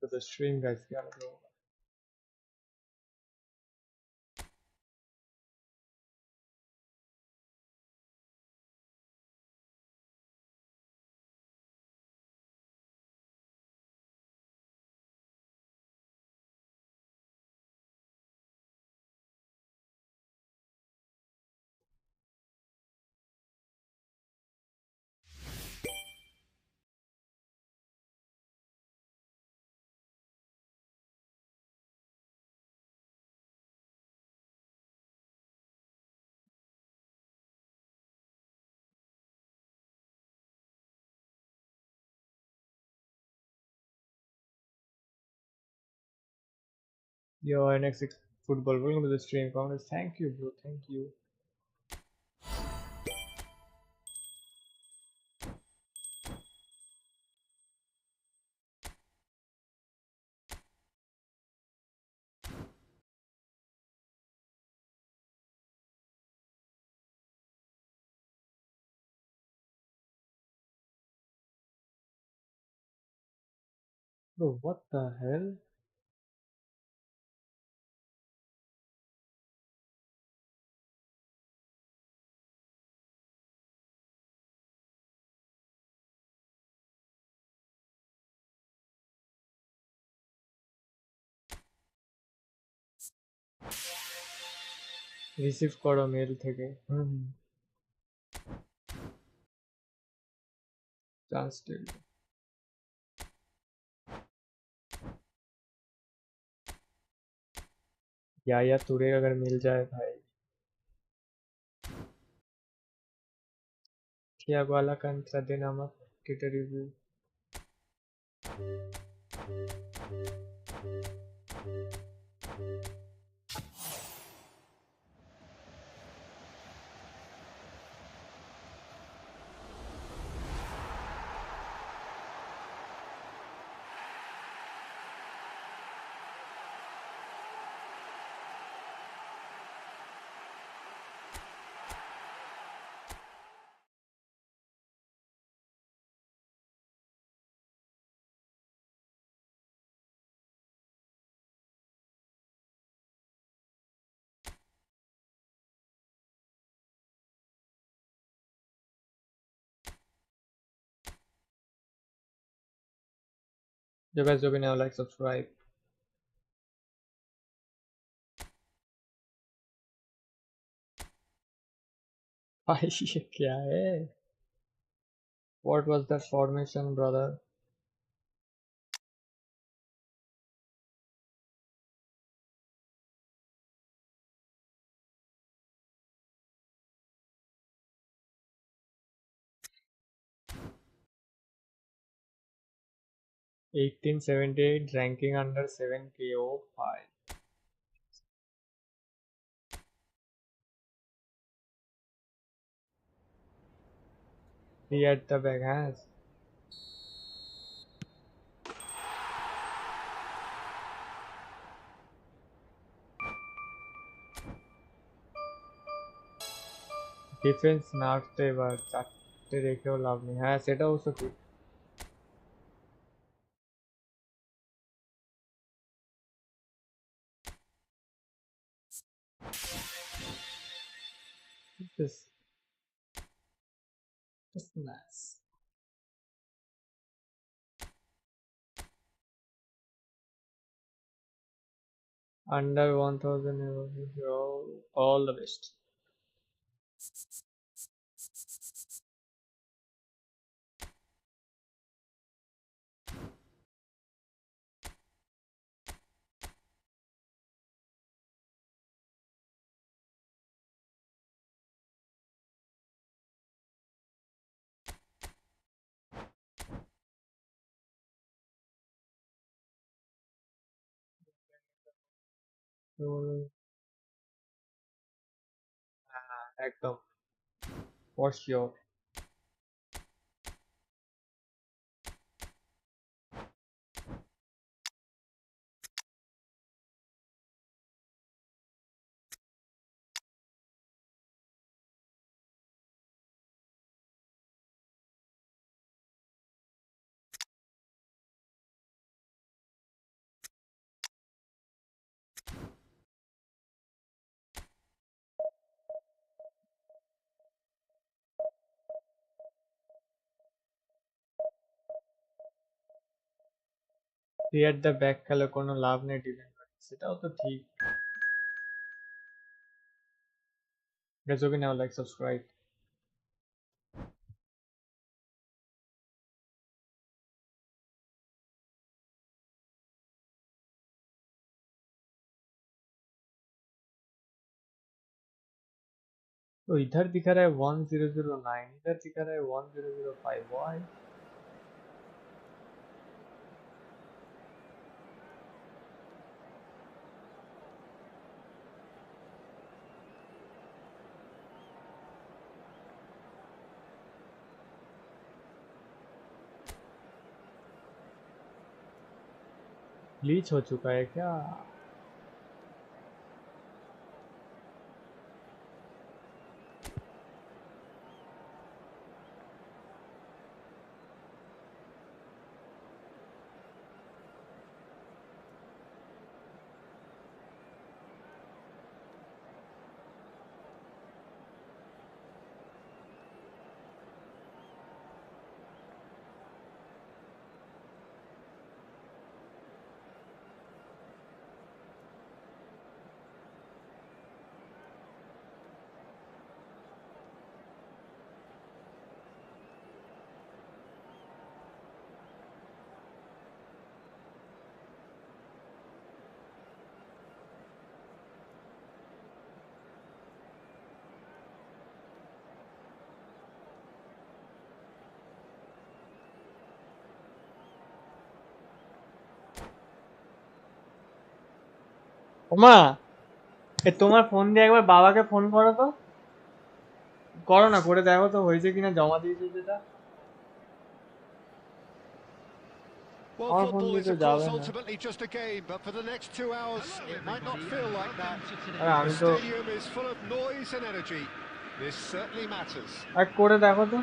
to the stream, guys. Gotta go. Yo, NX football. Welcome to the stream, Congress. Thank you, bro. Thank you. Bro, what the hell? Receive করো mail থেকে chance টেল या तुरे अगर मिल जाए भाई Thiago Alcantara नामक Twitter review जो guys जो भी नया like subscribe भाई ये क्या है what was that formation brother 1878 ranking under 7 KO 5 he at the back has defence না আসতে এবার চারটে রেখেও লাভ নেই হ্যাঁ সেটা অবশ্য ঠিক this is nice under 1000 all the best একদম for sure free at the back খেলে কোনো লাভ নেই ডিফেন্ড করে, সেটাও তো ঠিক। Guys, okay now, like, subscribe. तो इधर दिखा रहा है 1009, इधर दिखा रहा है 1005। वाई? ग्लिच हो चुका है क्या? ওমা, তোমার ফোন দিয়ে একবার বাবাকে ফোন করো তো, করো না, করে দেখো তো হয়েছে কিনা, জমা দিয়েছে যেটা। আমার ফোন দিয়ে তো যাবে না। আরে আমি তো এক করে দেখো তো।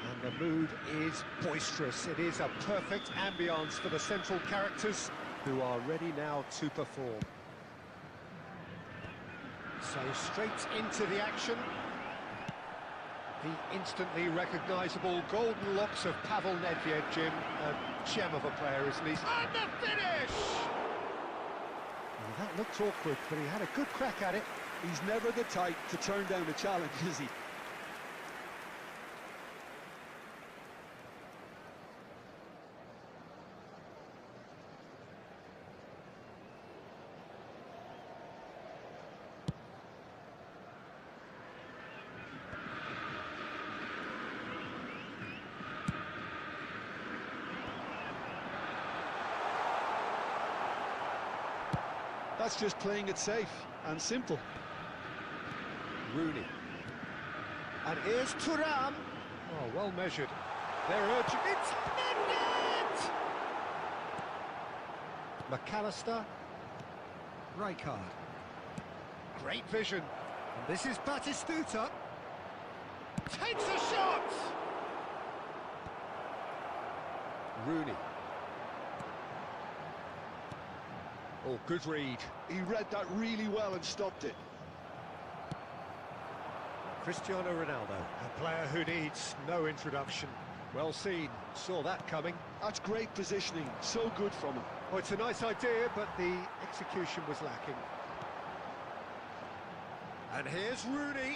And the mood is boisterous. It is a perfect ambience for the central characters who are ready now to perform. So straight into the action. The instantly recognisable golden locks of Pavel Nedved, Jim. A gem of a player, isn't he? And the finish! Well, that looked awkward, but he had a good crack at it. He's never the type to turn down a challenge, is he? That's just playing it safe and simple. Rooney. And here's Thuram. Oh, well measured. They're urging. It's Nedved! McAllister. Rijkaard. Great vision. And this is Batistuta. Takes a shot! Rooney. Oh, good read. He read that really well and stopped it. Cristiano Ronaldo, a player who needs no introduction. Well seen, saw that coming. That's great positioning, so good from him. Oh, it's a nice idea, but the execution was lacking. And here's Rooney.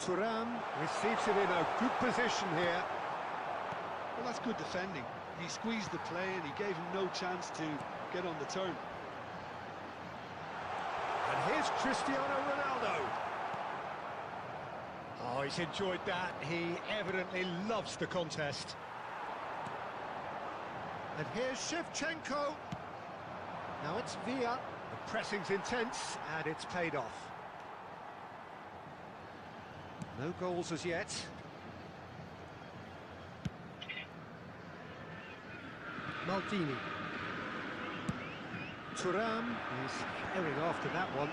Thuram receives it in a good position here. Well, that's good defending. He squeezed the play and he gave him no chance to get on the turn. And here's Cristiano Ronaldo. Oh, he's enjoyed that. He evidently loves the contest. And here's Shevchenko. Now it's Villa. The pressing's intense and it's paid off. No goals as yet. Maldini. Thuram is herring after that one.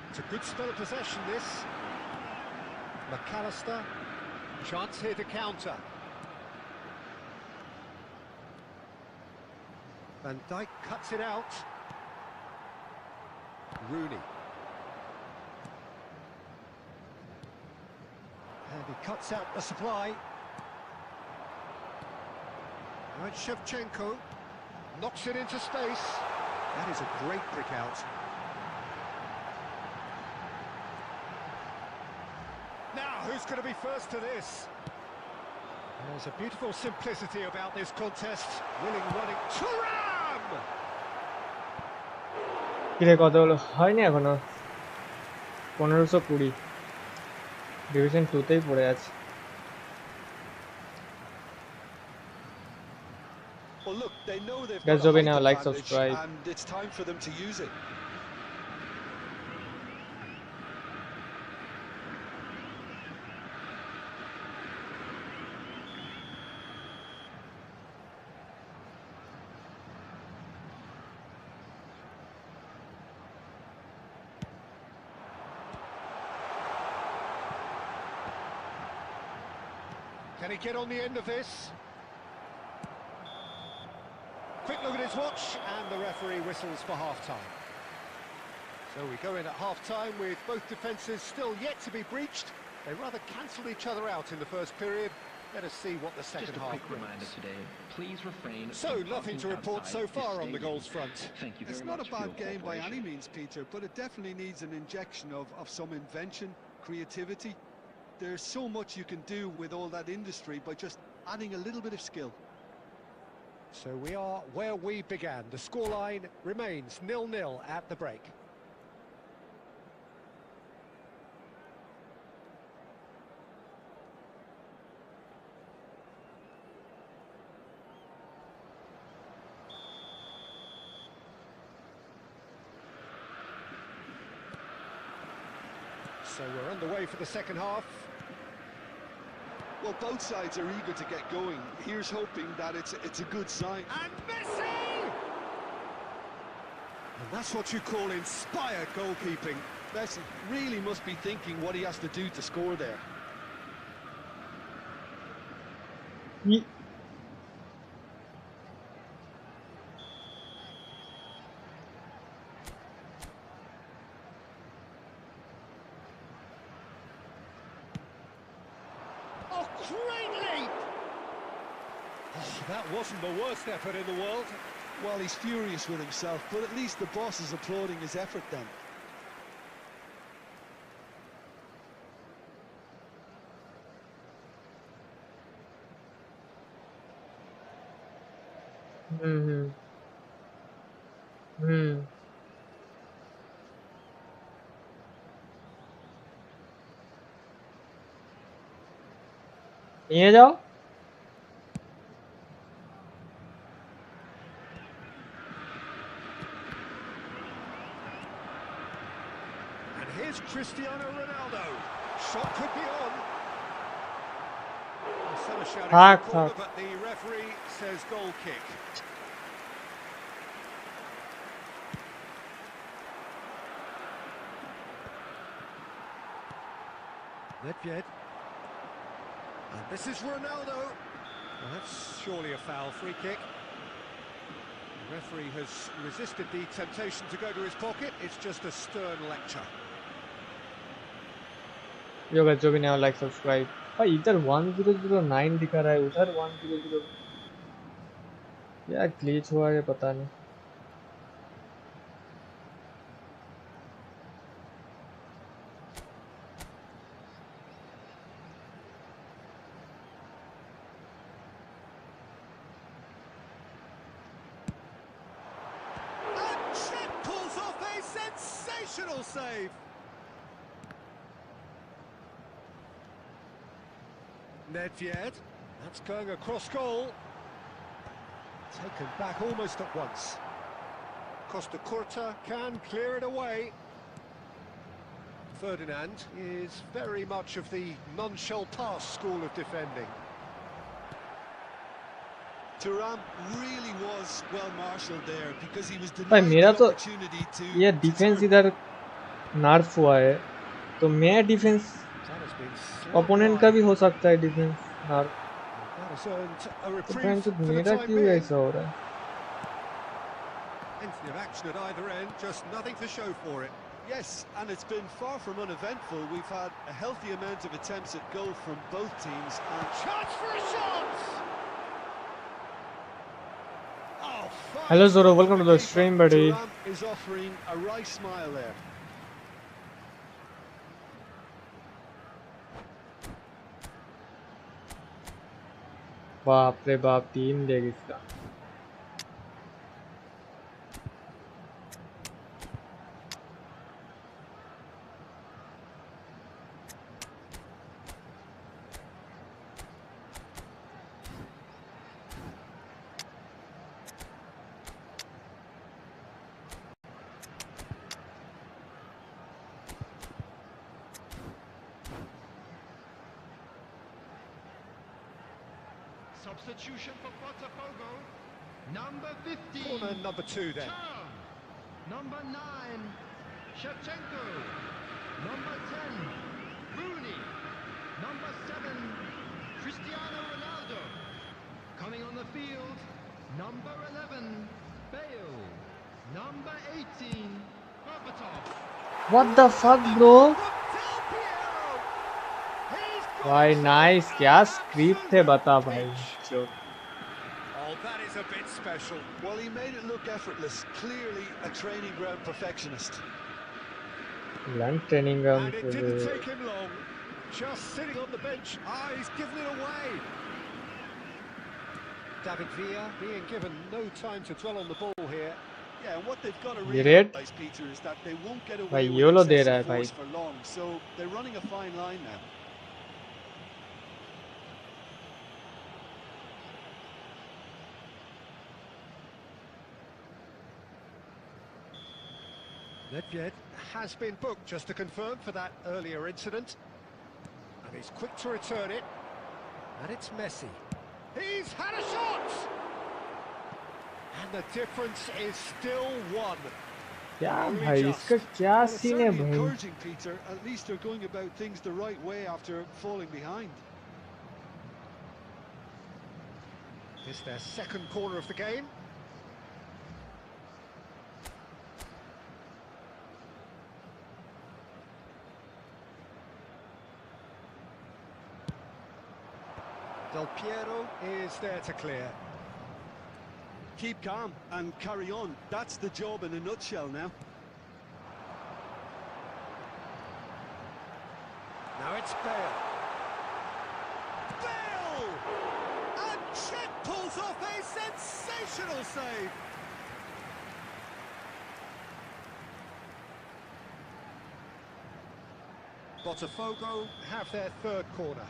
It's a good spell of possession, this. McAllister. Chance here to counter. Van Dijk cuts it out. Rooney. And he cuts out the supply. Right, Shevchenko knocks it into space. That is a great prick out. Now, who's going to be first to this? There's a beautiful simplicity about this contest. Willing running. Thuram! কিরে কত হলো? হয়নি এখনো 1520 division 2 তেই পড়ে আছে। Well, look, they know they've Guys, got a now height like, advantage, subscribe. and it's time for them to use it. Can he get on the end of this? Quick look at his watch, and the referee whistles for half-time. So we go in at half-time with both defences still yet to be breached. They rather cancelled each other out in the first period. Let us see what the second half brings. Just a quick reminder today, please refrain So, from nothing to parking report so outside far this on the stadium. goals front. Thank you very It's much not a for bad your game by any cooperation. means, Peter, but it definitely needs an injection of some invention, creativity. There's so much you can do with all that industry by just adding a little bit of skill. So we are where we began. The scoreline remains 0-0 at the break. So we're underway for the second half. Well, both sides are eager to get going. Here's hoping that it's a good sign. And Messi! And that's what you call inspired goalkeeping. Messi really must be thinking what he has to do to score there. Oh, great leap! Oh, that wasn't the worst effort in the world. Well, he's furious with himself, but at least the boss is applauding his effort then. নিয়ে যাও। And here's Cristiano Ronaldo. Shot could be on. Some are shouting for a corner, but the referee says goal kick. Nedved. And this is Ronaldo. Well, that's surely a foul free kick. The referee has resisted the temptation to go to his pocket. It's just a stern lecture. Yo guys, जो भी नया like subscribe। भाई इधर 1009 दिखा रहा है, उधर 100। क्या ग्लिच हुआ है पता नहीं। Sensational save. Nedved, that's going across goal. Taken back almost at once. Costa Curta can clear it away. Ferdinand is very much of the non-shell pass school of defending. Thuram really was well marshalled there because he was भाई denied मेरा the तो opportunity to ये defence इधर नर्फ हुआ है, तो मैं defence opponent का भी हो सकता है डिफेंस नर्फ। तो मेरा क्यों ऐसा हो रहा है? Plenty of action at either end, just nothing to show for it. Yes, and it's been far from uneventful. We've had a healthy amount of attempts at goal from both teams. And Chance for a shot! Oh, fine. Hello Zoro, welcome to the stream, buddy. Thuram is offering a wry smile there. बाप रे बाप, 3 देगा इसका। Substitution for Botafogo. Number 15. Corner number 2 then. Number 9, Shevchenko. Number 10, Rooney. Number 7, Cristiano Ronaldo. Coming on the field, number 11, Bale. Number 18, Berbatov. What the fuck, bro? भाई nice, क्या script थे बता भाई। Oh, that is a bit special. Well, he made it look effortless. Clearly a training ground perfectionist. Lunch training ground And it didn't take him long. Just sitting on the bench. Ah, he's given it away. David Villa being given no time to dwell on the ball here. Yeah, and what they've got to ये red realize, Peter, is that they won't get away भाई with YOLO दे रहा है excessive भाई। force for long. So they're running a fine line now. Nedved has been booked, just to confirm, for that earlier incident. And he's quick to return it. And it's Messi. He's had a shot! And the difference is still 1. क्या Only भाई, just. इसका क्या Well, it's scene है certainly भाई? encouraging, Peter. At least they're going about things the right way after falling behind. It's their second corner of the game. Del Piero is there to clear. Keep calm and carry on. That's the job in a nutshell now. Now it's Bale. Bale! And Chet pulls off a sensational save. Botafogo have their third corner.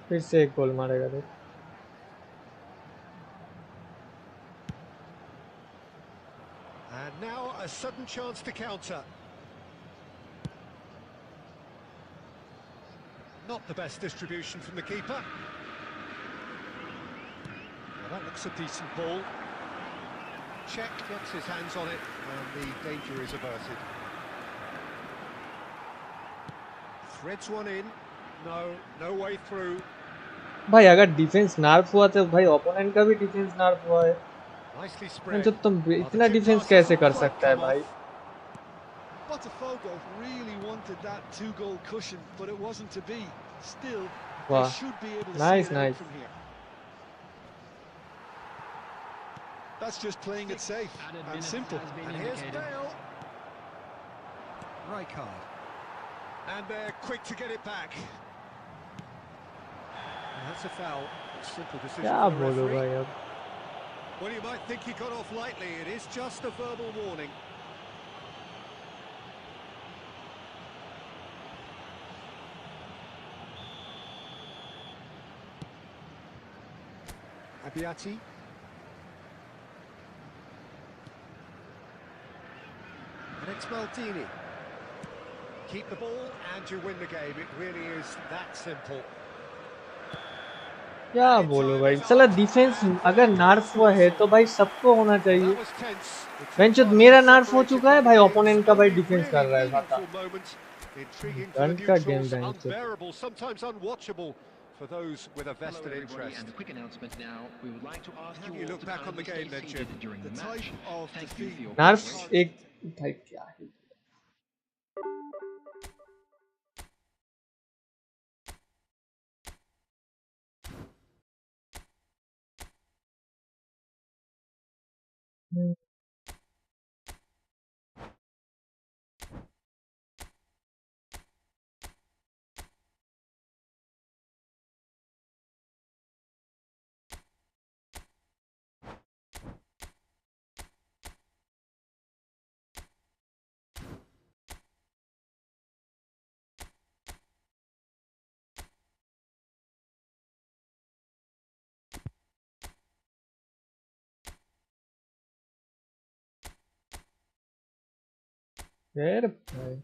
फिर से एक गोल मारेगा देख। And now a sudden chance to counter. Not the best distribution from the keeper. Well, that looks a decent ball. Czech gets his hands on it and the danger is averted. Threads one in. No way through. भाई अगर defence नार्फ हुआ तो भाई opponent का भी defence नार्फ हुआ है। Nicely spread. तो तुम इतना डिफेंस कैसे कर सकता है भाई? Botafogo really wanted that 2-goal cushion, but it wasn't to be. Still, they Wow. should be able to Nice, see it out nice. from here. That's just playing it safe and simple. And here's Bale. Rijkaard. And they're quick to get it back. And that's a foul. Simple decision क्या for the बोलूं referee. भाई अब? Well, you might think he got off lightly. It is just a verbal warning. BYTE. And it's Maldini. Keep the ball and you win the game. It really is that simple. क्या बोलूं भाई, चला defence अगर नार्फ हुआ है तो भाई सबको होना चाहिए। बेंचो मेरा नार्फ हो चुका है भाई, ओपोनेंट का भाई डिफेंस कर रहा है। Intriguing for the Run का game neutrals, bank से unbearable, sometimes unwatchable for those with a Hello vested everybody, interest. and a quick announcement now. We would like to ask How do you you all look to back on the kindly game stay then, seated Jim? during The the type match. of Thank you defeat. for your Nerf cooperation. एक भाई क्या है यार भाई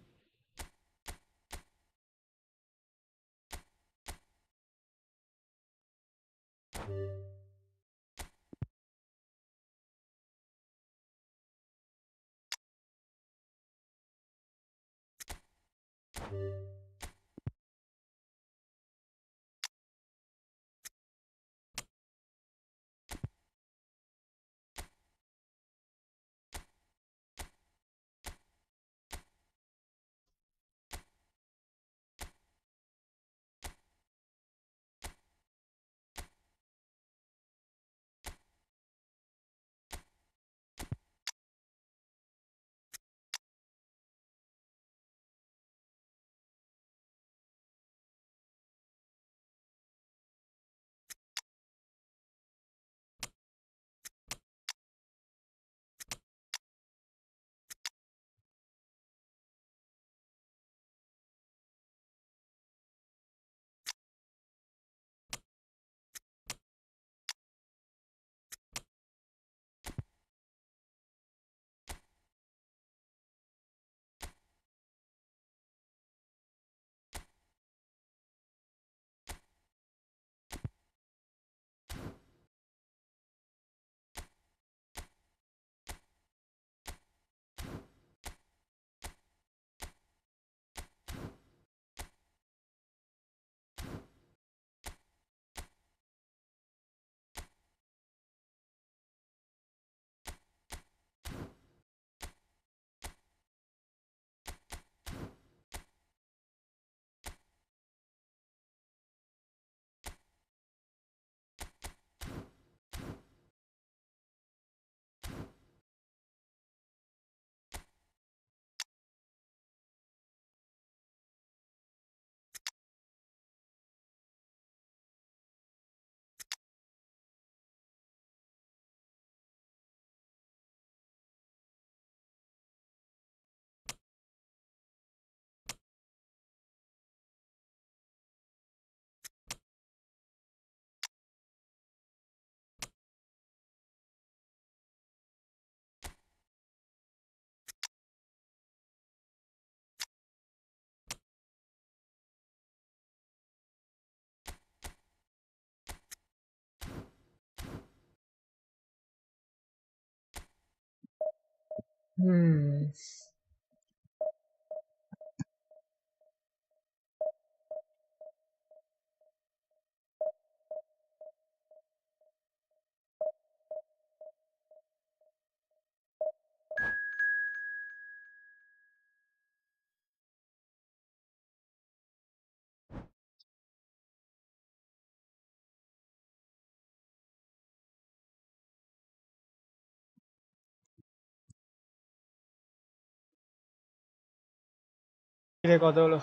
ये कत হলো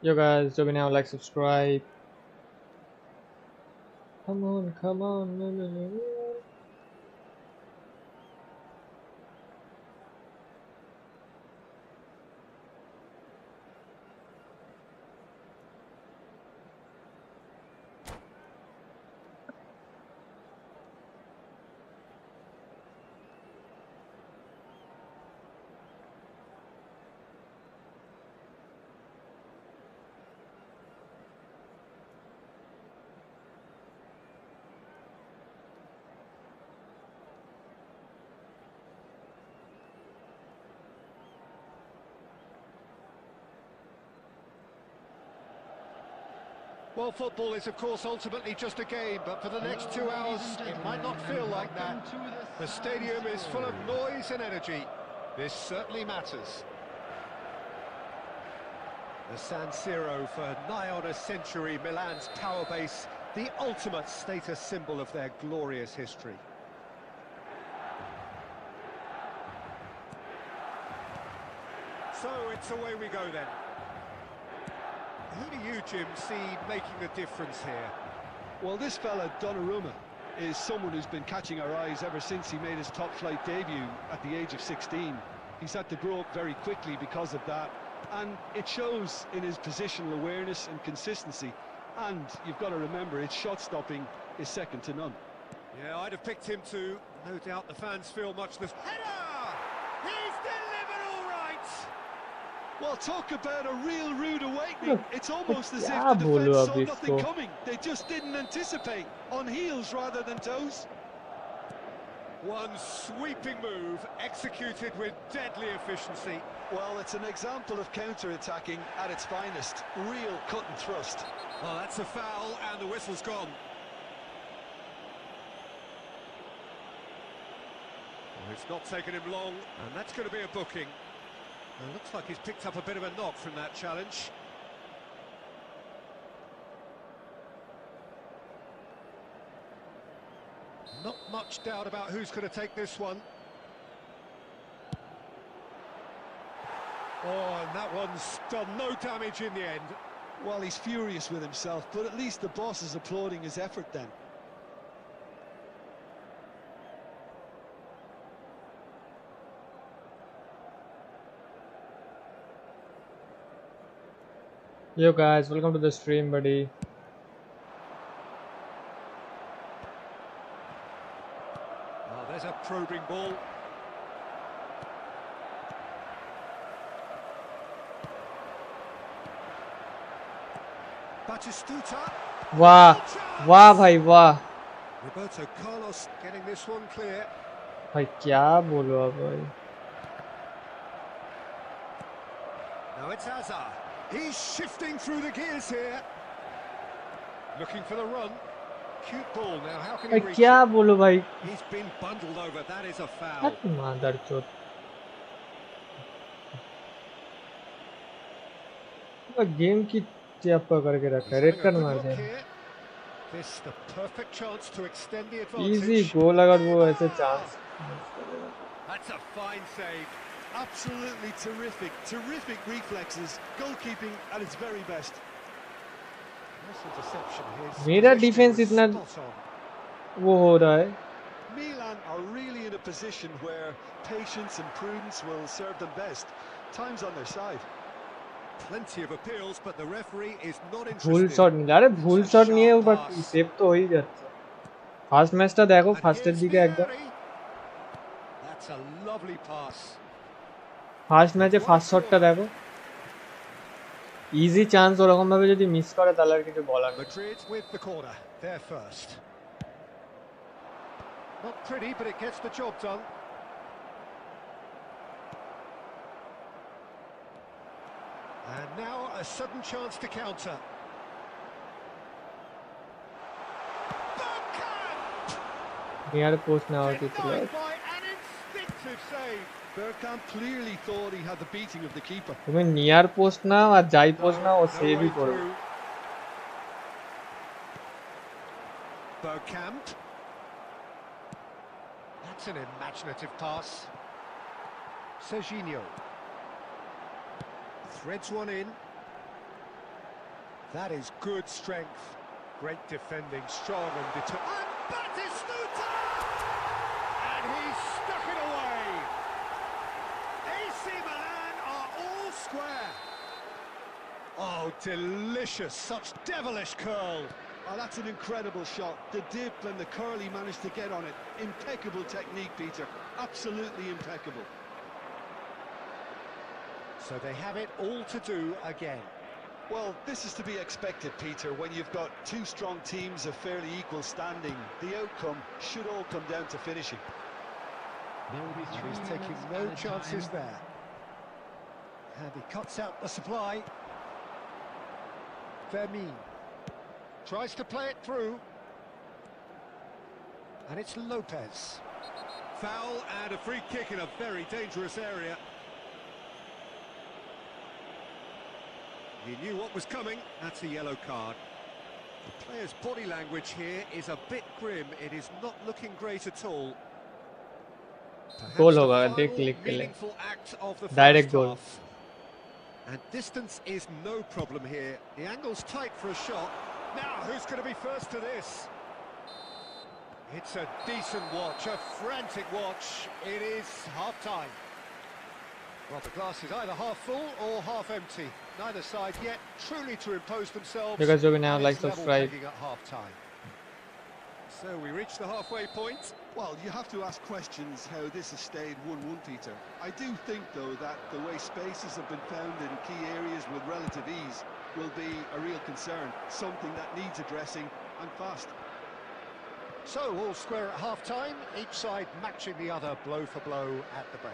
Yo guys, do me now, like, subscribe. Come on, come on. No, no, no, no. Well, football is, of course, ultimately just a game, but for the next 2 hours, it might not feel like that. The stadium is full of noise and energy. This certainly matters. The San Siro, for nigh on a century, Milan's power base, the ultimate status symbol of their glorious history. So it's away we go then. Who do you, Jim, see making the difference here? Well, this fella, Donnarumma, is someone who's been catching our eyes ever since he made his top-flight debut at the age of 16. He's had to grow up very quickly because of that, and it shows in his positional awareness and consistency. And you've got to remember, his shot-stopping is second to none. Yeah, I'd have picked him too. No doubt the fans feel much this... Header! He's delivered all right! Well, talk about a real rude awakening. It's almost as if क्या the बोलूं defence अब saw nothing इसको? coming. They just didn't anticipate. On heels rather than toes. One sweeping move, executed with deadly efficiency. Well, it's an example of counter-attacking at its finest. Real cut and thrust. Oh, that's a foul, and the whistle's gone. Well, it's not taken him long, and that's going to be a booking. It looks like he's picked up a bit of a knock from that challenge. Not much doubt about who's going to take this one. Oh, and that one's done no damage in the end. Well, he's furious with himself, but at least the boss is applauding his effort then. Yo guys, welcome to the stream, buddy. Oh, there's a probing ball. Batistuta. वाह वाह भाई वाह Roberto Carlos getting this one clear. भाई क्या बोलो अब भाई Now it's Hazard. He's shifting through the gears here. Looking for the run. Cute ball. Now how can he भाई reach क्या it? बोलो भाई He's been bundled over. That is a foul. हट मादरचोद गेम की चेपा करके रखा है रेड कार्ड मार दे This the perfect chance to extend the easy advantage. गोल अगर वो ऐसे chance That's a fine save. Absolutely terrific, terrific reflexes. Goalkeeping at its very best. Nice interception. His मेरा position डिफेंस was इतना spot on. वो हो रहा है Milan are really in a position where patience and prudence will serve them best. Time's on their side. Plenty of appeals, but the referee is not ভুল interested. Shot নিয়ে আরে ভুল It's a shot নিয়ে sharp but pass. Save তো হই যাচ্ছে first ম্যাচটা দেখো And ফার্স্টের here's দিকে একদম Vieri. That's a lovely pass. First ম্যাচে ফার্স্ট শটটা দেখো ইজি চান্স ওরকম ভাবে যদি মিস করে তাহলে আর কিছু বলার নেই Madrid with the corner. They're first. Not pretty, but it gets the job done. And now a sudden chance to counter. Bergkamp! Near post নেওয়া উচিত ছিল Denied by an instinctive save. Bergkamp clearly thought he had the beating of the keeper. তুমি near post নাও আর যাই post নাও ও No সেভই way করবে through. Bergkamp. That's an imaginative pass. Serginho. Threads one in. That is good strength. Great defending, strong and determined. And Batistuta! And he's stuck it away. AC Milan are all square. Oh, delicious. Such devilish curl. Oh, that's an incredible shot. The dip and the curl he managed to get on it. Impeccable technique, Peter. Absolutely impeccable. So they have it all to do again. Well, this is to be expected, Peter, when you've got two strong teams of fairly equal standing. The outcome should all come down to finishing. There will be He's 3 taking minutes no added chances time. there. And he cuts out the supply. Vermeer. Tries to play it through. And it's Lopez. Foul and a free kick in a very dangerous area. He knew what was coming. That's a yellow card. The player's body language here is a bit grim. It is not looking great at all. Perhaps Goal the होगा, final देख click के लिए. meaningful act of the Direct first goal. half. And distance is no problem here. The angle's tight for a shot. Now, who's going to be first to this? It's a decent watch, a frantic watch. It is half-time. Well, the glass is either half full or half empty. Neither side yet truly to impose themselves. Because you can now and like it's level subscribe. pegging at half-time. So we reach the halfway point. Well, you have to ask questions how this has stayed 1-1, Peter. I do think, though, that the way spaces have been found in key areas with relative ease will be a real concern, something that needs addressing, and fast. So, all square at half-time, each side matching the other blow for blow at the break.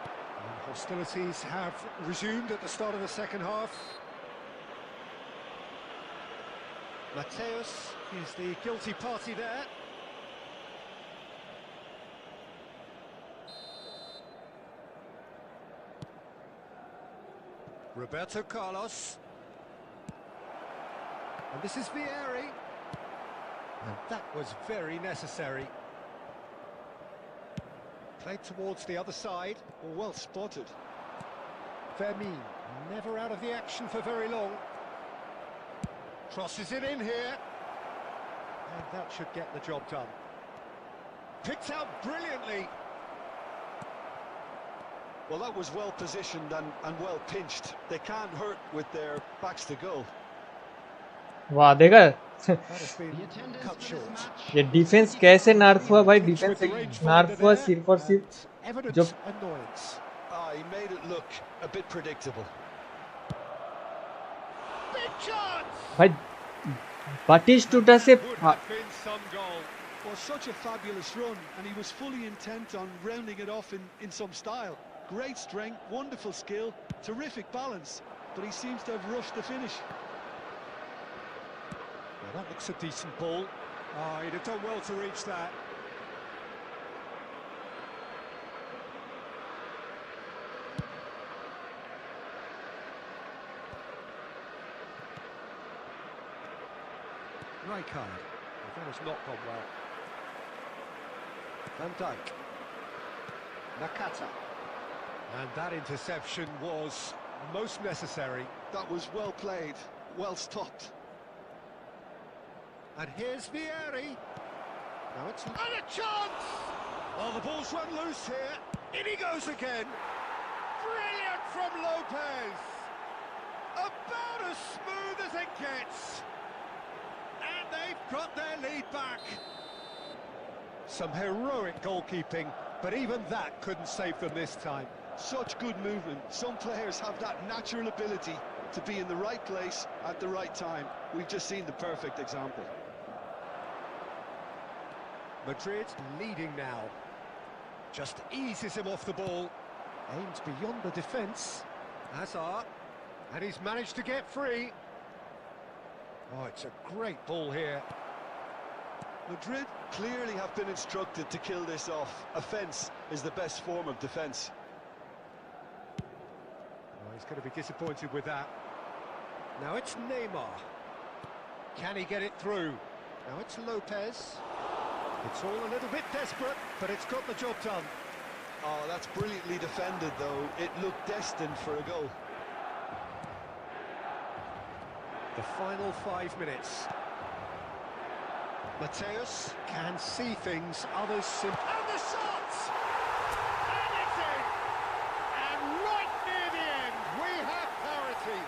And hostilities have resumed at the start of the second half. Mateus is the guilty party there. Roberto Carlos. And this is Vieri. And that was very necessary. Played towards the other side. Well spotted. Vermin, never out of the action for very long. Crosses it in here. And that should get the job done. Picked out brilliantly. Well, that was well positioned and well pinched. They can't hurt with their backs to goal. वाह देखा That has been The attendance cut for this short. match. ये defence कैसे नार्फ हुआ भाई defence With the rangefinder नार्फ हुआ there, सिर्फ और सिर्फ and evident जो- annoyance. He made it look a bit predictable. Big chance! भाई बाटिस्टुटा से Would have been some goal. Well, such a fabulous run, and he was fully intent on rounding it off in some style. Great strength, wonderful skill, terrific balance, but he seems to have rushed the finish. Well, that looks a decent ball. Oh, he'd have done well to reach that. Rijkaard. Well, that has not gone well. Van Dijk. Nakata. And that interception was most necessary. That was well played, well stopped. And here's Vieri. Now it's... And a chance! Oh, the ball's run loose here. In he goes again. Brilliant from Lopez. About as smooth as it gets. And they've got their lead back. Some heroic goalkeeping, but even that couldn't save them this time. Such good movement. Some players have that natural ability to be in the right place at the right time. We've just seen the perfect example. Madrid leading now. Just eases him off the ball. Aims beyond the defence. Hazard. And he's managed to get free. Oh, it's a great ball here. Madrid clearly have been instructed to kill this off. Offence is the best form of defence. Oh, he's going to be disappointed with that. Now it's Neymar. Can he get it through? Now it's Lopez. It's all a little bit desperate, but it's got the job done. Oh, that's brilliantly defended, though. It looked destined for a goal. The final 5 minutes. Mateus can see things, others simply... And the shot! And it's in! And right near the end, we have parity.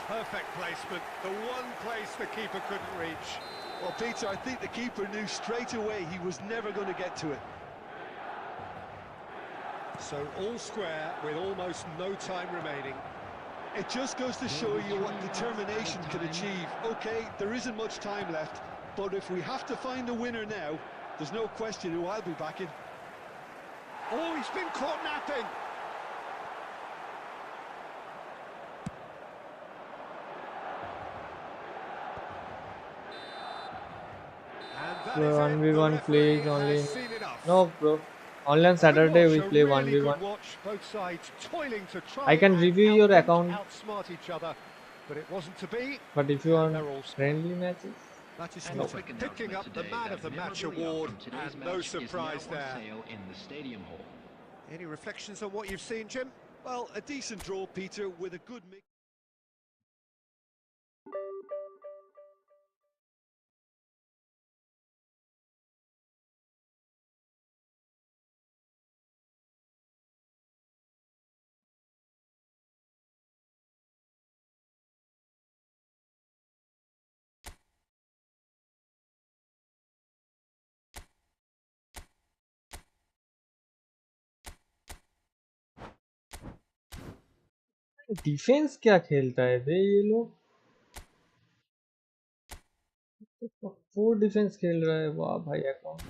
Perfect placement, the one place the keeper couldn't reach. Well, Peter, I think the keeper knew straight away he was never going to get to it. So all square with almost no time remaining. It just goes to show you what determination can achieve. Okay, there isn't much time left, but if we have to find a winner now, there's no question who I'll be backing. Oh, he's been caught napping. That is it. The 1v1 referee plays only has in... seen enough. No, bro. Only on A good Saturday watch, we a play really good 1v1. watch. Both sides toiling to I try can and review your outthink, account, outsmart each other, but it wasn't to be. but if you And want they're all friendly matches, Match is And no. a started. quick picking announcement up the today man that of the match memorabilia award, from today's and no match is surprise now on there. sale in the stadium hall. Any reflections on what you've seen, Jim? Well, a decent draw, Peter, with a good mix. Defence क्या खेलता है बे ये लोग? 4 defence खेल रहा है, वाह भाई अकाउंट.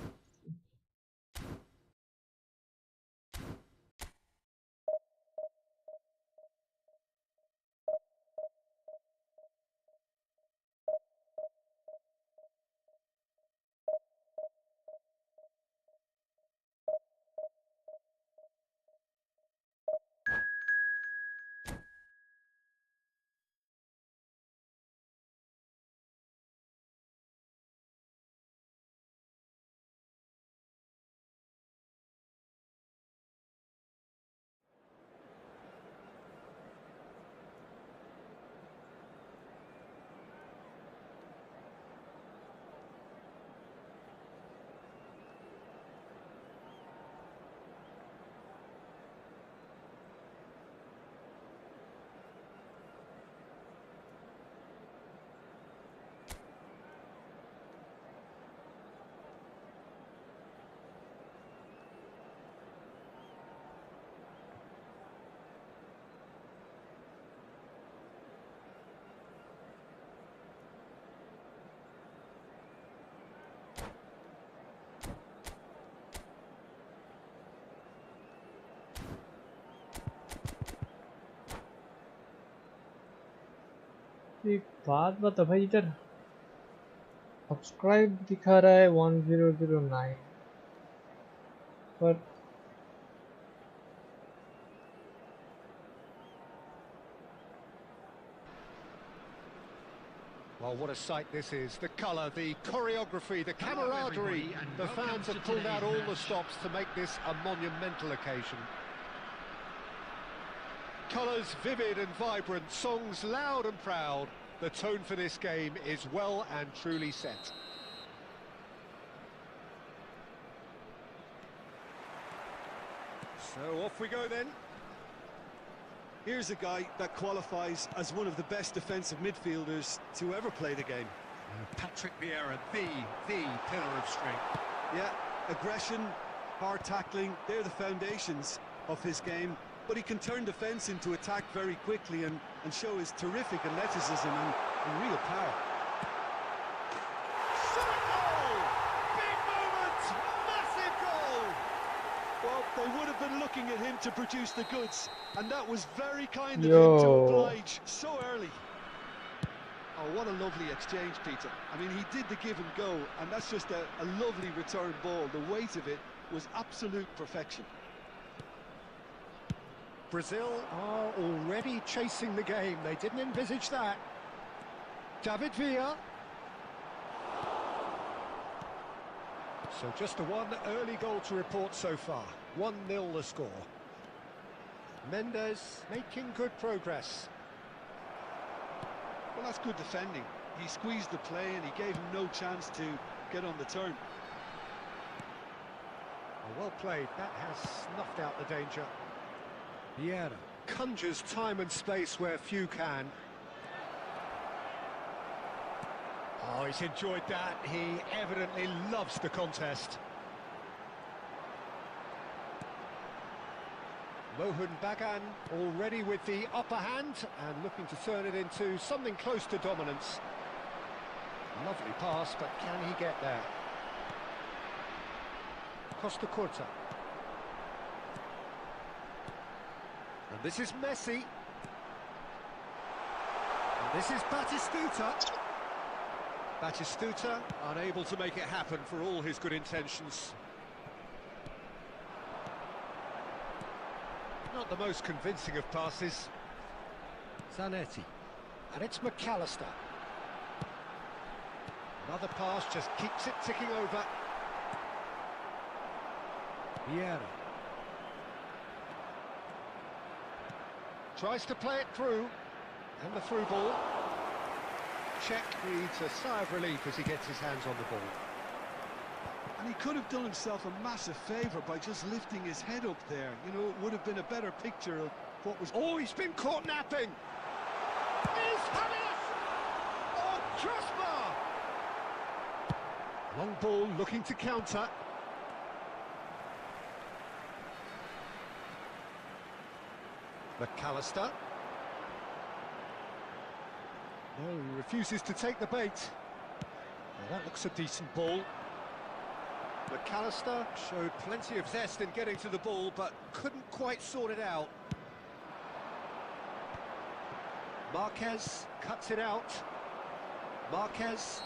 एक बात बता भाई, इधर सब्सक्राइब दिखा रहा है 1009 पर Well, what a sight this is. The colour, the choreography, the camaraderie. The fans have pulled out all the stops to make this a monumental occasion. Colours vivid and vibrant, songs loud and proud. The tone for this game is well and truly set. So off we go then. Here's a guy that qualifies as one of the best defensive midfielders to ever play the game. Patrick Vieira, the pillar of strength. Yeah, aggression, hard tackling, they're the foundations of his game. But he can turn defence into attack very quickly and show his terrific athleticism and real power. Shot goal! Big moment! Massive goal! Well, they would have been looking at him to produce the goods, and that was very kind of him to oblige so early. Oh, what a lovely exchange, Peter. I mean, he did the give and go, and that's just a lovely return ball. The weight of it was absolute perfection. Brazil are already chasing the game. They didn't envisage that. David Villa. So just the one early goal to report so far. 1-0 the score. Mendes making good progress. Well, that's good defending. He squeezed the play and he gave him no chance to get on the turn. Well played. That has snuffed out the danger. Vieira conjures time and space where few can. Oh, he's enjoyed that. He evidently loves the contest. Mohun Bagan already with the upper hand and looking to turn it into something close to dominance. Lovely pass, but can he get there? Costa Curta. And this is Messi. And this is Batistuta. Batistuta unable to make it happen for all his good intentions. Not the most convincing of passes. Zanetti. And it's McAllister. Another pass just keeps it ticking over. Vieira. Tries to play it through. And the through ball. Czech breathes a sigh of relief as he gets his hands on the ball. And he could have done himself a massive favour by just lifting his head up there. You know, it would have been a better picture of what was... Oh, he's been caught napping! Is having a... Oh, crossbar! Long ball looking to counter. McAllister. No, he refuses to take the bait. Well, that looks a decent ball. McAllister showed plenty of zest in getting to the ball, but couldn't quite sort it out. Marquez cuts it out. Marquez.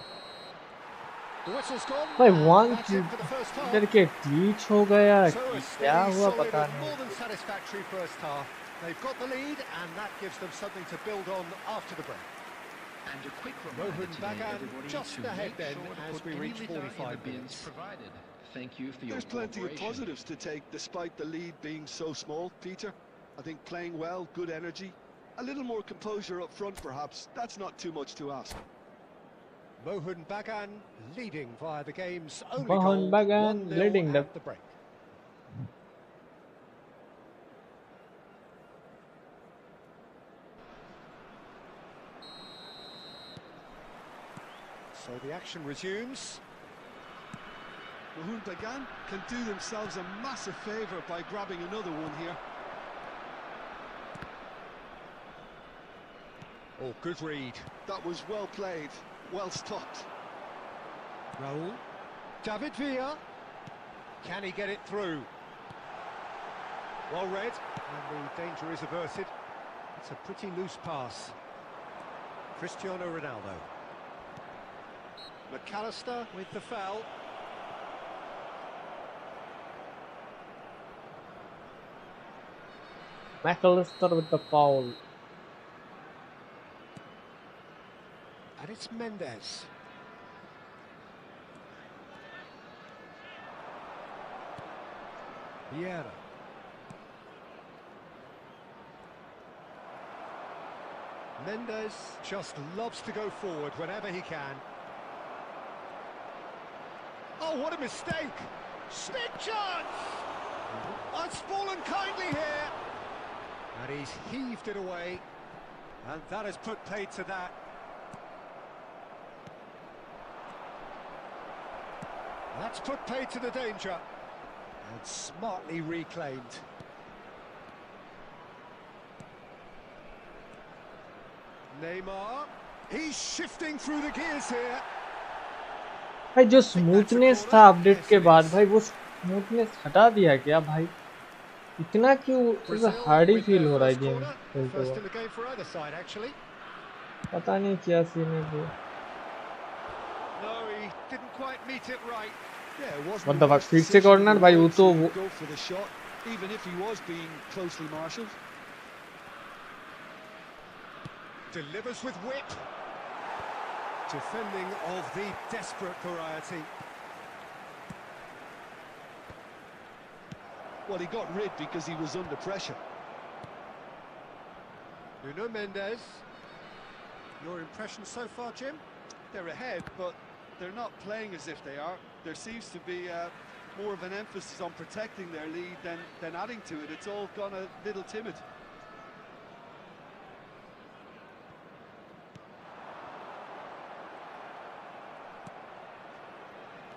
The whistle's gone. भाई and one that's it for the first half. इधर के glitch हो गया So a क्या steady, हुआ solid पता and नहीं. more than satisfactory first half. They've got the lead, and that gives them something to build on after the break. And a quick reminder Rohan today, Bagan everybody, just to ahead make then sure to as put we any reach litter in the 45 bins minutes. provided. Thank you for your There's plenty of cooperation. positives to take despite the lead being so small, Peter. I think playing well, good energy. A little more composure up front perhaps. That's not too much to ask. Rohan Bagan leading via the game's only Rohan goal, Bagan 1-0 leading the- at the break. So the action resumes. Rohan Bagan can do themselves a massive favour by grabbing another one here. Oh, good read. That was well played, well stopped. Raul. David Villa. Can he get it through? Well read, and the danger is averted. It's a pretty loose pass. Cristiano Ronaldo. McAllister with the foul. McAllister with the foul. And it's Mendes. Vieira. Mendes just loves to go forward whenever he can. Oh, what a mistake! Big chance! It's fallen kindly here. And he's heaved it away. And that has put paid to that. That's put paid to the danger. And smartly reclaimed. Neymar. He's shifting through the gears here. भाई जो smoothness था update के बाद भाई वो smoothness हटा दिया क्या भाई इतना क्यों हार्ड ही फील हो रहा है गेम खेलते हुए पता नहीं क्या सीन है वो मतलब फिर से कॉर्नर भाई वो तो even if he was being closely marshalled. Delivers with wit. Defending of the desperate variety. Well, he got rid because he was under pressure. Nuno Mendes. Your impression so far, Jim? They're ahead, but they're not playing as if they are. There seems to be more of an emphasis on protecting their lead than adding to it. It's all gone a little timid.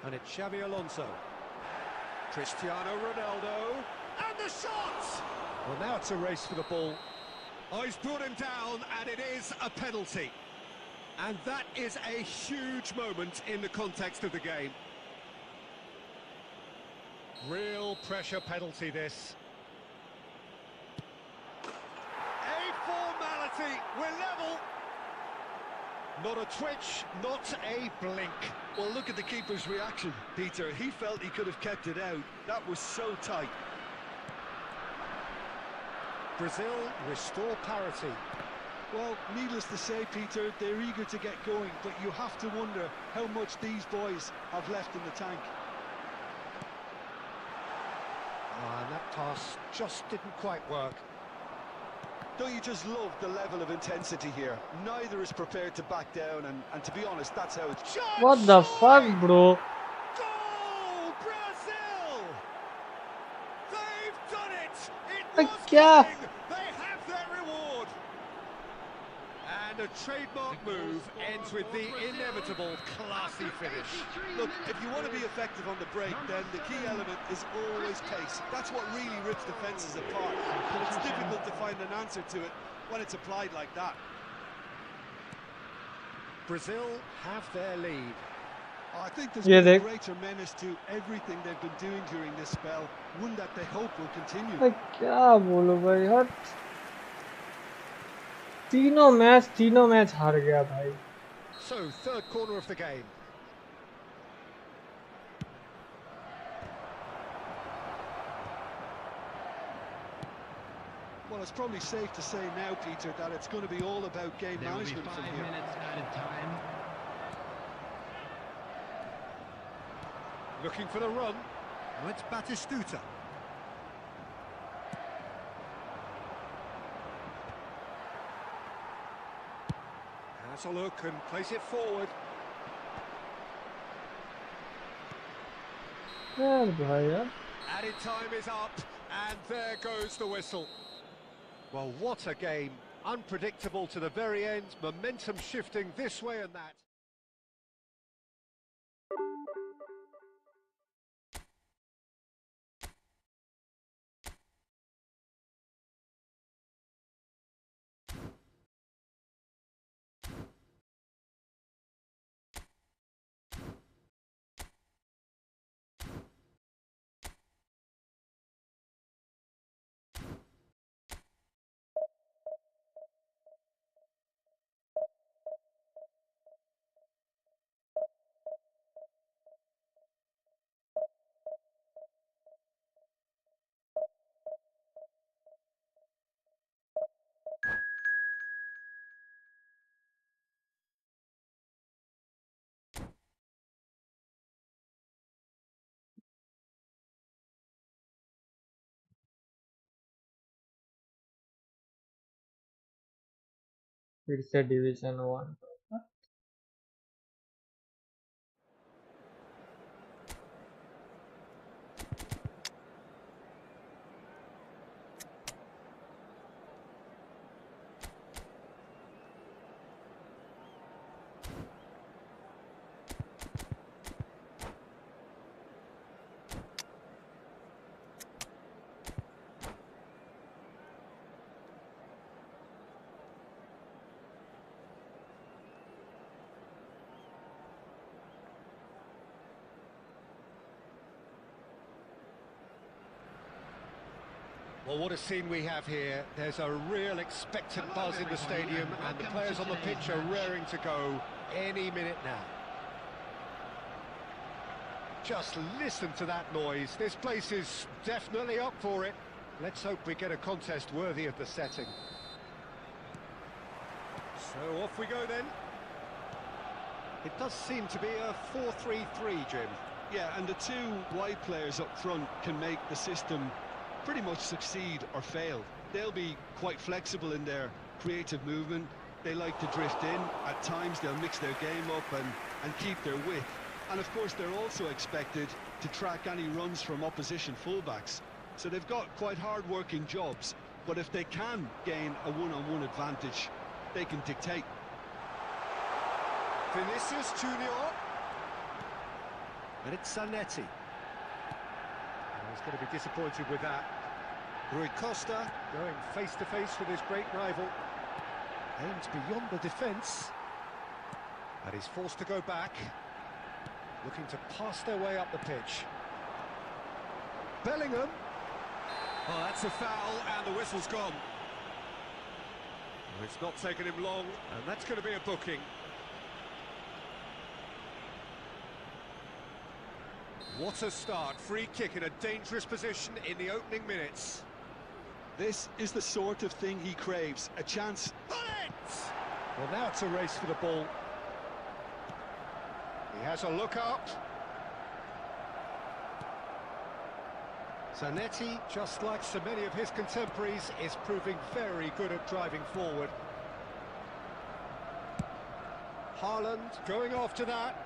And it's Xabi Alonso. Cristiano Ronaldo. And the shot! Well, now it's a race for the ball. Oh, he's brought him down, and it is a penalty. And that is a huge moment in the context of the game. Real pressure penalty, this. A formality. We're level. Not a twitch, not a blink. Well, look at the keeper's reaction, Peter. He felt he could have kept it out. That was so tight. Brazil restore parity. Well, needless to say, Peter, they're eager to get going, but you have to wonder how much these boys have left in the tank. And that pass just didn't quite work. Don't you just love the level of intensity here? Neither is prepared to back down, and to be honest, that's how it's... What the fuck, bro? Goal, Brazil! They've done it! It Like, was yeah. coming! They have their reward! And a trademark move ends with the inevitable classy finish. Look, if you want to be effective on the break, then the key element is always pace. That's what really rips defences apart. But it's difficult to find an answer to it when it's applied like that. Brazil have their lead. I think there's Yeah, been a they- greater menace to everything they've been doing during this spell, one that they hope will continue. भाई क्या बोलो भाई यार, तीनों match हार गया भाई. So, third corner of the game. Well, it's probably safe to say now, Peter, that it's going to be all about game There will be management 5 from here. minutes added time. Looking for the run. Now it's Batistuta. Has a look and plays it forward. यार भाई यार, Added time is up, and there goes the whistle. Well, what a game. Unpredictable to the very end, momentum shifting this way and that. फिर से division 1. Well, what a scene we have here. There's a real expectant buzz in the stadium, and the players on the pitch are raring to go any minute now. Just listen to that noise. This place is definitely up for it. Let's hope we get a contest worthy of the setting. So off we go then. It does seem to be a 4-3-3, Jim. Yeah, and the two wide players up front can make the system pretty much succeed or fail. They'll be quite flexible in their creative movement. They like to drift in. At times they'll mix their game up and keep their width. And of course they're also expected to track any runs from opposition fullbacks. So they've got quite hard-working jobs, but if they can gain a one-on-one advantage, they can dictate. Vinicius Junior. And it's Zanetti. He's going to be disappointed with that. Rui Costa going face-to-face with his great rival. Aims beyond the defence. And he's forced to go back. Looking to pass their way up the pitch. Bellingham. Oh, that's a foul, and the whistle's gone. Well, it's not taken him long, and that's going to be a booking. What a start. Free kick in a dangerous position in the opening minutes. This is the sort of thing he craves, a chance. Got it! Well, now it's a race for the ball. He has a look up. Zanetti, just like so many of his contemporaries, is proving very good at driving forward. Haaland going after that.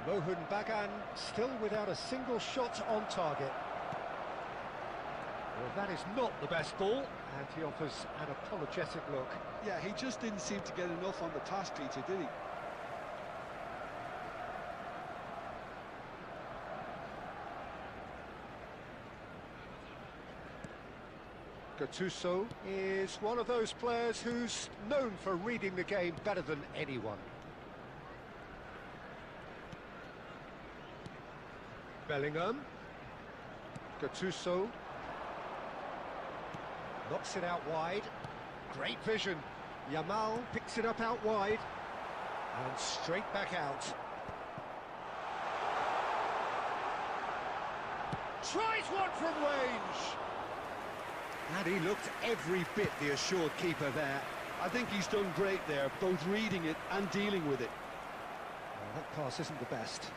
Mohun Bagan still without a single shot on target. Well, that is not the best ball, and he offers an apologetic look. Yeah, he just didn't seem to get enough on the pass, Peter, did he? Gattuso is one of those players who's known for reading the game better than anyone. Bellingham. Gattuso. Knocks it out wide. Great vision. Yamal picks it up out wide. And straight back out. Tries one from range. And he looked every bit the assured keeper there. I think he's done great there, both reading it and dealing with it. Well, that pass isn't the best.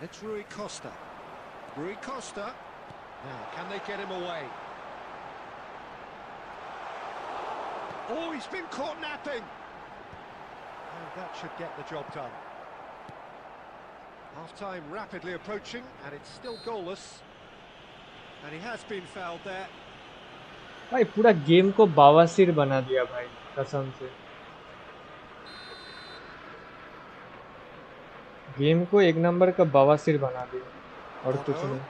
It's Rui Costa. Rui Costa. Now, can they get him away? Oh, he's been caught napping. And that should get the job done. Half-time rapidly approaching, and it's still goalless. And he has been fouled there. भाई पूरा game को बावासीर बना दिया भाई कसम से game को एक नंबर का बावासीर बना दिया और कुछ नहीं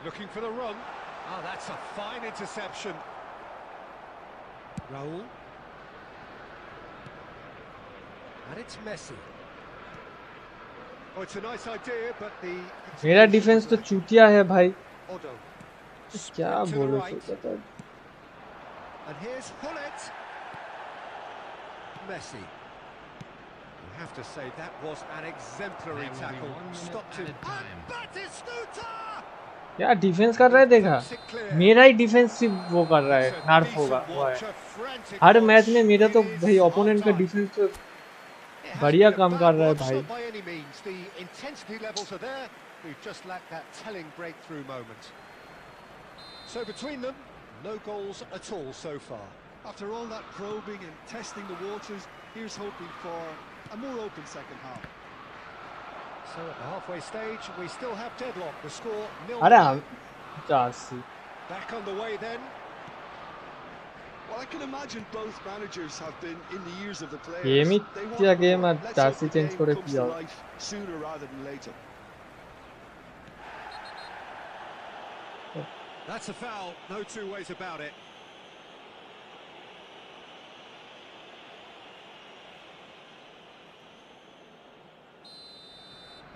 Looking for the run. Ah, that's a fine interception. Raul. And it's Messi. Oh, it's a nice idea, but the मेरा डिफेंस तो चूतिया है भाई Odo. क्या बोलूं सोचा था And here's Hullet. Messi. You have to say that was an exemplary tackle. Stopped him. And Batistuta! क्या डिफेंस कर रहा है देखा मेरा ही डिफेंस सिर्फ वो कर रहा है नर्फ होगा वो है हर मैच में मेरा तो भाई ओपोनेंट का डिफेंस तो बढ़िया काम कर रहा है भाई By any means, the intensity levels are there. We've just lacked that telling breakthrough moment. So between them, no goals at all so far. After all that probing and testing the waters, here's hoping for a more open second half. So at the halfway stage, we still have deadlock. The score 0-0. अरे हम 84 Back on the way then. Well, I can imagine both managers have been in the ears of the players. Game he They want क्या game more. है Let's hope 84 the change game करे comes किया to life sooner rather than later. That's a foul, no two ways about it.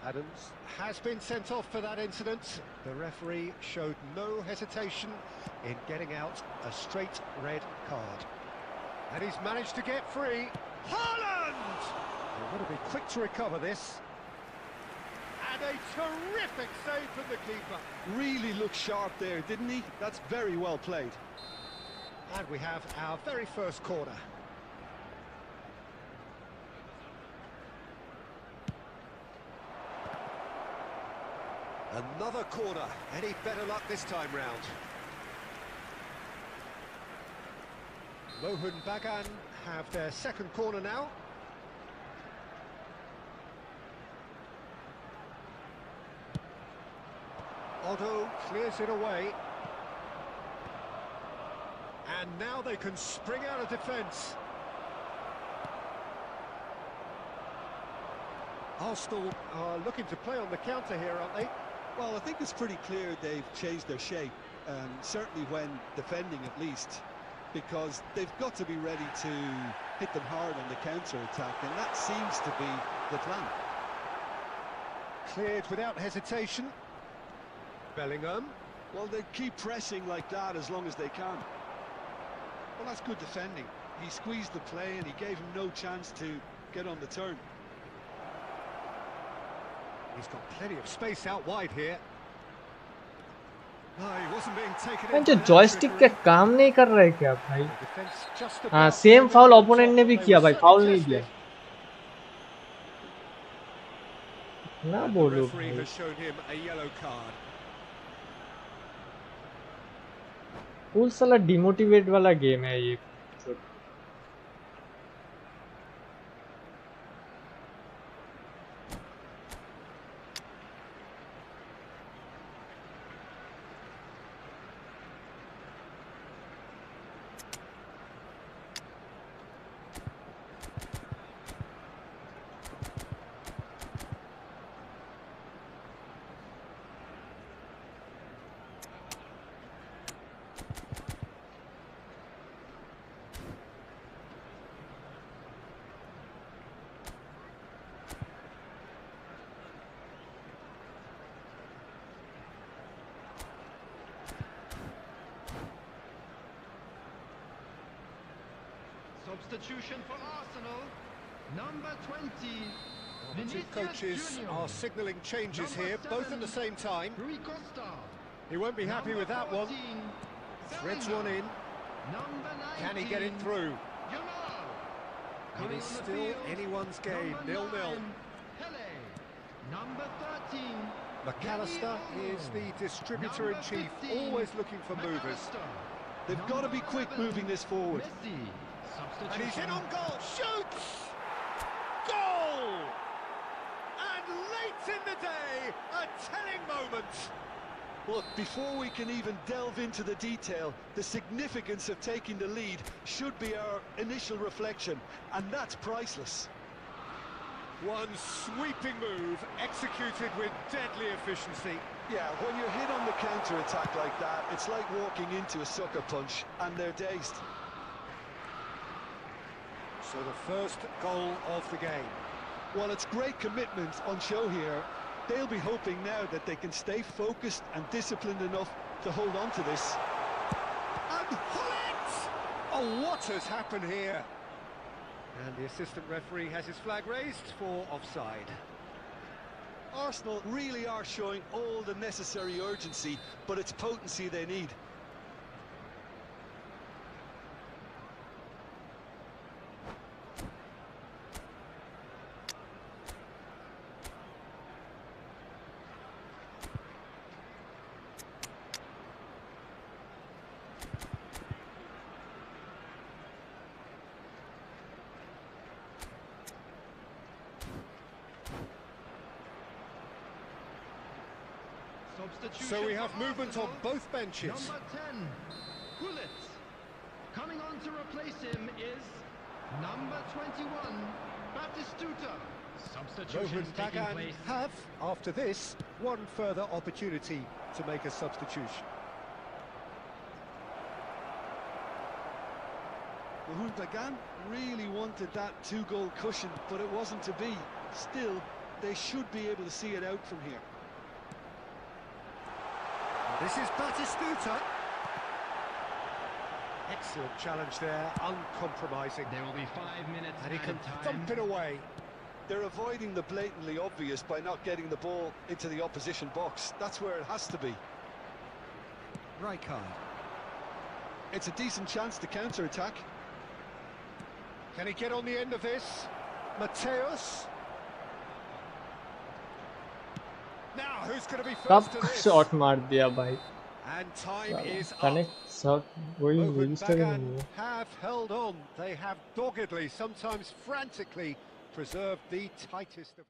Adams has been sent off for that incident. The referee showed no hesitation in getting out a straight red card. And he's managed to get free. Haaland! They're going to be quick to recover this. And a terrific save from the keeper. Really looked sharp there, didn't he? That's very well played. And we have our very first corner. Another corner. Any better luck this time round? Mohun Bagan have their second corner now. Odo clears it away. And now they can spring out of defence. Arsenal are looking to play on the counter here, aren't they? Well, I think it's pretty clear they've changed their shape, certainly when defending at least, because they've got to be ready to hit them hard on the counter-attack, and that seems to be the plan. Cleared without hesitation. Bellingham. Well, they keep pressing like that as long as they can. Well, that's good defending. He squeezed the play and he gave him no chance to get on the turn. He's got plenty of space out wide here. No, he wasn't being taken जो in by that joystick के trickery. काम नहीं कर रहा है क्या भाई? The defense just हाँ, about same came foul out on opponent top, ने but भी they किया were भाई, certainly फाउल नहीं दिया. tested. ना And the बोलो referee भाई. has shown him a yellow card. Full साला डिमोटिवेट वाला गेम है ये. Substitution for Arsenal. Number 20. The two Vinicius coaches Junior. are signalling changes Number here, both at 7, the same time. Rui Costa. He won't be happy with that one. 14, Threads Bellingham. one in. Number 19. Can he get it through? Yamal. It Coming is on the still field, anyone's game, number 0-0. 9, Pele. Number 13. McAllister is the distributor-in-chief, Number 15, always looking for movers. McAllister. They've got to be Number quick 11, moving this forward. Messi. And he's in Substitution. on goal, shoots! Goal! And late in the day, a telling moment. Look, before we can even delve into the detail, the significance of taking the lead should be our initial reflection, and that's priceless. One sweeping move, executed with deadly efficiency. Yeah, when you're hit on the counter-attack like that, it's like walking into a sucker punch, and they're dazed. So the first goal of the game. While it's great commitment on show here, they'll be hoping now that they can stay focused and disciplined enough to hold on to this. And Hullet! Oh, what has happened here? And the assistant referee has his flag raised for offside. Arsenal really are showing all the necessary urgency, but it's potency they need. Substitution So we have for movement on Arsenal. both benches. Number 10, Gullit. Coming on to replace him is number 21, Batistuta. Substitution Rovers taking Dagan place. have, after this, one further opportunity to make a substitution. Rovers Dagan really wanted that two-goal cushion, but it wasn't to be. Still, they should be able to see it out from here. This is Batistuta. Excellent challenge there, uncompromising. There will be 5 minutes And he can added time. thump it away. They're avoiding the blatantly obvious by not getting the ball into the opposition box. That's where it has to be. Rijkaard. It's a decent chance to counter-attack. Can he get on the end of this? Mateus. Now, who's going to be कब first to this? Shot मार दिया भाई. And time is up. Connect shot वही Rovers register ही Dagan नहीं है. have held on. They have doggedly, sometimes frantically, preserved the tightest of...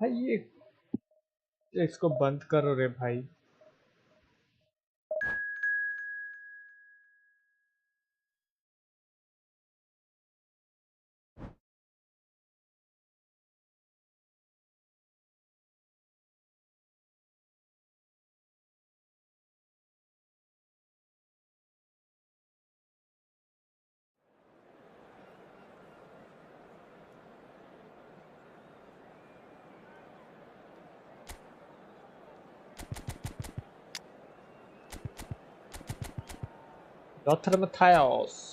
भाई ये इसको बंद करो रे भाई. Lothar Matthäus.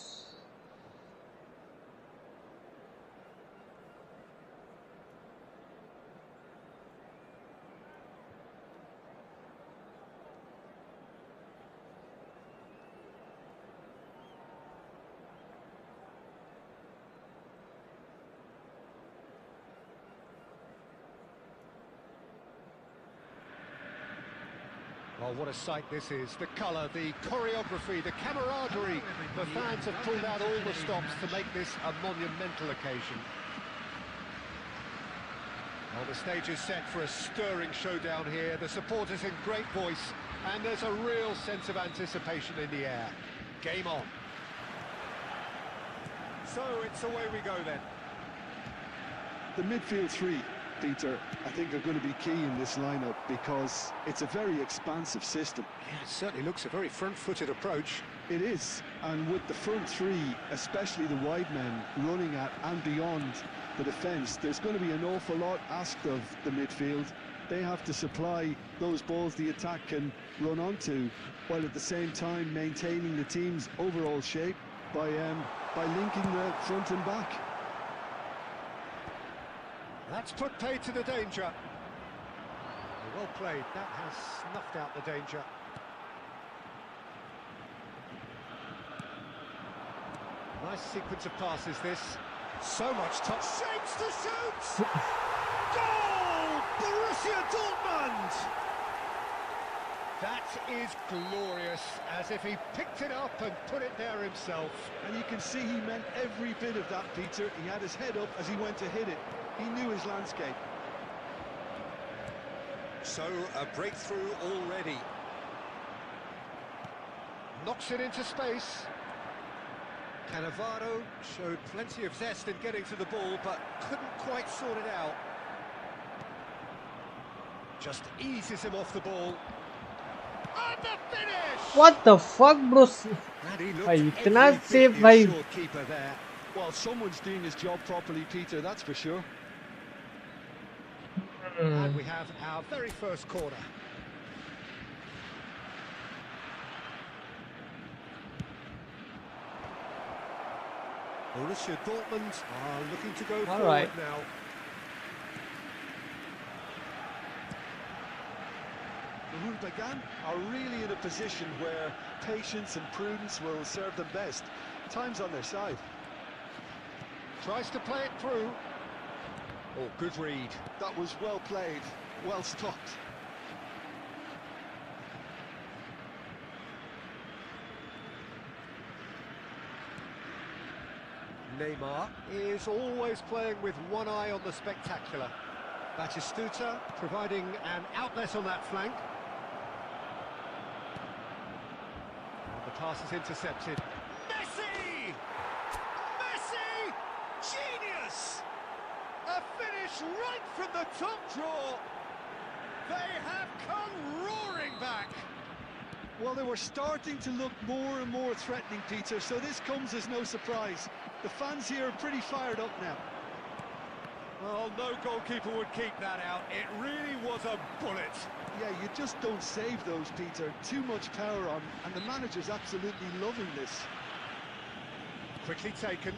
Oh, what a sight this is. The colour, the choreography, the camaraderie. The fans have pulled out all the stops to make this a monumental occasion. Well, the stage is set for a stirring showdown here. The supporters in great voice, and there's a real sense of anticipation in the air. Game on. So it's away we go then. The midfield three, Peter, I think are going to be key in this lineup because it's a very expansive system. Yeah, it certainly looks a very front-footed approach. It is, and with the front three, especially the wide men running at and beyond the defence, there's going to be an awful lot asked of the midfield. They have to supply those balls the attack can run onto, while at the same time maintaining the team's overall shape by linking the front and back. That's put pay to the danger. Well played, that has snuffed out the danger. Nice sequence of passes this. So much top. Shapes to shoot! Goal! Borussia Dortmund! That is glorious, as if he picked it up and put it there himself. And you can see he meant every bit of that, Peter. He had his head up as he went to hit it. He knew his landscape. So, a breakthrough already. Knocks it into space. Cannavaro showed plenty of zest in getting to the ball, but couldn't quite sort it out. Just eases him off the ball. And the finish! What the fuck, bro? भाई इतना safe भाई. Keeper there. Well, someone's doing his job properly, Peter, that's for sure. And we have our very first corner. Borussia Dortmund are looking to go forward now. The Rubegan are really in a position where patience and prudence will serve them best. Time's on their side. Tries to play it through. Oh, good read. That was well played, well stopped. Neymar is always playing with one eye on the spectacular. Batistuta providing an outlet on that flank. And the pass is intercepted. Messi! Messi! Genius! A finish right from the top draw. They have come roaring back. Well, they were starting to look more and more threatening, Peter, so this comes as no surprise. The fans here are pretty fired up now. Well, no goalkeeper would keep that out. It really was a bullet. Yeah, you just don't save those, Peter. Too much power on, and the manager's absolutely loving this. Quickly taken.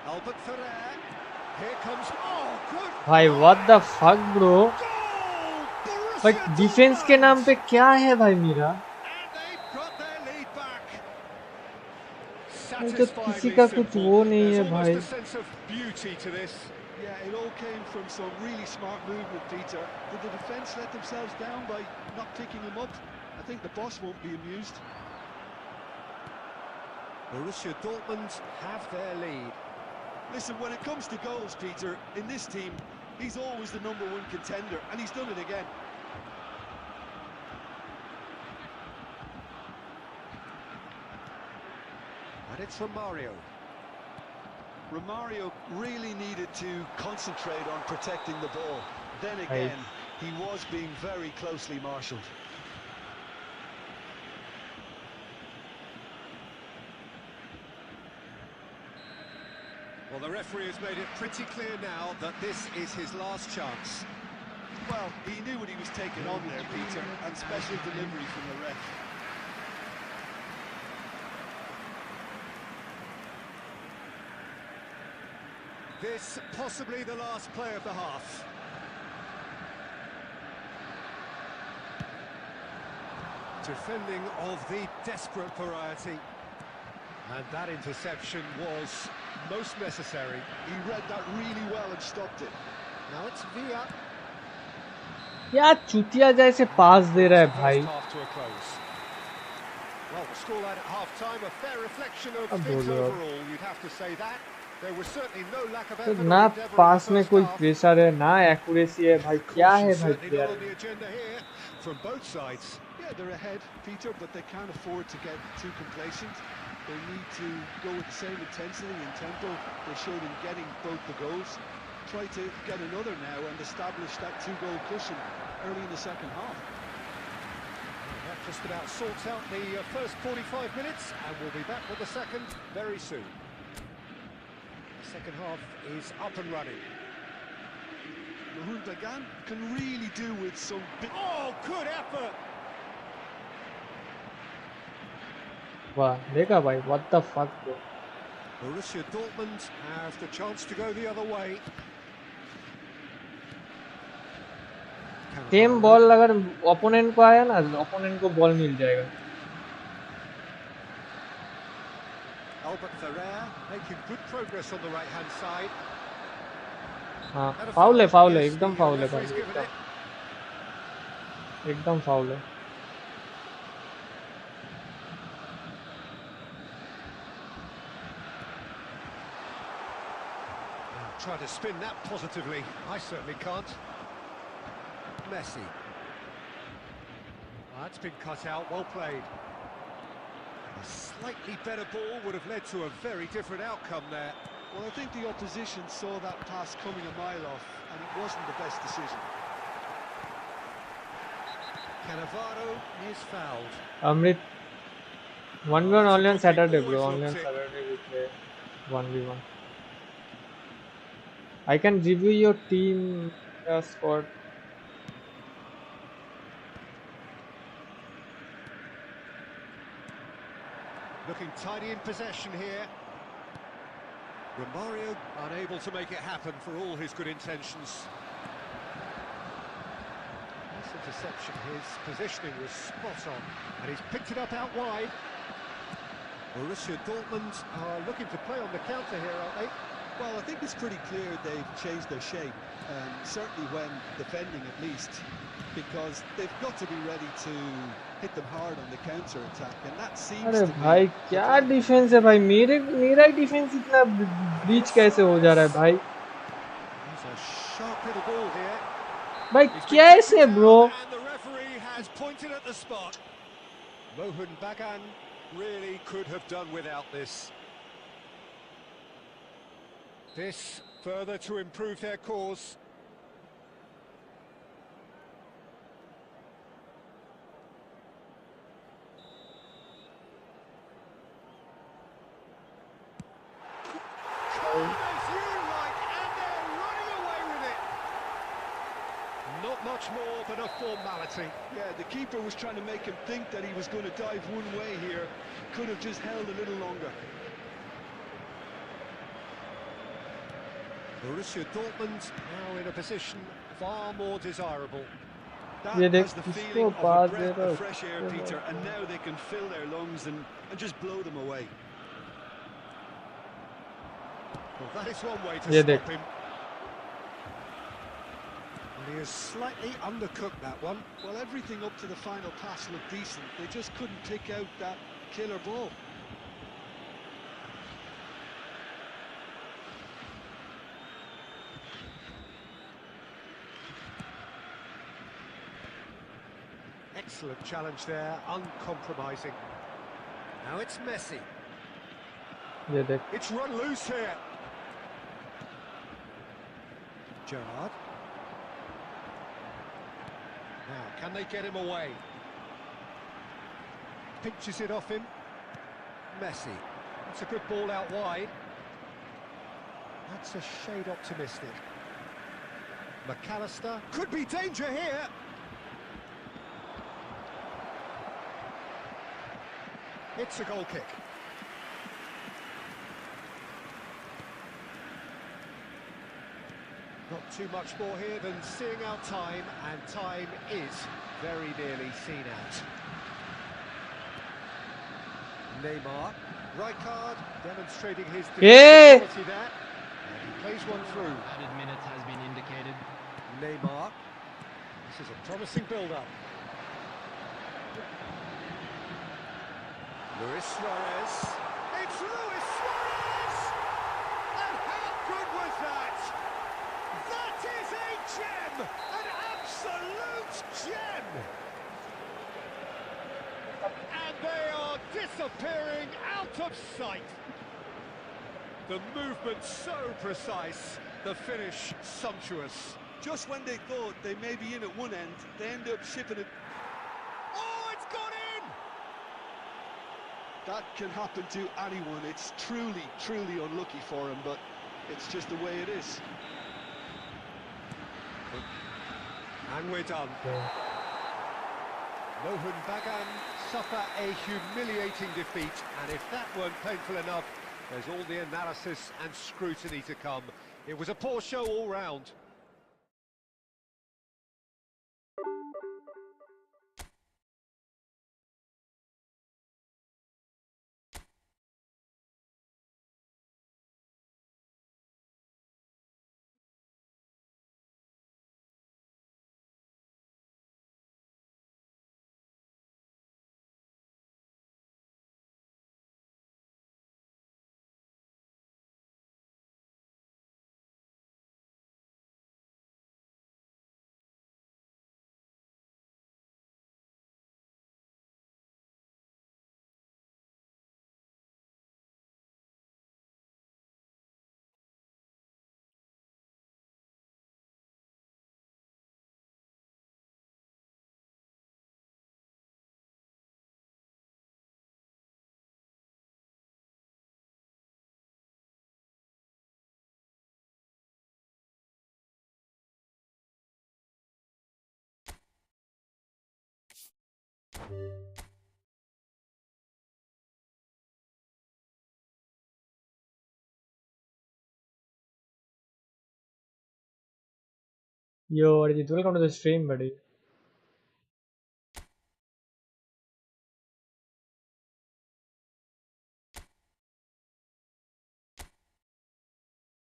Albert Ferrer. Here comes... Oh, good! भाई what the fuck, bro? भाई defence के नाम पे क्या है भाई मेरा? तो किसी का कुछ वो नहीं है भाई. Yeah, it all came from some really smart movement, Peter. Did the defence let themselves down by not picking him up? I think the boss won't be amused. Borussia Dortmund have their lead. Listen, when it comes to goals, Peter, in this team, he's always the #1 contender, and he's done it again. And it's Romario. Romario really needed to concentrate on protecting the ball. Then again, he was being very closely marshalled. Well, the referee has made it pretty clear now that this is his last chance. Well, he knew what he was taking on there, Peter, and special delivery from the ref. This possibly the last play of the half. Defending of the desperate variety. And that interception was most necessary. He read that really well and stopped it. Now it's Villa. क्या चुतिया जैसे पास दे रहा है भाई. Well, the scoreline at half-time, a fair reflection of things overall, you'd have to say that. There was certainly no lack of effort. ना पास में कोई pressure है, ना एक्यूरेसी है भाई. क्या है भाई player? From both sides. Yeah, they're ahead, Peter, but they can't afford to get too complacent. They need to go with the same intensity and tempo they showed in getting both the goals. Try to get another now and establish that 2-goal cushion early in the second half. That just about sorts out the first 45 minutes, and we'll be back with the second very soon. The second half is up and running. Bagan can really do with some big... Oh, good effort! वाह, देखा भाई, what the fuck bro. Borussia Dortmund have the chance to go the other way. Same ball अगर opponent को आया ना, opponent को ball मिल जाएगा. Albert Ferrer making good progress on the right-hand side. हाँ, फाउल है, एकदम फाउल है भाई, एकदम फाउल है. Try to spin that positively. I certainly can't. Messi. That's been cut out, well played. A slightly better ball would have led to a very different outcome there. Well, I think the opposition saw that pass coming a mile off, and it wasn't the best decision. Cannavaro is fouled. Amrit, 1v1 only on Saturday bro, only on Saturday we play 1v1. I can review your team squad. Looking tidy in possession here. Romario unable to make it happen for all his good intentions. This interception, his positioning was spot on, and he's picked it up out wide. Borussia Dortmund are looking to play on the counter here, aren't they? Well, I think it's pretty clear they've changed their shape, certainly when defending at least, because they've got to be ready to hit them hard on the counter attack, and that seems अरे to be... भाई क्या defence है भाई, मेरा ही defence इतना breach कैसे हो जा रहा है भाई? There's a sharp little ball here. भाई कैसे bro? And the referee has pointed at the spot. Mohan Bagan really could have done without this. This further to improve their cause. Not much more than a formality. Yeah, the keeper was trying to make him think that he was going to dive one way here. Could have just held a little longer. Borussia Dortmund now in a position far more desirable. That has the feeling of a breath of fresh air, Peter, and now they can fill their lungs and just blow them away. Well, that is one way to stop him. And he has slightly undercooked that one. Well, everything up to the final pass looked decent. They just couldn't pick out that killer ball. Excellent challenge there, uncompromising. Now it's Messi. It's run loose here. Gerrard. Now, can they get him away? Pinches it off him. Messi. It's a good ball out wide. That's a shade optimistic. McAllister. Could be danger here. It's a goal kick. Not too much more here than seeing out time, and time is very nearly seen out. Neymar, Rijkaard demonstrating his Yeah. quality there. And he plays one through. Added minutes has been indicated. Neymar. This is a promising build-up. Luis Suarez. It's Luis Suarez! And how good was that? That is a gem! An absolute gem! And they are disappearing out of sight. The movement so precise, the finish sumptuous. Just when they thought they may be in at one end, they end up shipping it. Oh, it's gone in! That can happen to anyone. It's truly, truly unlucky for him, but it's just the way it is. And we're done. Mohun Bagan suffer a humiliating defeat, and if that weren't painful enough, there's all the analysis and scrutiny to come. It was a poor show all round. Yo, Arjit, welcome to the stream, buddy.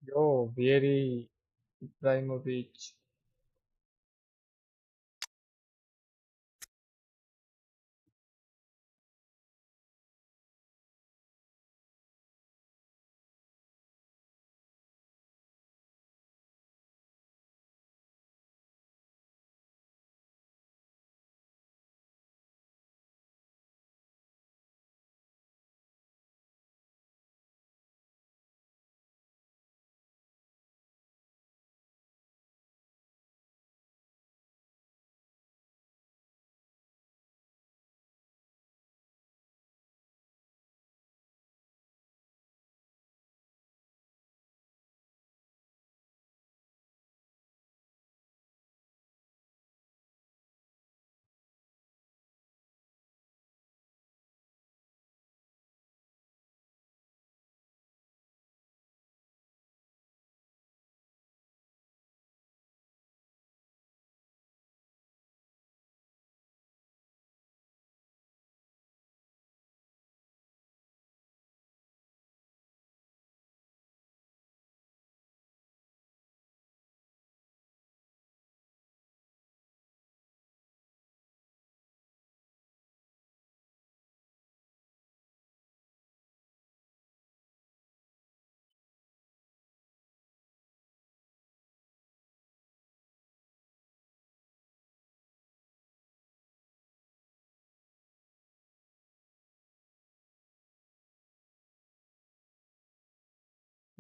Yo, very Ibrahimovic.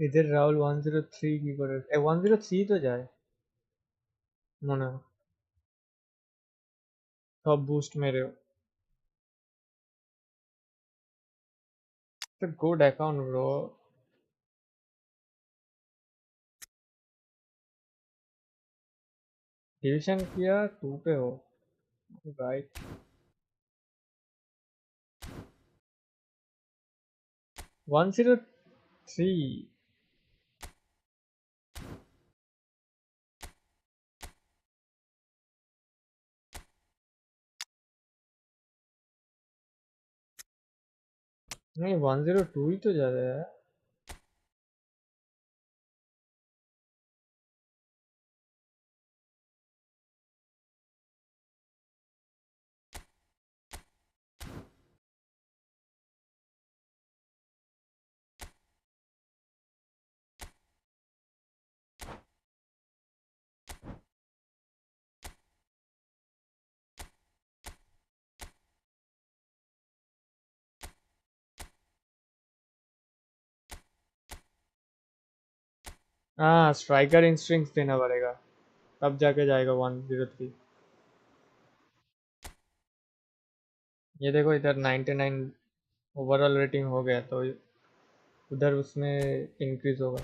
इधर राहुल 103 की করে 103 তো যায় মনে হয় সব boost মেরেও It's a good account, bro. Division किया 2 पे हो राइट 103 नहीं 102 ही तो ज्यादा है। हाँ स्ट्राइकर इंस्ट्रिंग्स देना पड़ेगा तब जाके जाएगा 103। ये देखो इधर 99 ओवरऑल रेटिंग हो गया तो उधर उसमें इंक्रीज होगा।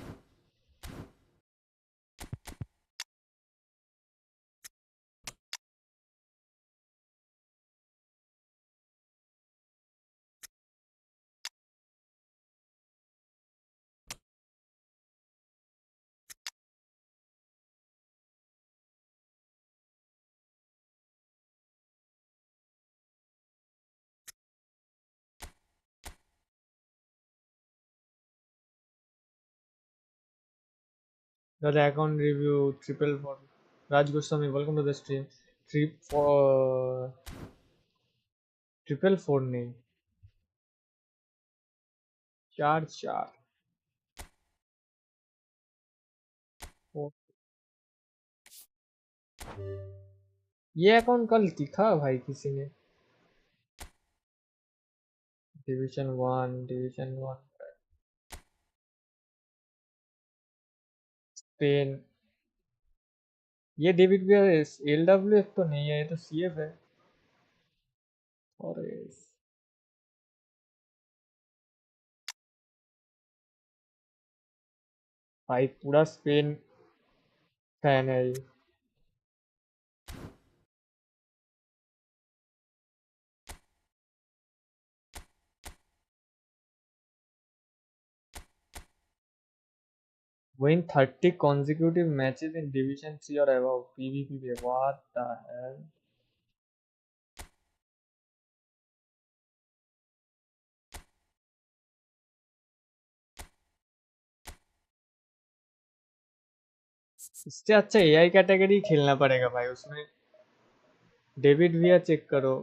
The account review 444. Raj Goswami, welcome to the stream. 444 नहीं 44। ये अकाउंट कल दिखा भाई किसी ने। Division 1 Spain. ये डेविड भी LWF तो नहीं है, ये तो CF है। और भाई पूरा स्पेन फैन है ये। Win 30 consecutive matches in Division 3 or above. PvP. What the hell? इससे अच्छा AI कैटेगरी खेलना पड़ेगा भाई उसमें। डेविड विया चेक करो।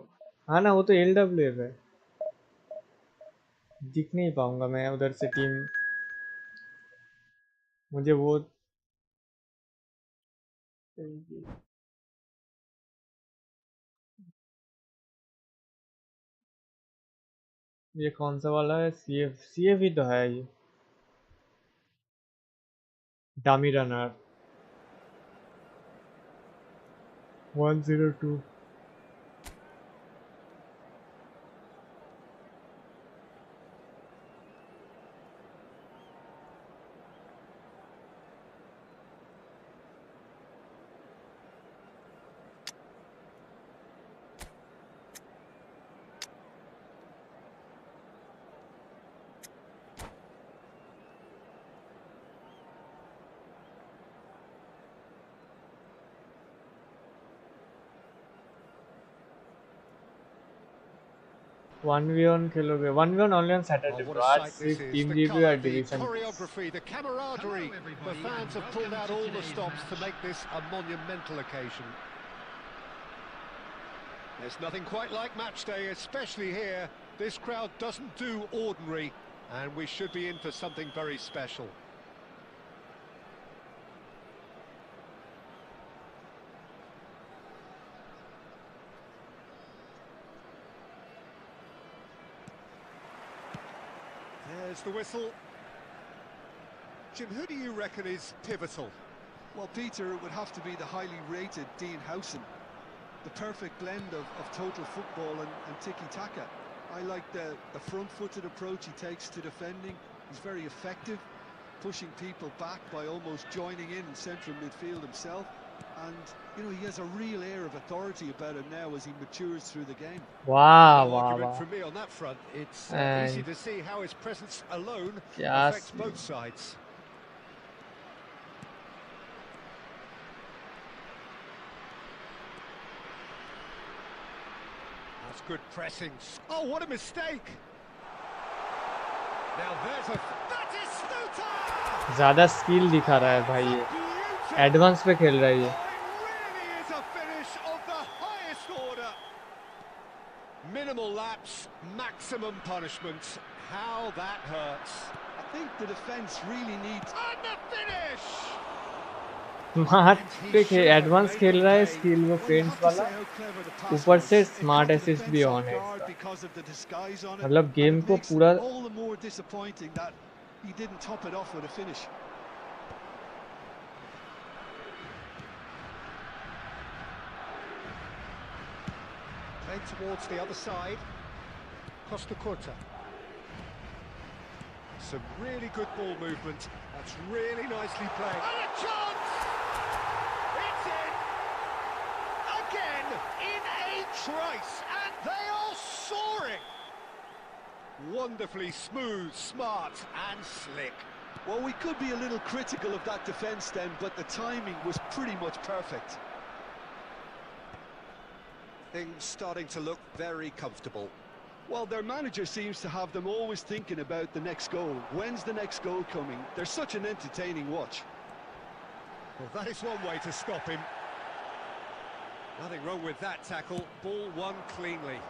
हाँ ना वो तो LWF है। दिख नहीं पाऊंगा मैं उधर से टीम। मुझे वो ये कौन सा वाला है? CF ही तो है ये। Dummy runner 102। 1v1 खेलोगे? 1v1 only on Saturday What bro। a आज sight this सिर्फ is. Team The review colour, और the division. choreography, the camaraderie. The fans have pulled out all the stops to make this a monumental occasion. There's nothing quite like match day, especially here. This crowd doesn't do ordinary, and we should be in for something very special. There's the whistle. Jim, who do you reckon is pivotal? Well, Peter, it would have to be the highly rated Dean Howson. The perfect blend of total football and tiki-taka. I like the front-footed approach he takes to defending. He's very effective, pushing people back by almost joining in central midfield himself. And, you know, he has a real air of authority about him now as he matures through the game. वाह No वाह argument वाह। from me on that front. It's easy And to see how his presence alone क्या affects both sides. That's good pressing. Oh, what a mistake! Now there's a Batistuta! ज्यादा skill दिखा रहा है भाई, ये advance पे खेल रहा है ये। Oh, it really is a finish of the highest order. Minimal lapse, maximum punishment. How that hurts. I think the defence really needs... And the finish! Smart पे एडवांस खेल रहा है, स्किल वो पेंट्स वाला, ऊपर से स्मार्ट असिस्ट भी on है इसका। मतलब गेम को पूरा Played towards the other side. Costa Curta. Some really good ball movement. That's really nicely played. And a chance! It's in! Again, in a trice, and they are soaring! Wonderfully smooth, smart and slick. Well, we could be a little critical of that defence then, but the timing was pretty much perfect. Things starting to look very comfortable. Well, their manager seems to have them always thinking about the next goal. When's the next goal coming? They're such an entertaining watch. Well, that is one way to stop him. Nothing wrong with that tackle. Ball won cleanly.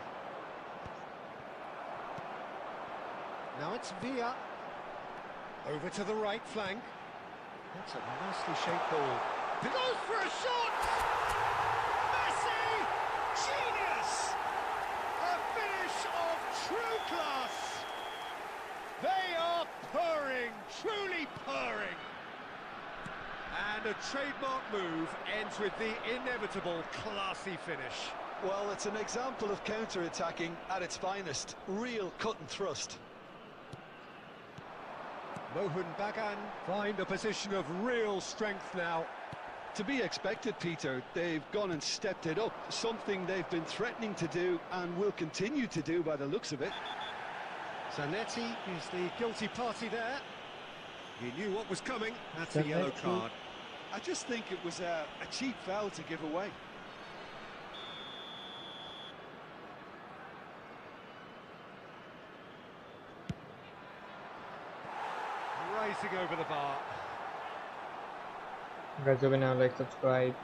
Now it's Villa. Over to the right flank. That's a nicely shaped ball. He goes for a shot! Messi! Genius! A finish of true class! They are purring, truly purring! And a trademark move ends with the inevitable classy finish. Well, it's an example of counter-attacking at its finest. Real cut and thrust. Mohun Bagan find a position of real strength now. To be expected, Peter. They've gone and stepped it up, something they've been threatening to do and will continue to do by the looks of it. Zanetti is the guilty party there. He knew what was coming. That's a yellow card. I just think it was a cheap foul to give away. Racing over the bar. guys, you can now like, subscribe.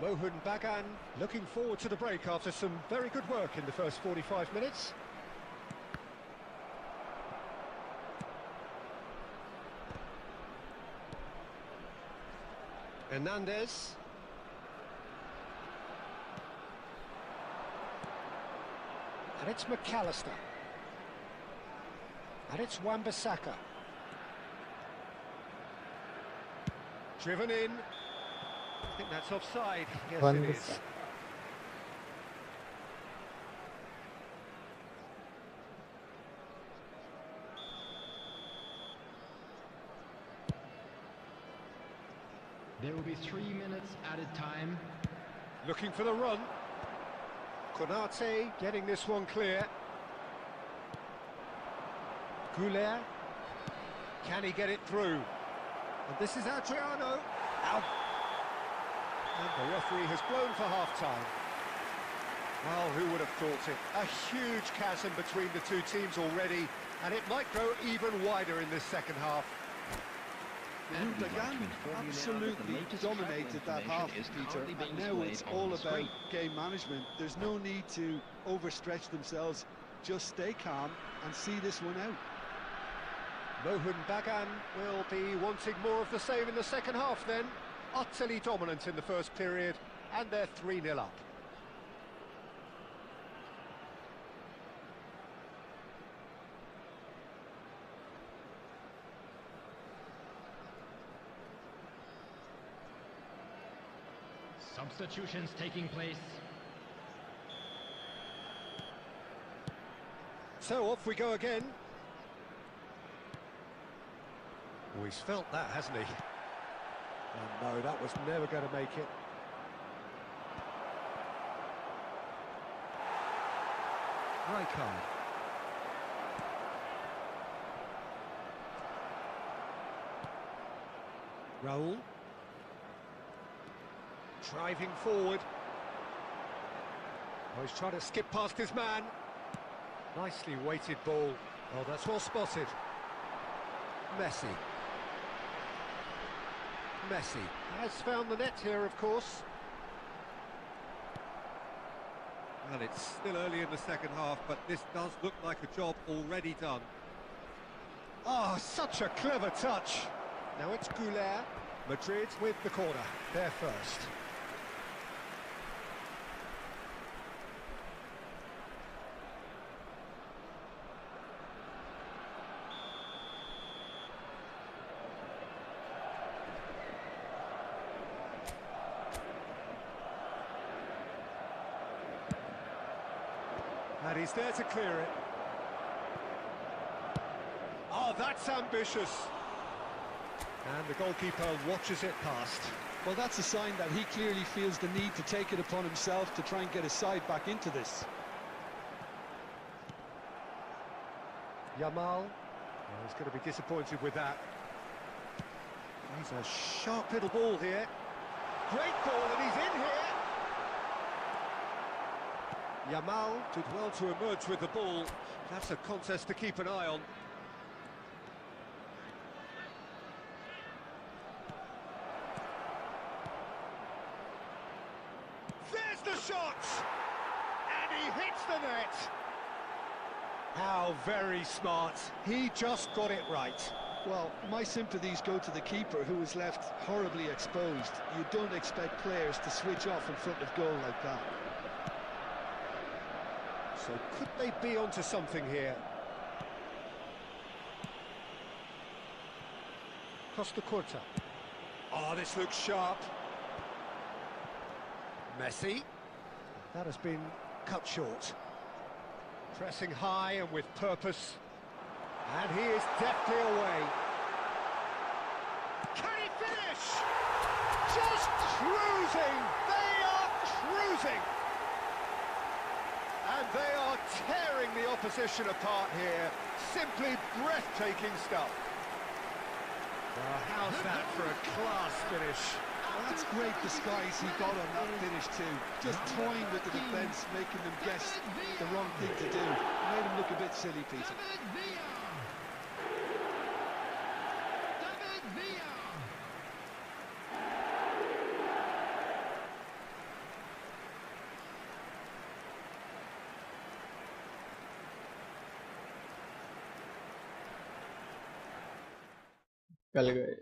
Mohun Bagan looking forward to the break after some very good work in the first 45 minutes. Hernandez. And it's McAllister. And it's Wan-Bissaka. Driven in. I think that's offside. Yes, it is. There will be 3 minutes added time. Looking for the run. Konate getting this one clear. Goulet. Can he get it through? And this is Adriano. Out. And the referee has blown for half-time. Well, who would have thought it? A huge chasm between the two teams already, and it might grow even wider in this second half. Bagan absolutely dominated that half, Peter, and now it's all about game management. There's no need to overstretch themselves. Just stay calm and see this one out. Mohun Bagan will be wanting more of the same in the second half then. Utterly dominant in the first period, and they're 3-0 up. Substitutions taking place. So off we go again. Oh, he's felt that, hasn't he? And no, that was never going to make it. Rijkaard. Raul. Driving forward. Oh, he's trying to skip past his man. Nicely weighted ball. Oh, that's well spotted. Messi. Messi has found the net here, of course. Well, it's still early in the second half, but this does look like a job already done. Oh, such a clever touch. Now it's COOLER. Madrid with the corner. They're first. And he's there to clear it. Oh, that's ambitious. And the goalkeeper watches it past. Well, that's a sign that he clearly feels the need to take it upon himself to try and get his side back into this. Yamal. Oh, he's going to be disappointed with that. He's a sharp little ball here. Great ball, and he's in here. Yamal did well to emerge with the ball. That's a contest to keep an eye on. There's the shot! And he hits the net! How very smart. He just got it right. Well, my sympathies go to the keeper, who was left horribly exposed. You don't expect players to switch off in front of goal like that. So could they be onto something here? Costa Curta. Oh, this looks sharp. Messi. That has been cut short. Pressing high and with purpose. And he is deftly away. Can he finish? Just cruising! They are cruising! And they are tearing the opposition apart here. Simply breathtaking stuff. Well, how's that for a class finish? Well, that's great disguise he got on that finish too. Just toying with the defence, making them guess the wrong thing to do. Made him look a bit silly, Peter. चल गए।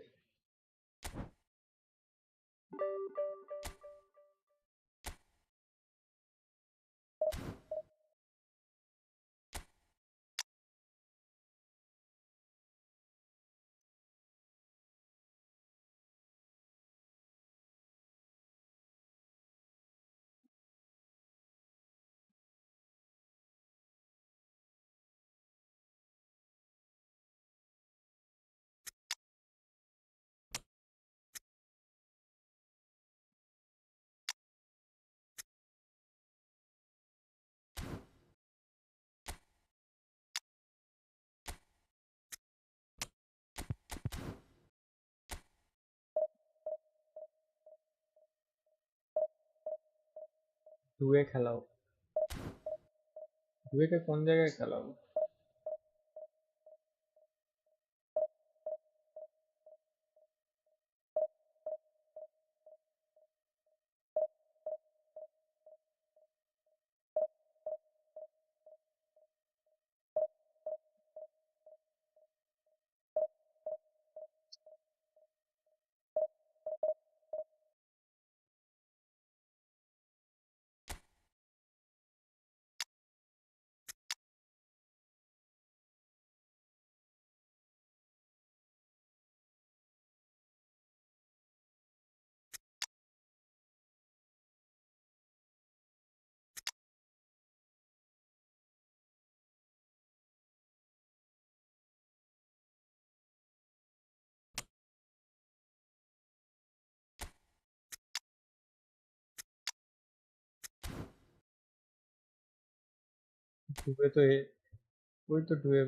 जुए खेलाओ, जुए के कौन जगह खेलाओ? डूबे तो ये वही तो डूबे।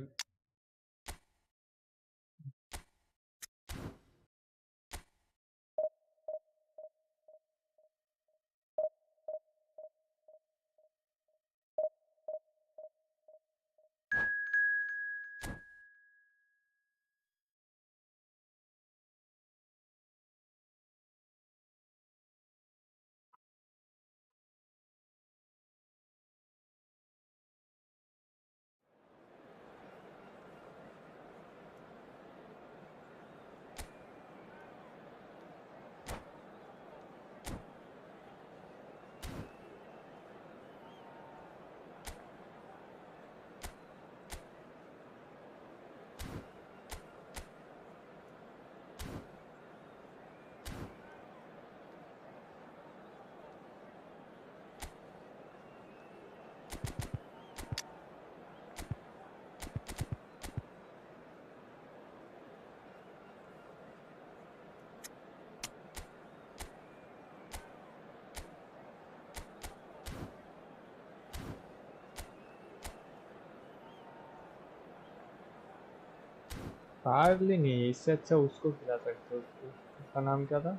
हार्डली नहीं है, इससे अच्छा उसको खिला सकते हो। उसका नाम क्या था?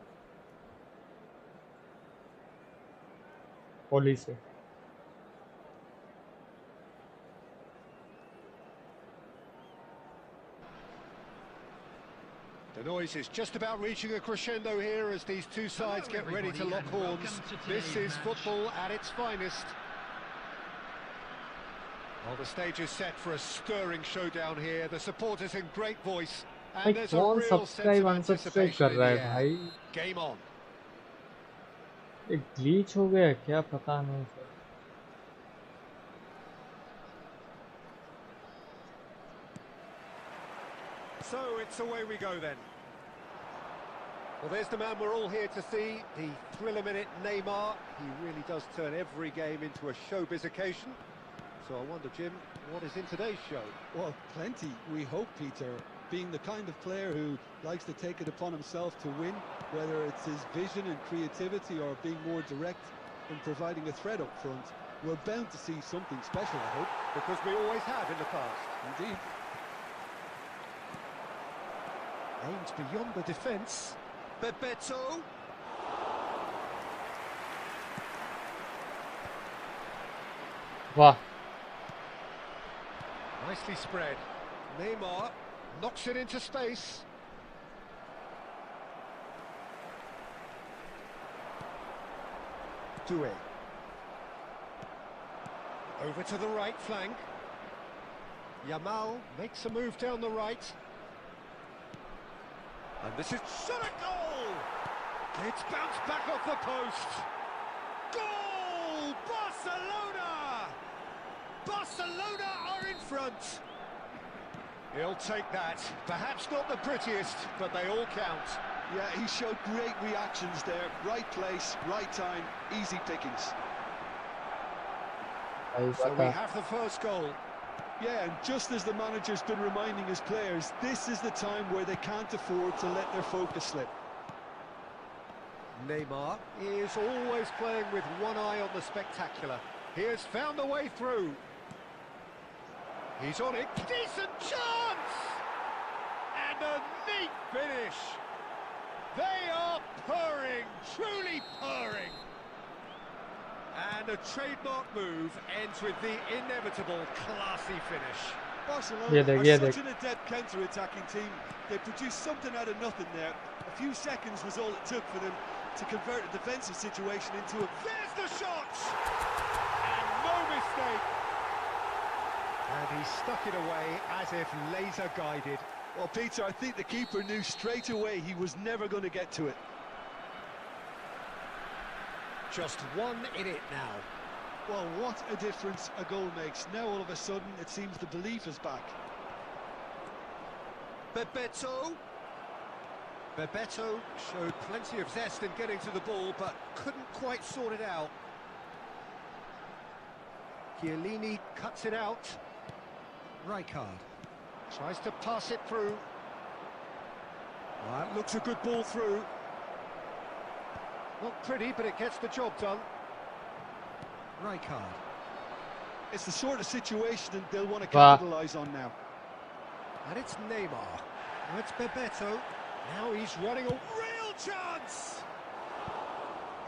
पोली से। The noise is just about reaching a crescendo here as these two sides get ready to lock horns. This is football at its finest. Well, the stage is set for a stirring showdown here. The supporters in great voice, and there's a कौन real sense subscribe of unsubscribe anticipation कर in रहा the है air. भाई? Game on. एक glitch हो गया क्या, पता नहीं sir. So it's away we go then. Well, there's the man we're all here to see, the thriller minute Neymar. He really does turn every game into a showbiz occasion. So I wonder, Jim, what is in today's show? Well, plenty, we hope, Peter. Being the kind of player who likes to take it upon himself to win, whether it's his vision and creativity or being more direct in providing a threat up front, we're bound to see something special, I hope. Because we always have in the past. Indeed. Aims beyond the defence. Bebeto. वाह, Nicely spread. Neymar knocks it into space. Doué. Over to the right flank. Yamal makes a move down the right. And this is shot at goal! It's bounced back off the post. Goal! Barcelona! Barcelona are in front. He'll take that. Perhaps not the prettiest, but they all count. Yeah, he showed great reactions there. Right place, right time, easy pickings. So we have the first goal. Yeah, and just as the manager's been reminding his players, this is the time where they can't afford to let their focus slip. Neymar is always playing with one eye on the spectacular. He has found a way through. He's on it. Decent chance! And a neat finish. They are purring, truly purring. And a trademark move ends with the inevitable classy finish. Barcelona are such an adept counter-attacking team. They produced something out of nothing there. A few seconds was all it took for them to convert a defensive situation into a... There's the shot! And no mistake. And he stuck it away as if laser-guided. Well, Peter, I think the keeper knew straight away he was never going to get to it. Just one in it now. Well, what a difference a goal makes. Now, all of a sudden, it seems the belief is back. Bebeto. Bebeto showed plenty of zest in getting to the ball, but couldn't quite sort it out. Chiellini cuts it out. Rijkaard tries to pass it through. Well, that looks a good ball through. Not pretty, but it gets the job done. Rijkaard. It's the sort of situation they'll want to Wow. capitalise on now. And it's Neymar. Now it's Bebeto. Now he's running a real chance!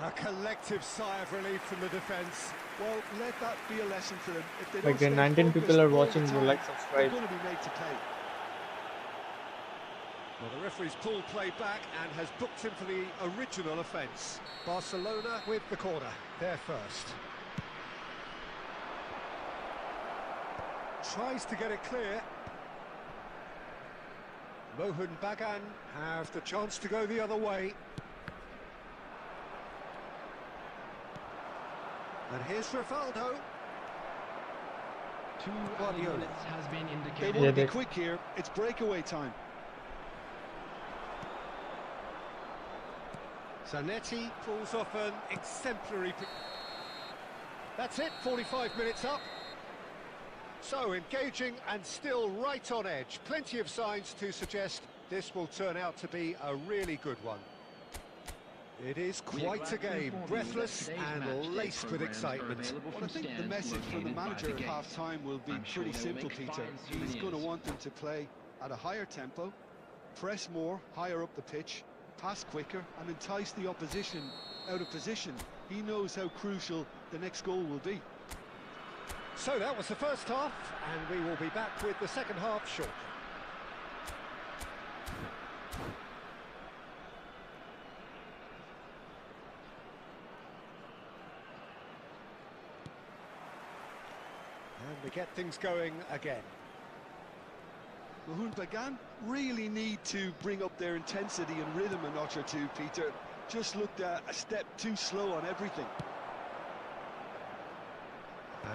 A collective sigh of relief from the defence. Well, let that be a lesson for them. If they Like don't stay 19 people focused are all the watching, time, like, they're subscribe. going to be made to pay. Well, the referee's pulled play back and has booked him for the original offence. Barcelona with the corner. They're first. Tries to get it clear. Mohun Bagan have the chance to go the other way. And here's Rivaldo. 2 Guardiola. minutes has been They indicated. want to be they- quick here. It's breakaway time. Zanetti pulls off an exemplary... That's it, 45 minutes up. So, engaging and still right on edge. Plenty of signs to suggest this will turn out to be a really good one. It is quite a game, breathless and laced with excitement. Well, I think the message from the manager at half-time will be pretty simple, Peter. He's going to want them to play at a higher tempo, press more, higher up the pitch, pass quicker and entice the opposition out of position. He knows how crucial the next goal will be. So that was the first half, and we will be back with the second half shortly. And we get things going again. Mohun Bagan really need to bring up their intensity and rhythm a notch or two, Peter. Just looked a step too slow on everything.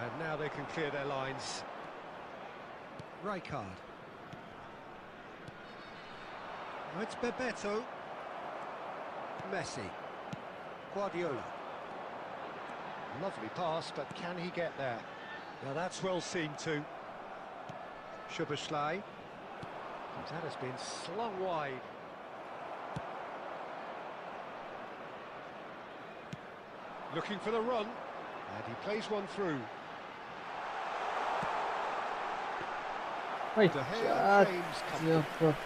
And now they can clear their lines. Rijkaard. Now it's Bebeto. Messi. Guardiola. Lovely pass, but can he get there? Now that's well seen too. Szoboszlai. That has been slung wide. Looking for the run. And he plays one through. Wait, De Gea claims comfort.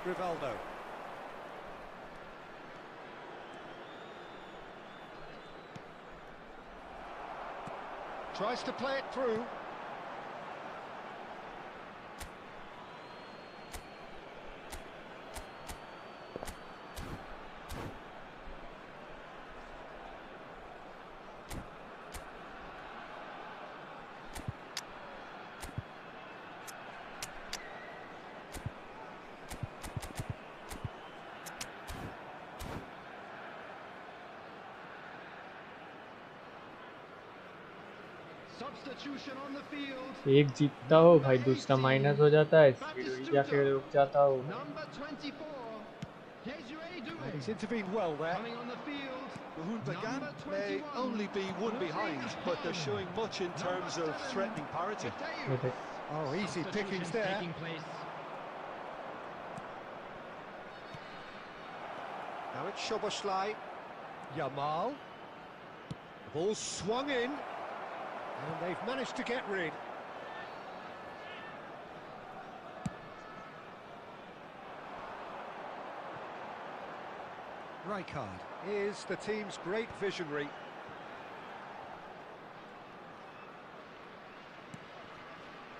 Rivaldo. Tries to play it through. Substitution on the field. एक जीतता हो भाई, दूसरा minus हो जाता है, speed ही जाके रुक जाता हो। Number 24. And he's intervened well there. Coming on the field. Mohun Bagan may only be one behind, but they're showing much in terms of threatening parity. Oh, easy pickings there. Taking place. Now it's Szoboszlai. Yamal. The ball swung in. And they've managed to get rid. Rijkaard is the team's great visionary.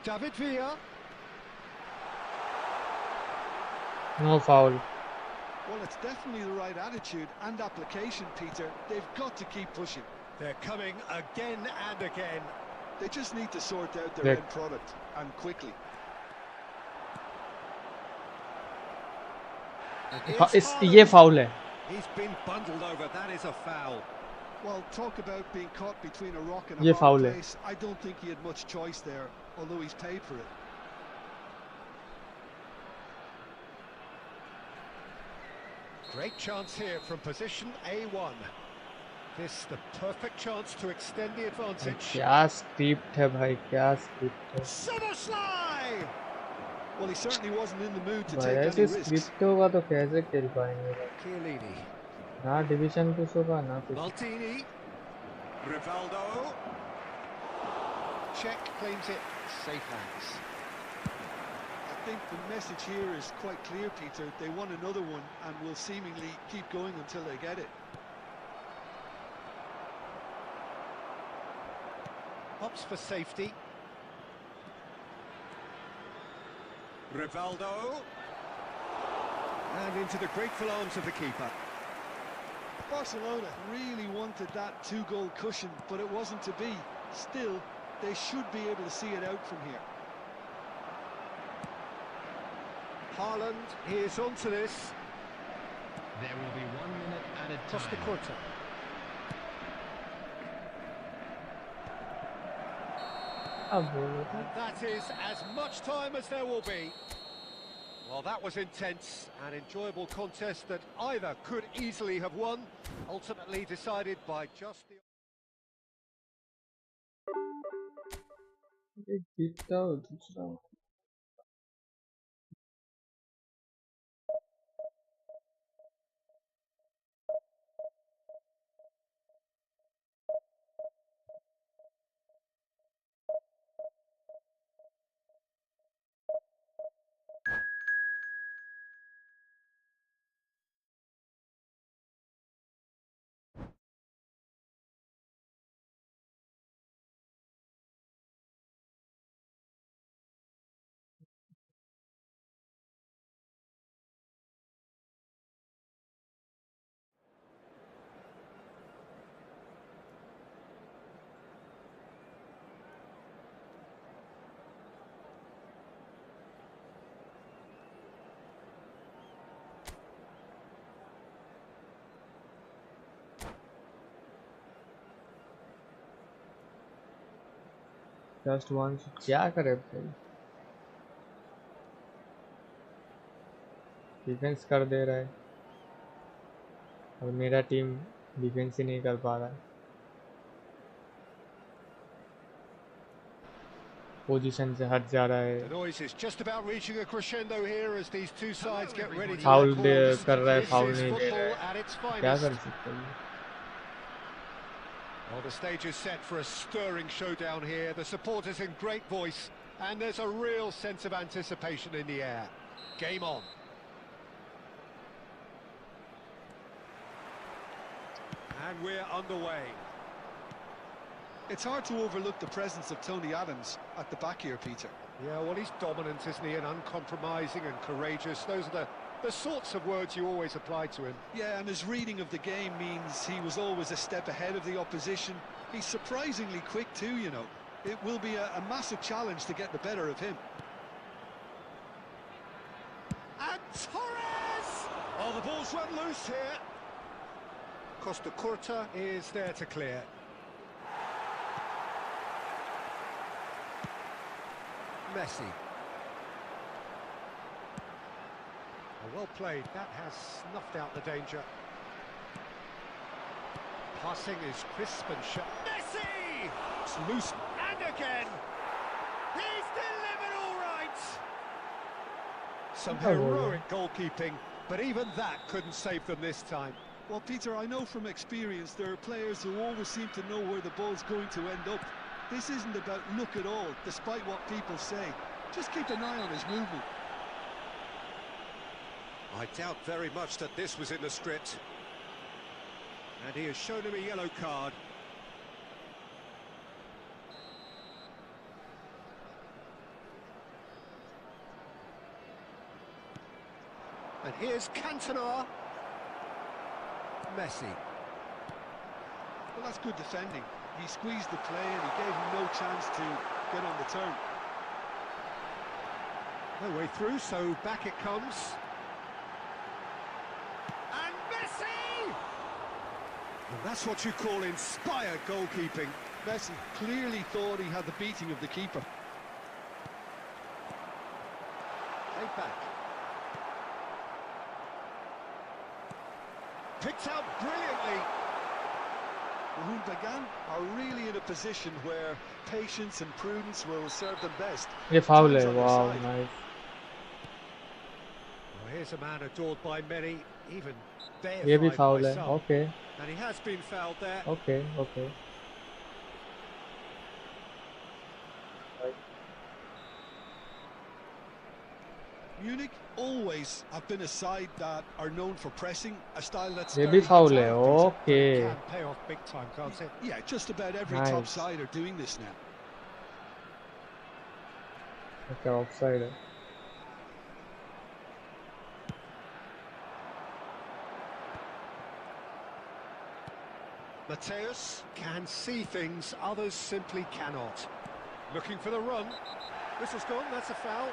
David Villa. No foul. Well, it's definitely the right attitude and application, Peter. They've got to keep pushing. They're coming again and again. They just need to sort out their Yeah. end product, and quickly. ये foul है। He's been bundled over. That is a foul. Well, talk about being caught between a rock and a ये hard foul है। place. I don't think he had much choice there, although he's paid for it. Great chance here from position A1. This the perfect chance to extend the advantage. क्या script है भाई, क्या script है Szoboszlai! Well, he certainly wasn't in the mood to भाई। take ऐसे any risks. Script होगा तो कैसे खेल पाएंगे भाई? Chiellini. ना डिवीजन पुश होगा ना कुछ। Maldini. Rivaldo. Check claims it. Safe hands. I think the message here is quite clear, Peter. They want another one and will seemingly keep going until they get it. Hops for safety. Rivaldo. And into the grateful arms of the keeper. Barcelona really wanted that two-goal cushion, but it wasn't to be. Still, they should be able to see it out from here. Haaland is onto this. There will be 1 minute added Costa time. Corta. अब बोलो तो And that is as much time as there will be. Well, that was intense and enjoyable contest that either could easily have won, ultimately decided by just the... एक जीतता हो दूसरा just one क्या करे भाई डिफेंस कर दे रहा है और मेरा टीम डिफेंस ही नहीं कर पा रहा है पोजीशन से हट जा रहा The है noise is just about reaching a crescendo here as these two sides get ready to foul let balls. कर रहा है This फाउल is नहीं दे football रहा at its है क्या finest. कर सकते हैं Well, the stage is set for a stirring showdown here. The supporters in great voice, and there's a real sense of anticipation in the air. Game on. And we're underway. It's hard to overlook the presence of Tony Adams at the back here, Peter. Yeah, well, he's dominant, isn't he? And uncompromising and courageous. Those are the sorts of words you always apply to him. Yeah, and his reading of the game means he was always a step ahead of the opposition. He's surprisingly quick too, you know. It will be a massive challenge to get the better of him. And Torres! Oh, the ball's run loose here. Costa Corta is there to clear. Messi. Well played, that has snuffed out the danger. Passing is crisp and sharp. Messi! It's loose, and again! He's delivered all right! Some heroic goalkeeping, but even that couldn't save them this time. Well, Peter, I know from experience there are players who always seem to know where the ball's going to end up. This isn't about luck at all, despite what people say. Just keep an eye on his movement. I doubt very much that this was in the script. And he has shown him a yellow card. And here's Cantona. Messi. Well, that's good defending. He squeezed the play and he gave him no chance to get on the turn. No way through, so back it comes. And Messi! And that's what you call inspired goalkeeping. Messi clearly thought he had the beating of the keeper. Played back. Picked out brilliantly. The Humbly are really in a position where patience and prudence will serve them best. ये foul Time's है on their wow side. Nice Well, here's a man adored by many, even ये भी deified foul by है some. Okay And he has been fouled there. Okay okay Munich always have been a side that are known for pressing, a style that's ये very भी foul है. hands-on. But it Okay. can pay off big time, can't it? Yeah, just about every Nice. top side are doing this now. Okay, offside है. Mateus can see things others simply cannot. Looking for the run. Whistle's gone, that's a foul.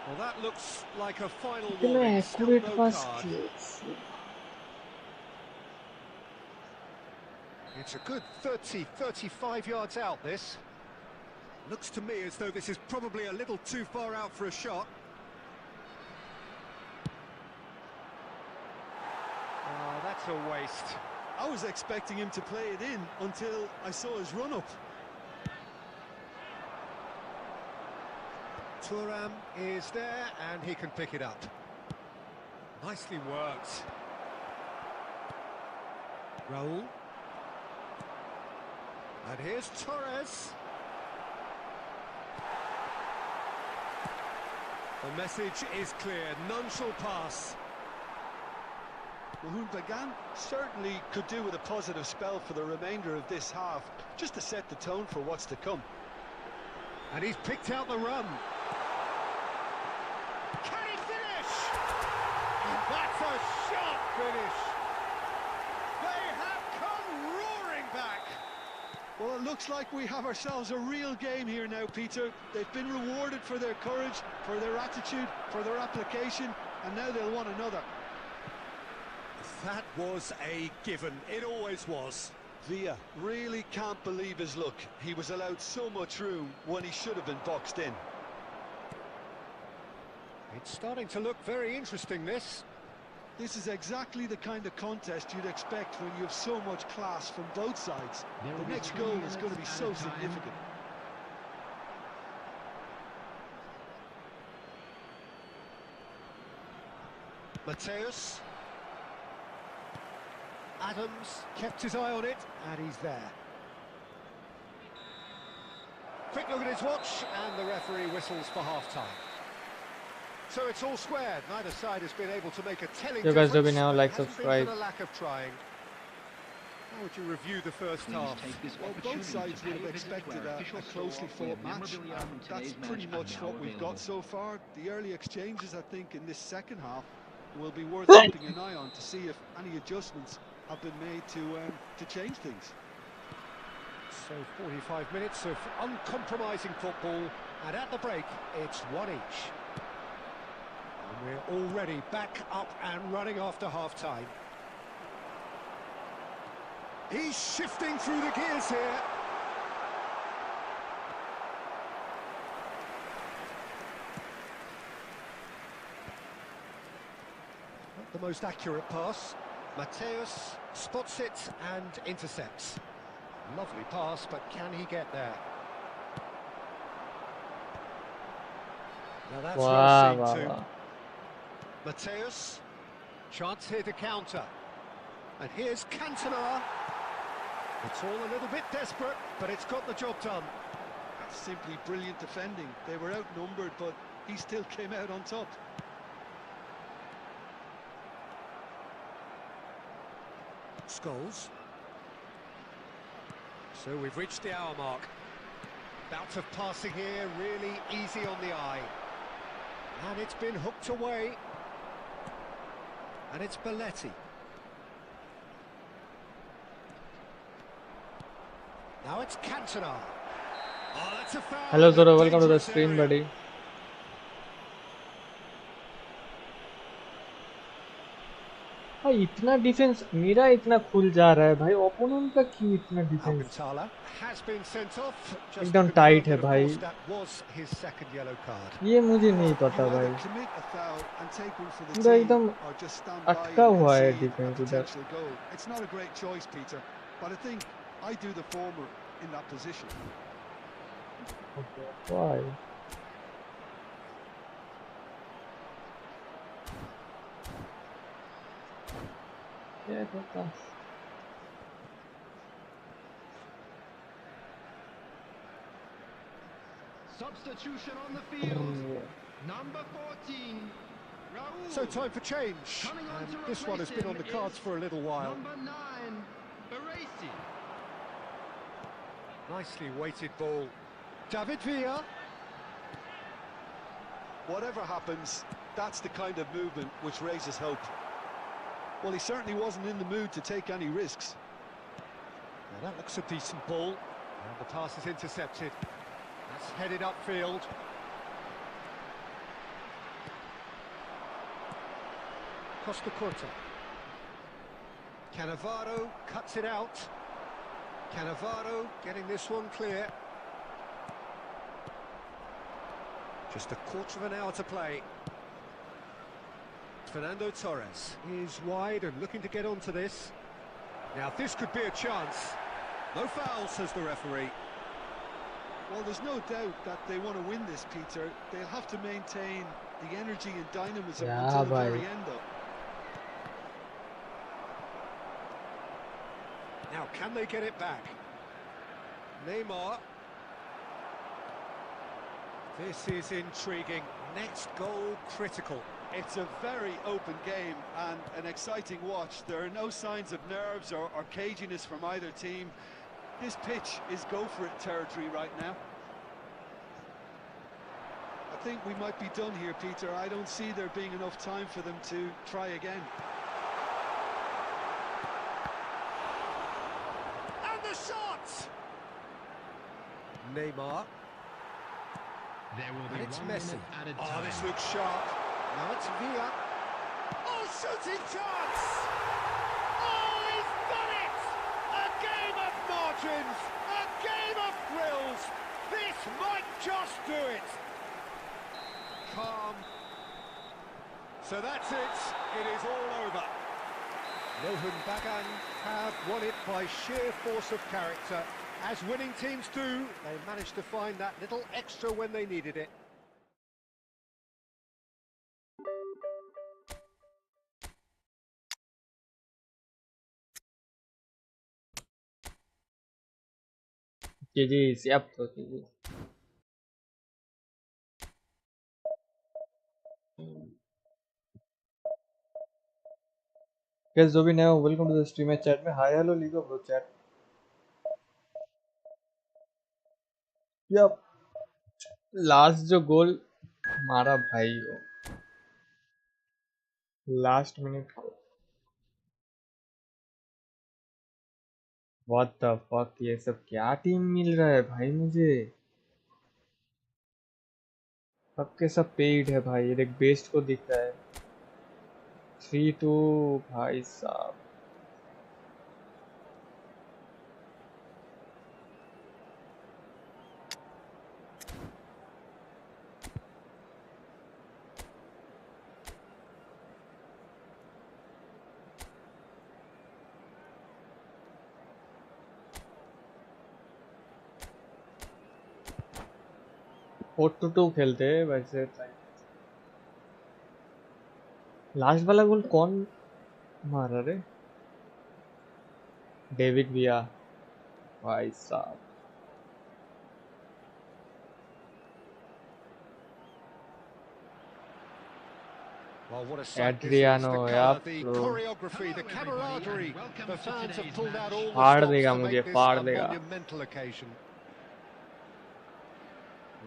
Well, that looks like a final कितना warning. Still accurate no pass card. किया. It's a good 30, 35 yards out, this. Looks to me as though this is probably a little too far out for a shot. Oh, that's a waste. I was expecting him to play it in until I saw his run-up. Thuram is there and he can pick it up. Nicely worked. Raul. And here's Torres. The message is clear, none shall pass. Well, Humbly certainly could do with a positive spell for the remainder of this half, just to set the tone for what's to come. And he's picked out the run. Can he finish? That's a sharp finish. They have come roaring back. Well, it looks like we have ourselves a real game here now, Peter. They've been rewarded for their courage, for their attitude, for their application, and now they'll want another. That was a given. It always was. Villa really can't believe his luck. He was allowed so much room when he should have been boxed in. It's starting to look very interesting, this. This is exactly the kind of contest you'd expect when you have so much class from both sides. The next goal is going to be so significant. Mateus. Adams kept his eye on it, and he's there. Quick look at his watch, and the referee whistles for half-time. So it's all squared. Neither side has been able to make a telling You guys do difference. now, It like, hasn't been subscribe. for the lack of trying. How would you review the first half? Well, both sides would have expected a closely fought match, and that's pretty much what we've got so far. The early exchanges, I think, in this second half will be worth keeping an eye on to see if any adjustments have been made to change things. So 45 minutes of uncompromising football, and at the break, it's one each. And we're already back up and running after half-time. He's shifting through the gears here. Not the most accurate pass. Mateus spots it and intercepts. Lovely pass, but can he get there? Now that's Wow, well seen wow, too. wow. Mateus, chance here to counter. And here's Cantona. It's all a little bit desperate, but it's got the job done. That's simply brilliant defending. They were outnumbered, but he still came out on top. Scholes. So we've reached the hour mark. Bout of passing here, really easy on the eye. And it's been hooked away. And it's BYTE. Now it's Cantona. Oh, that's a foul. Hello Zoro, welcome to the Dangerous stream, area. buddy. भाई इतना defence मेरा इतना खुल जा रहा है भाई, opponent का क्यों इतना defence Alcantara has been sent off. Just एकदम to टाइट confirm है that, of भाई, course, that was his second yellow card. ये मुझे नहीं You पता भाई, either commit a foul and take one for the पूरा team, एकदम or just stand by अटका and हुआ है concede a डिफेंस इधर. potential goal. It's not a great choice, Peter, but I think I do the former in that position. Why? Yeah, पता. Substitution on the field. Number 14. Raul. So time for change. Coming on And to this one has been on the replace him cards for a little while. Number 9. Baresi. Nicely weighted ball. David Villa. Whatever happens, that's the kind of movement which raises hope. Well, he certainly wasn't in the mood to take any risks. Now that looks a decent ball. And the pass is intercepted. That's headed upfield. Costa Curta. Cannavaro cuts it out. Cannavaro getting this one clear. Just a quarter of an hour to play. Fernando Torres is wide and looking to get onto this. Now this could be a chance. No foul, says the referee. Well, there's no doubt that they want to win this, Peter. They'll have to maintain the energy and dynamism until the very end, though. Now, can they get it back? Neymar. This is intriguing. Next goal critical. It's a very open game and an exciting watch. There are no signs of nerves or caginess from either team. This pitch is go-for-it territory right now. I think we might be done here, Peter. I don't see there being enough time for them to try again. And the shot! Neymar. There will be And it's 1 Messi. minute added Oh, time. this looks sharp. Now it's Villa. Oh, shooting chance! Oh, he's done it! A game of margins! A game of thrills! This might just do it! Calm. So that's it. It is all over. Mohun Bagan have won it by sheer force of character. As winning teams do, they managed to find that little extra when they needed it. GG's, yep, so GG's. Guys, जो भी नया हो, welcome to the stream है chat में. Hi, hello, Ligo bro chat. Yep. Last जो गोल मारा भाई हो लास्ट मिनट को, व्हाट द फक, ये सब क्या टीम मिल रहा है भाई मुझे. सबके सब पेड है भाई. ये देख बेस्ट को दिख रहा है 3-2 भाई साहब. फोर टू टू खेलते हैं वैसे. लास्ट वाला गोल कौन मारा रे? डेविड विया भाई साहब. Well, what a sight this is. Adriano, The colour, yep, the bro. choreography, the camaraderie. The fans have pulled out all the फाड़ stops देगा to मुझे, make this फाड़ a देगा. monumental occasion.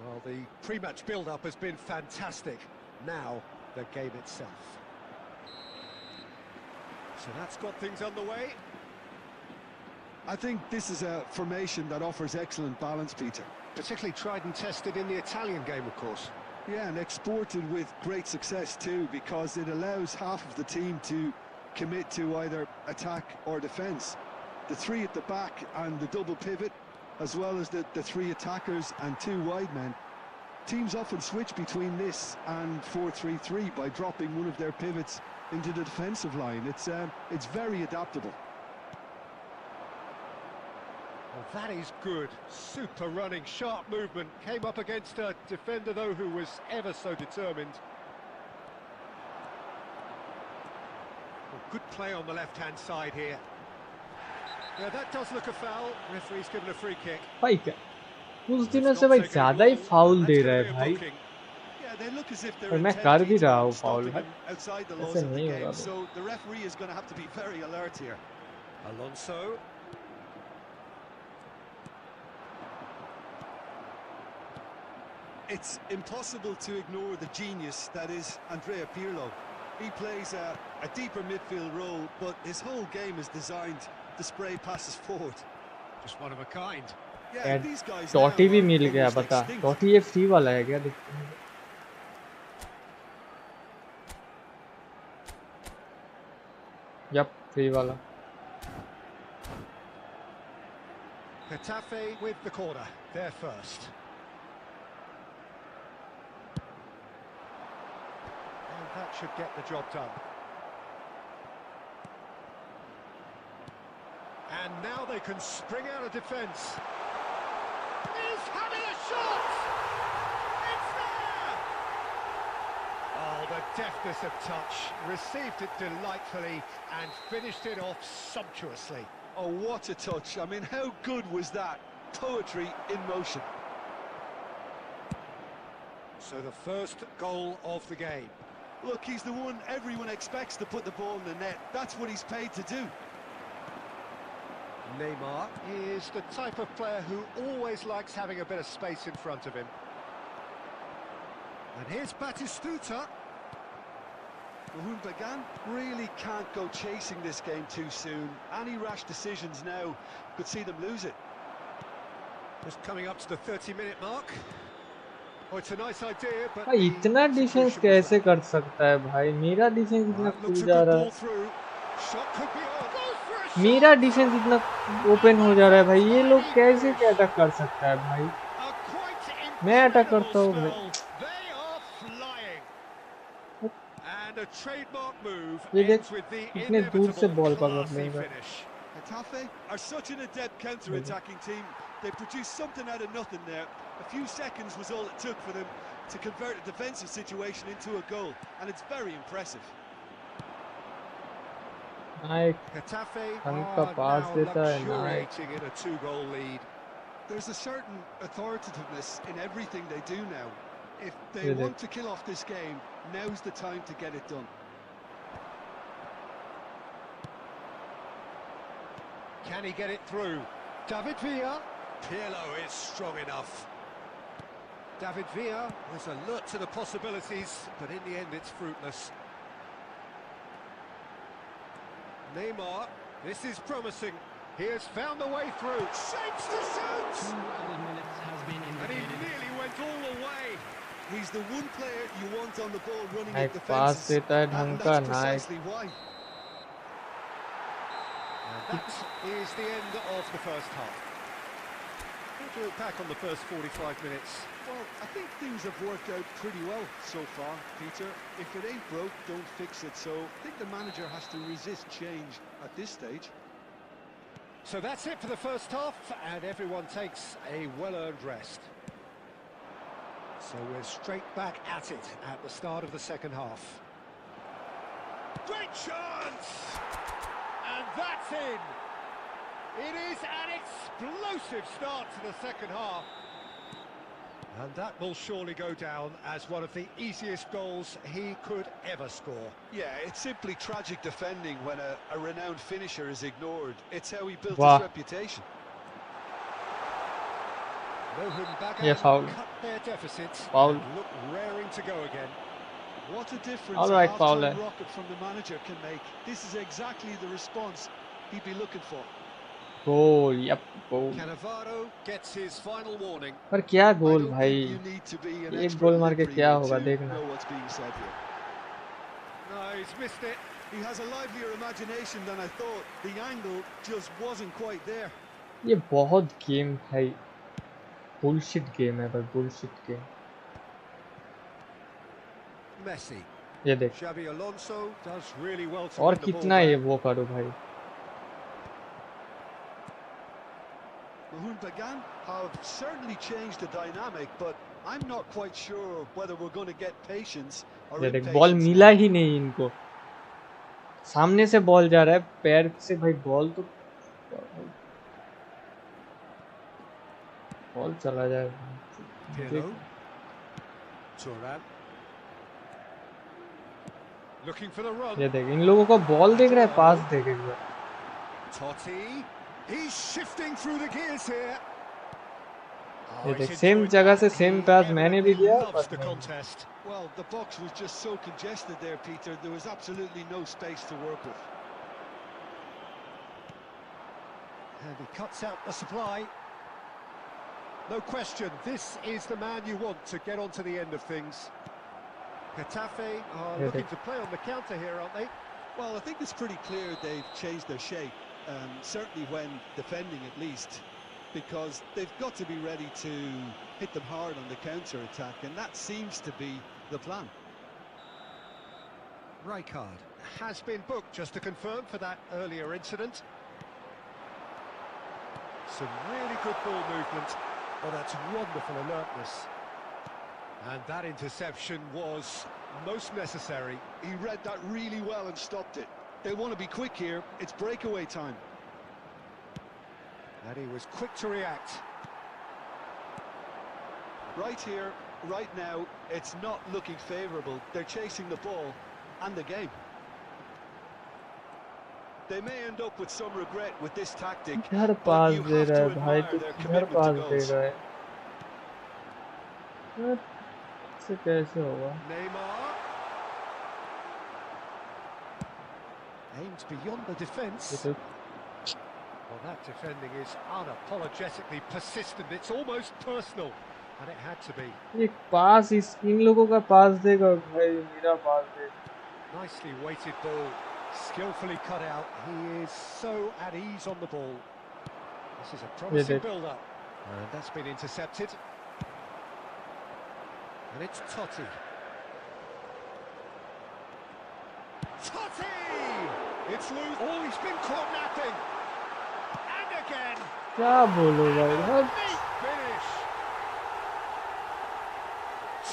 Well, the pre-match build-up has been fantastic. Now, the game itself. So that's got things underway. I think this is a formation that offers excellent balance, Peter. Particularly tried and tested in the Italian game, of course. Yeah, and exported with great success too, because it allows half of the team to commit to either attack or defence. The three at the back and the double pivot, as well as the three attackers and two wide men. Teams often switch between this and 4-3-3 by dropping one of their pivots into the defensive line. It's very adaptable. Well, that is good. Super running, sharp movement. Came up against a defender, though, who was ever so determined. Well, good play on the left-hand side here. Yeah, that does look a foul. Referee's given a free kick. भाई क्या कुछ दिनों से भाई ज्यादा ही foul दे रहा है भाई. Yeah, they look as if और they're मैं कर भी intent रहा on हूँ फाउल stopping है, him outside the ऐसे laws of the नहीं game, होगा तो। so the referee is going to have to be very alert here. Alonso. It's impossible to ignore the genius that is Andrea Pirlo. He plays a deeper midfield role, but his whole game is designed to spray passes forward. Just one of a kind. Yeah, यार these guys टॉटी now भी are मिल गया, almost बता extinct. टॉटी ये free वाला है क्या? देखते हैं। यप, फ्री वाला। Getafe with the corner. They're first. And that should get the job done. And now they can spring out of defence. He's having a shot! It's there! Oh, the deftness of touch. Received it delightfully and finished it off sumptuously. Oh, what a touch. I mean, how good was that? Poetry in motion. So the first goal of the game. Look, he's the one everyone expects to put the ball in the net. That's what he's paid to do. Neymar is the type of player who always likes having a bit of space in front of him. And here's Batistuta. Humbly really can't go chasing this game too soon. Any rash decisions now could see them lose it. Just coming up to the 30-minute mark. Oh, it's a nice idea, but भाई इतना defence कैसे कर सकता है भाई? मेरा defence इतना खुल जा रहा है, मेरा डिफेंस इतना ओपन हो जा रहा है भाई, ये लोग कैसे क्या अटैक कर सकता है भाई? मैं अटैक करता हूँ भाई। ये देख कितने दूर से बॉल पकड़ लेगा। Getafe are such an adept counter-attacking team. They produced something out of nothing there. A few seconds was all it took for them to convert a defensive situation into a goal, and it's very impressive. Getafe का पास देता है luxuriating in a 2-goal lead. There's a certain authoritativeness in everything they do now. If they want to kill off this game, now's the time to get it done. Can he get it through? David Villa. Pirlo is strong enough. David Villa was alert to the possibilities, but in the end it's fruitless. Neymar, this is promising. He has found a way through. Shapes to shoot! 2 added minutes has been And he indicated. nearly went all the way. He's the one player you want on the ball running एक at pass defenses, देता है ढंग and का, that's precisely why. And that is the end of the first half. How do you look back on the first 45 minutes? Well, I think things have worked out pretty well so far, Peter. If it ain't broke, don't fix it. So I think the manager has to resist change at this stage. So that's it for the first half, and everyone takes a well-earned rest. So we're straight back at it at the start of the second half. Great chance! And that's in! It is an explosive start to the second half. And that will surely go down as one of the easiest goals he could ever score. Yeah, it's simply tragic defending when a renowned finisher is ignored. It's how he built his reputation. Yeah, foul. Cut their deficits Foul. and look raring to go again. What a difference All a right, half-time rocket from the manager can make. This is exactly the response he'd be looking for. Goal, yup goal. Cannavaro gets his final warning. पर क्या गोल I don't भाई, think you need to be an एक expert गोल मार के lip क्या reader होगा to देखना। know what's being said here. No, he's missed it. He has a livelier imagination than I thought. The angle just wasn't quite there. ये बहुत game भाई bullshit game है भाई, बुलशिट गेम। Messi. ये देख Xabi Alonso does really well to और win the ball कितना ये back. वो करो भाई। Humbly have certainly changed the dynamic, but I'm not quite sure whether we're going to get patience or ये देख impatience. बॉल मिला ही नहीं इनको, सामने से बॉल जा रहा है, पैर से भाई बॉल तो बॉल चला जाएगा। Pirlo. Turan. Looking for the run. ये देख इन लोगों को बॉल देख रहा है, पास देख एक बार। Totti, he's shifting through the gears here. ये देख सेम जगह से सेम पास मैंने भी दिया Loves बट the नहीं। contest. Well, the box was just so congested there, Peter. There was absolutely no space to work with. And he cuts out the supply. No question, this is the man you want to get onto the end of things. Getafe are looking to play on the counter here, aren't they? Well, I think it's pretty clear they've changed their shape, certainly when defending at least, because they've got to be ready to hit them hard on the counter-attack, and that seems to be the plan. Rijkaard has been booked, just to confirm, for that earlier incident. Some really good ball movement. Oh, that's wonderful alertness. And that interception was most necessary. He read that really well and stopped it. They want to be quick here. It's breakaway time. And he was quick to react. Right here, right now, it's not looking favourable. They're chasing the ball and the game. They may end up with some regret with this tactic, घर but pass you they have रहा to है भाई, admire तो their घर commitment pass to they goals. रहा है, इससे कैसे होगा? Neymar aims beyond the defence. ये तो Well, that defending is unapologetically persistent. It's almost personal, and it had to be. एक पास इन लोगों का पास देगा भाई, मेरा पास देगा। Nicely weighted ball, skillfully cut out. He is so at ease on the ball. This is a promising build-up, and that's been intercepted. And it's Totti. Totti! It's loose. Oh, he's been caught napping. And again. क्या बोलो भाई? Neat finish.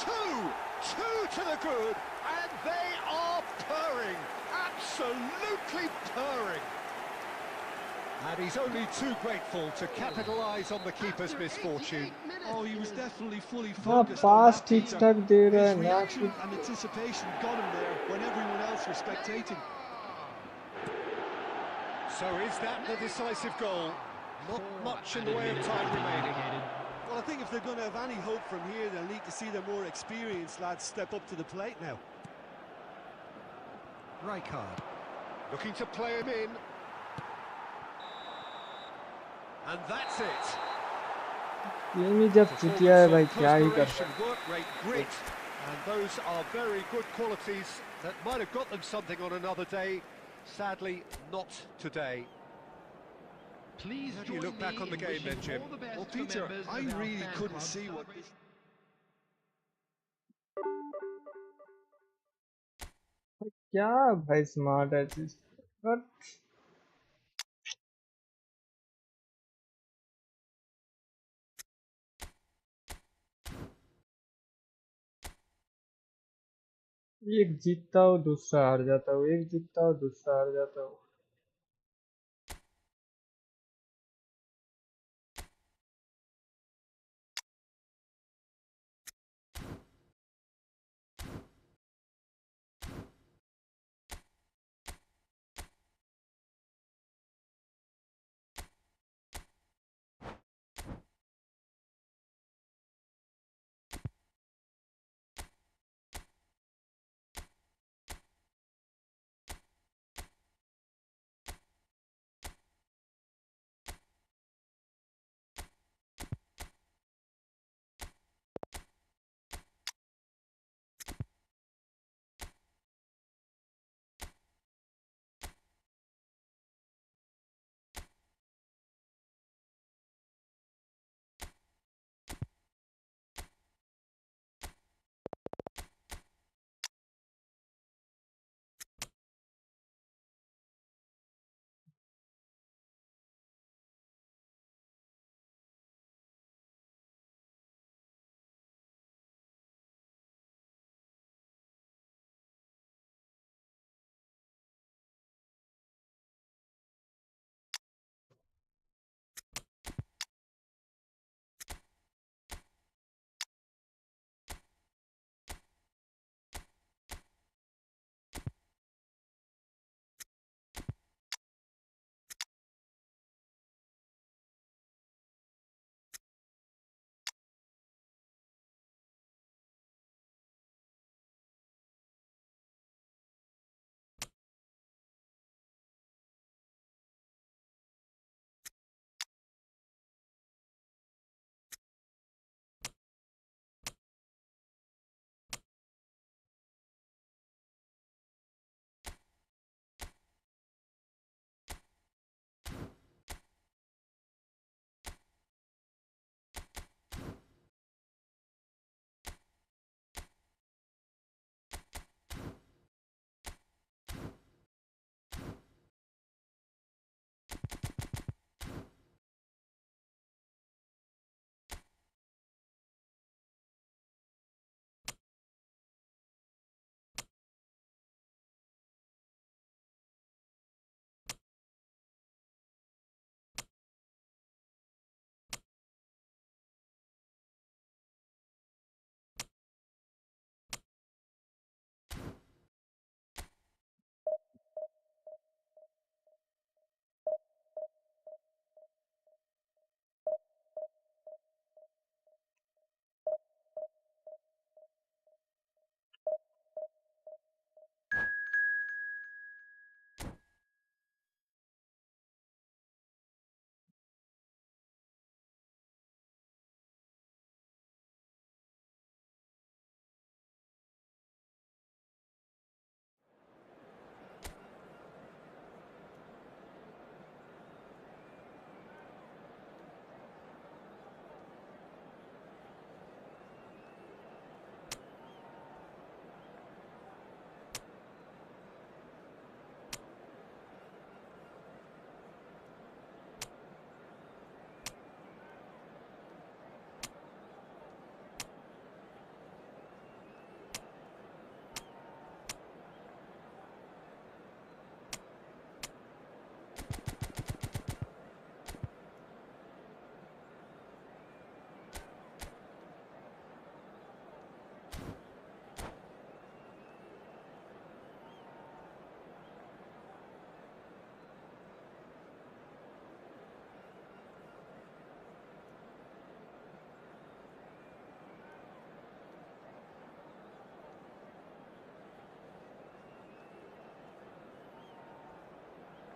Two to the good, and they are purring. Absolutely purring. And he's only too grateful to capitalise on the keeper's misfortune. Oh, he was definitely fully हाँ focused on pass that, ठीक Peter. ठाक दे रहा है His ना reaction कि and anticipation got him there when everyone else was spectating. So is that the decisive goal? Not much in the way of time remaining. Well, I think if they're going to have any hope from here, they'll need to see their more experienced lads step up to the plate now. Rijkaard looking to play him in. And that's it. Game ही जब चुतिया है भाई, क्या ही कर Perspiration, work rate, grit, and those are very good qualities that might have got them something on another day. Sadly, not today. Please How do you look back on the game then, Jim? Well, Peter, I really couldn't see what this... क्या भाई smart है चीज, but एक जीतता हूँ दूसरा हार जाता हूँ, एक जीतता हूँ दूसरा हार जाता हूँ।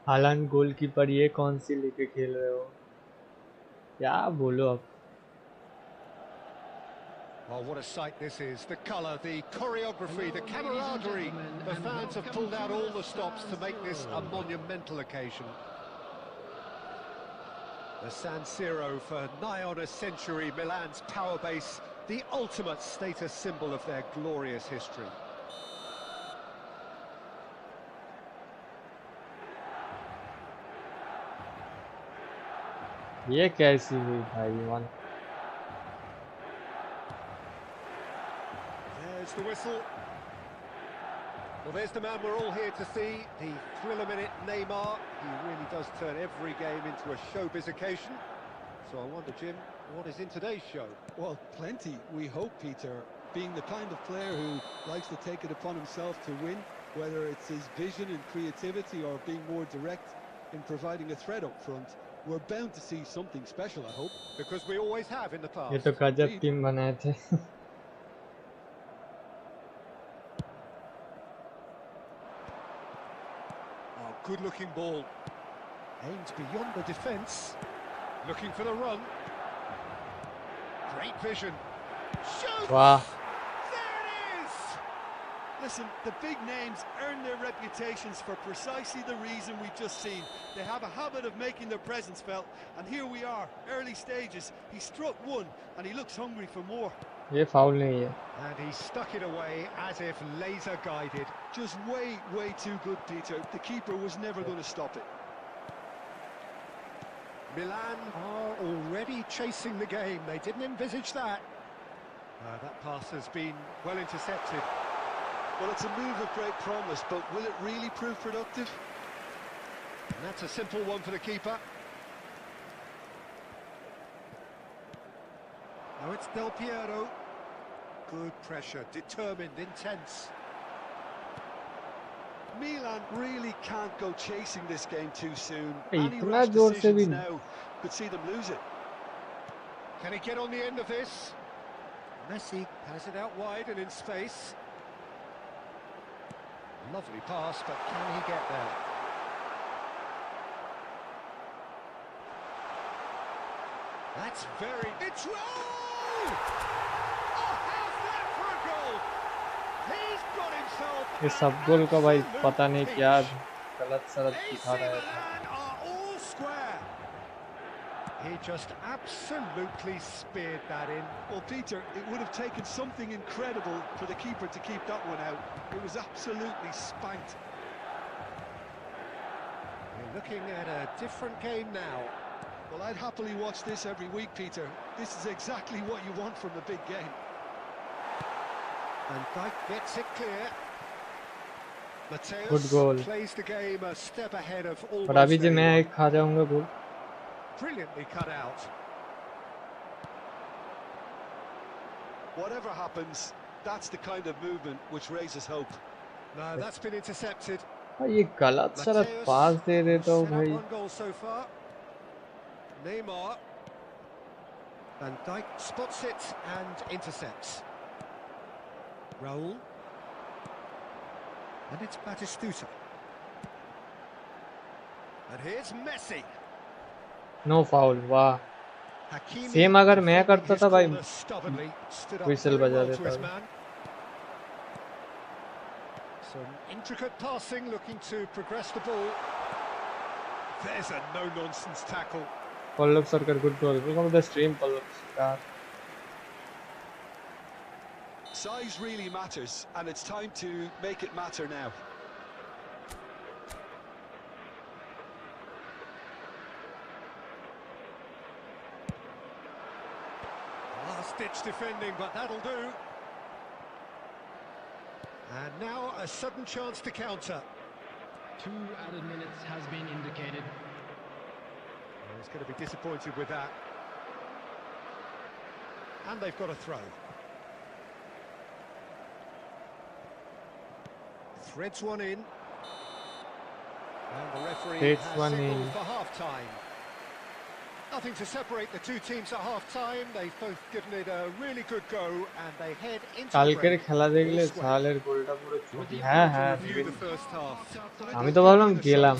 हालांकि गोलकीपर ये कौन सी लेके खेल रहे हो, क्या बोलो अब। Oh, what a sight this is. The colour, the choreography, the camaraderie. The fans have pulled out all the stops to make this a monumental occasion. The San Siro for nigh on a century, Milan's power base, the ultimate status symbol of their glorious history. ये कैसी हुई भाई one. There's the whistle. Well, there's the man we're all here to see, the thriller-minute Neymar. He really does turn every game into a showbiz occasion. So I wonder, Jim, what is in today's show? Well, plenty, we hope, Peter. Being the kind of player who likes to take it upon himself to win, whether it's his vision and creativity or being more direct in providing a threat up front, we're bound to see something special, I hope. Because we always have in the past. ये तो गजब team बनाए थे। Oh, good-looking ball. Aims beyond the defence. Looking for the run. Great vision. Shoots! वाह। There it is! Listen, the big names earn their reputations for precisely the reason we've just seen. They have a habit of making their presence felt, and here we are, early stages. He struck one, and he looks hungry for more. ये foul नहीं है। And he stuck it away as if laser-guided. Just way too good, Peter. The keeper was never going to stop it. Milan are already chasing the game. They didn't envisage that. That pass has been well intercepted. Well, it's a move of great promise, but will it really prove productive? And that's a simple one for the keeper. Now it's Del Piero. Good pressure, determined, intense. Milan really can't go chasing this game too soon. Hey, Any इतना rash जोर से decisions भी now could see them lose it. Can he get on the end of this? Messi has it out wide and in space. Lovely pass, but can he get there? That's very... It's... Oh! Oh, how's that for a goal? He's got himself... ये सब गोल का भाई पता नहीं क्या Peach. गलत सलत दिखा AC रहा है। Milan are all square. He just absolutely speared that in. Well, Peter, it would have taken something incredible for the keeper to keep that one out. It was absolutely spanked. We're looking at a different game now. Well, I'd happily watch this every week, Peter. This is exactly what you want from a big game. And Dyke gets it clear. Good Mateus goal. plays the game a step ahead of और अभी almost जो मैं anyone. एक खा जाऊंगा गोल। Brilliantly cut out. Whatever happens, that's the kind of movement which raises hope. No, that's been intercepted. ये गलत सलत पास दे देता हूँ set up भाई। one goal so far. Neymar. Van Dijk spots it and intercepts. Raul. And it's Batistuta. And here's Messi. No foul, वाह। Hakimi same अगर मैं defending करता his था भाई, corner stubbornly, stood up whistle very बजा well to देता his हूँ। man. Some intricate passing, looking to progress the ball. There's a no-nonsense tackle. Palluk Sarkar, good goal. Welcome to the stream, Palluk Sarkar. Size really matters, and it's time to make it matter now. Last-ditch defending, but that'll do. And now a sudden chance to counter. 2 added minutes has been indicated. Well, he's going to be disappointed with that. And they've got a throw. Threads one in. And the referee Threads has one signalled in. for half-time. Nothing to separate the two teams at half-time. They've both given it a really good go, and they head into the কালকের break খেলা দেখলে this way. সালের গোলটা পুরো With the হ্যাঁ option হ্যাঁ to Review the first half. আমি তো ভাবলাম গেলাম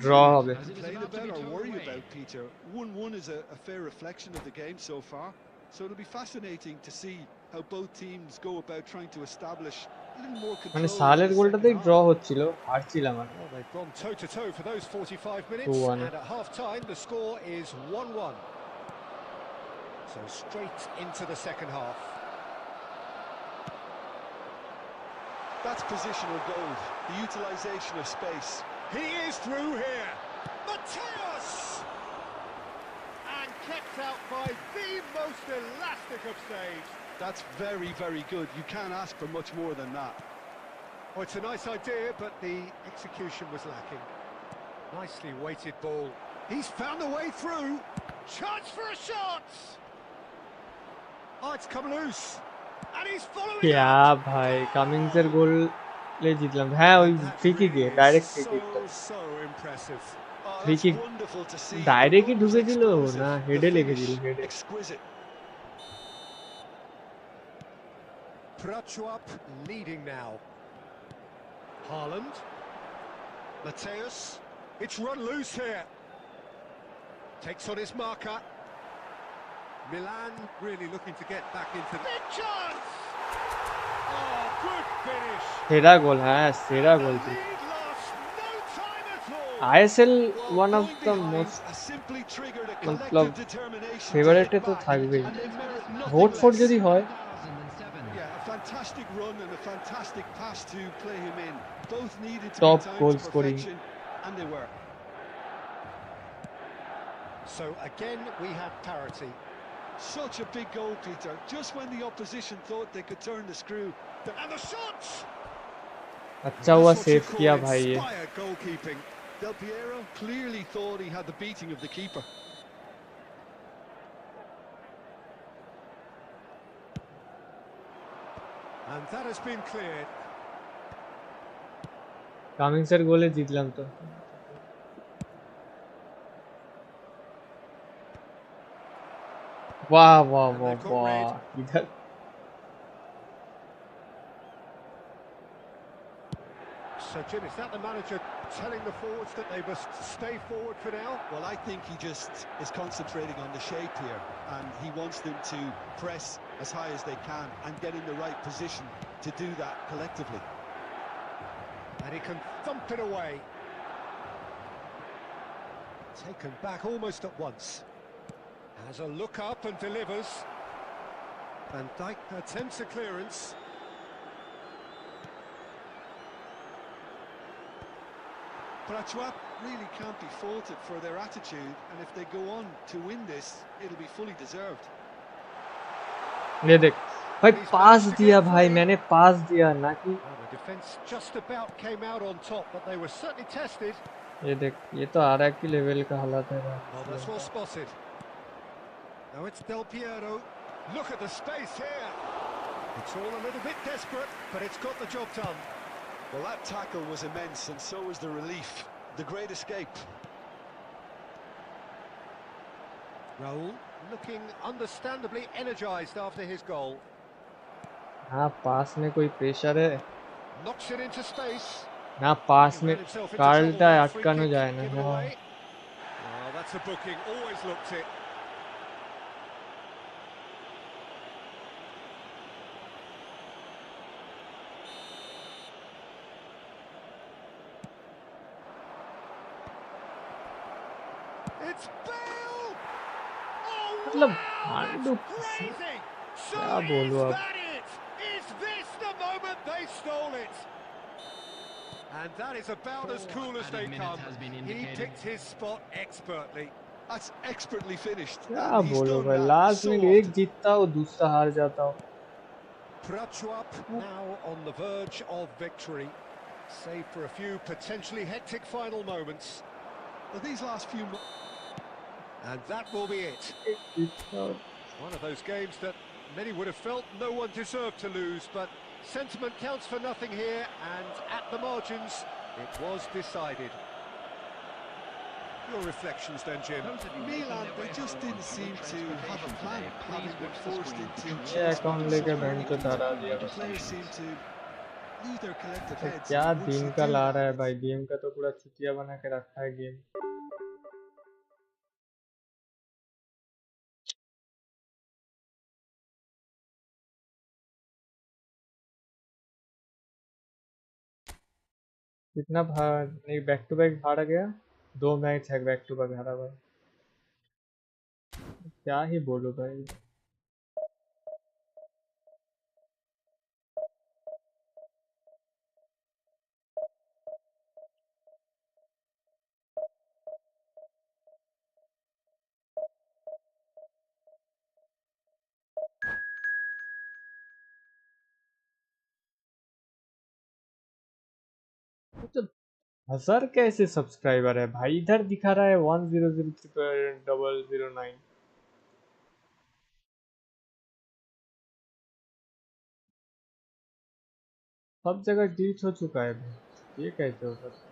ড্র হবে Complain about or worry about, Peter. 1-1 is a fair reflection of the game so far. So it'll be fascinating to see how both teams go about trying to establish a little more মানে control in সালের the গোলটাতেই second draw half. হচ্ছিল হারছিলাম আর Well, they've gone toe-to-toe for those 45 minutes, 2-1 and at half-time the score is 1-1. So straight into the second half. That's positional gold, the utilisation of space. He is through here. Mateus! And kept out by the most elastic of saves. That's very, very good. You can't ask for much more than that. Oh, it's a nice idea, but the execution was lacking. Nicely weighted ball. He's found a way through. Chance for a shot! Oh, it's come loose. And he's following क्या भाई কামিংসের গোলে জিতলাম হ্যাঁ ওই free কিকে direct free kick So impressive. Free kick Wonderful to see. ডাইরেক্টই ঢুকেছিল Explosive. না The হেডে finish, লেগেছিল হেডে exquisite. Prachuap leading now. Haaland. Mateus. It's run loose here. Takes on his marker. Milan really looking to get back into the big chance. Oh, good finish. সেরা গোল হ্যাঁ সেরা গোল The lead lost no time at all. ISL Well, one of going the behind most has simply triggered a मतलब collective determination to ফেভারিটে hit তো back, থাকবেই and they merit nothing vote photo less. যদি হয় 2007. Yeah, a fantastic run and a fantastic pass to play him in. Both needed to Top be timed goal to scoring. perfection, and they were. So again we have parity. Such a big goal, Peter. Just when the opposition thought they could turn the screw. And the shots. अच्छा हुआ That's what you save call किया भाई ये inspired goalkeeping. Del Piero clearly thought he had the beating of the keeper. And that has been cleared. কামিংসের গোলে জিতলাম তো वाह वाह And वाह they've got red. वाह इधर So Jim, is that the manager telling the forwards that they must stay forward for now? Well, I think he just is concentrating on the shape here, and he wants them to press as high as they can and get in the right position to do that collectively. And he can thump it away. Taken back almost at once. Has a look up and delivers. Van Dijk attempts a clearance. Prachuap really can't be faulted for their attitude, and if they go on to win this, it'll be fully deserved. ये देख भाई पास दिया भाई मैंने पास दिया ना कि Well, the defence just about came out on top, but they were certainly tested. ये देख ये तो आ रहा है कि लेवल का हालत है Well, that's well spotted. Now it's Del Piero. Look at the space here. It's all a little bit desperate, but it's got the job done. Well, that tackle was immense, and so was the relief. The great escape. Raul looking understandably energised after his goal. हाँ पास में कोई pressure है Knocks it into space. ना पास He में ran himself into कार्लटा trouble there, free अटकानो kick जाए ना given हाँ away. Oh, that's a booking. Always looked it. It's Bale! Oh, मतलब wow, हांडू that's crazy! So क्या is बोलूं अब that it? Is this the moment they stole it? And that is about as cool as they added minutes come. has been He indicated. picked his spot expertly. That's expertly finished. क्या And he's बोलो done भाई that last so में often. एक जीतता हो दूसरा हार जाता हो Prachuap now on the verge of victory. Save for a few potentially hectic final moments. But these last few And that will be it. One of those games that many would have felt no one deserved to lose, but sentiment counts for nothing here, and at the margins, it was decided. Your reflections then, Jim? Milan, they just didn't seem to have a plan, having been forced into ये account लेके bank early तो on. तारा दिया The बस। players seem to lose their collective heads, क्या and once दिन you का do La that, रहा है भाई, गेम का तो पूरा चुतिया बना के रखा है गेम। कितना नहीं, बैक टू बैक हारा गया, 2 मैच है बैक टू बैक हारा भाई, क्या ही बोलूं भाई। तो 1000 कैसे सब्सक्राइबर है भाई, इधर दिखा रहा है 1003.009। सब जगह ग्लिच हो चुका है भाई, ये कैसे हो सकता है।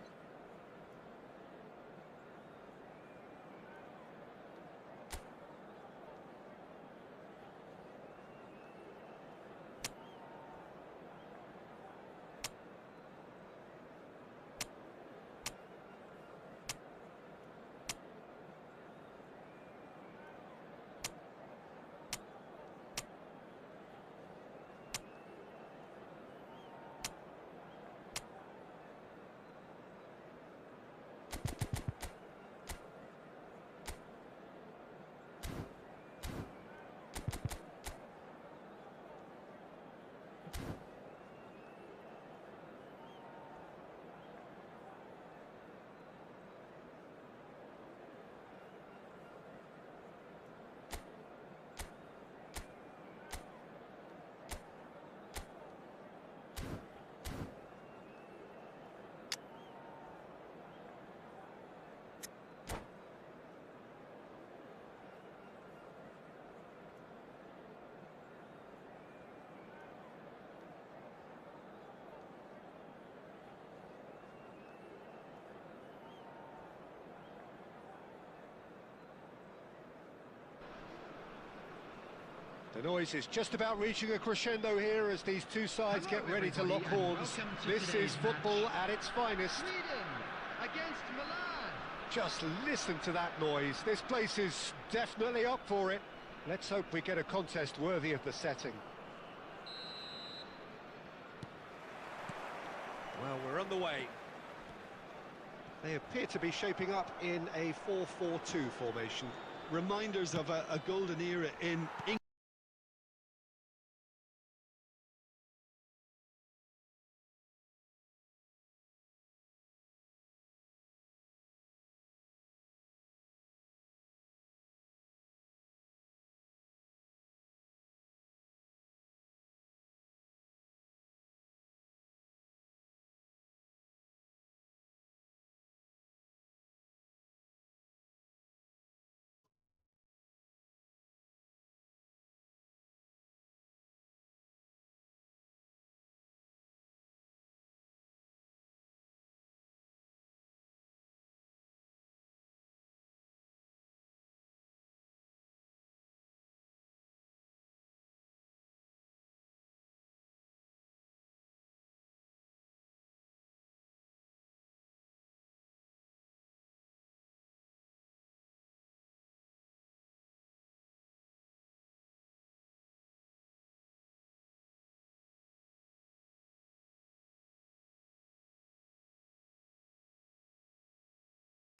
The noise is just about reaching a crescendo here as these two sides get ready to lock horns. This is football at its finest. Sweden against Milan. Just listen to that noise. This place is definitely up for it. Let's hope we get a contest worthy of the setting. Well, we're on the way. They appear to be shaping up in a 4-4-2 formation. reminders of a golden era in England.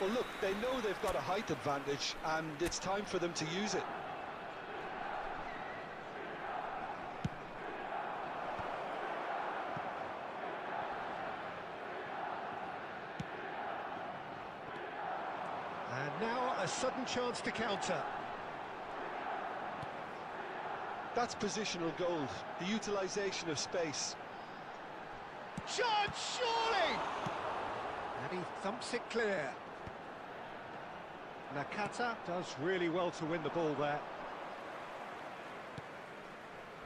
Well, look, they know they've got a height advantage, and it's time for them to use it. And now a sudden chance to counter. That's positional gold, the utilisation of space. Shot, surely! And he thumps it clear. Nakata does really well to win the ball there.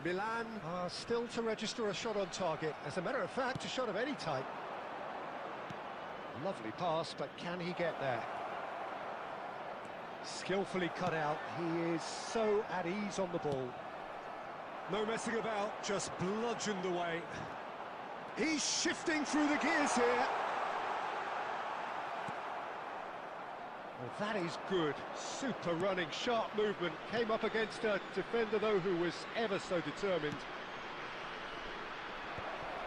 Milan are still to register a shot on target. As a matter of fact, a shot of any type. Lovely pass, but can he get there? Skillfully cut out. He is so at ease on the ball. No messing about, just bludgeoned away. He's shifting through the gears here. Well, that is good. Super running, sharp movement. Came up against a defender, though, who was ever so determined.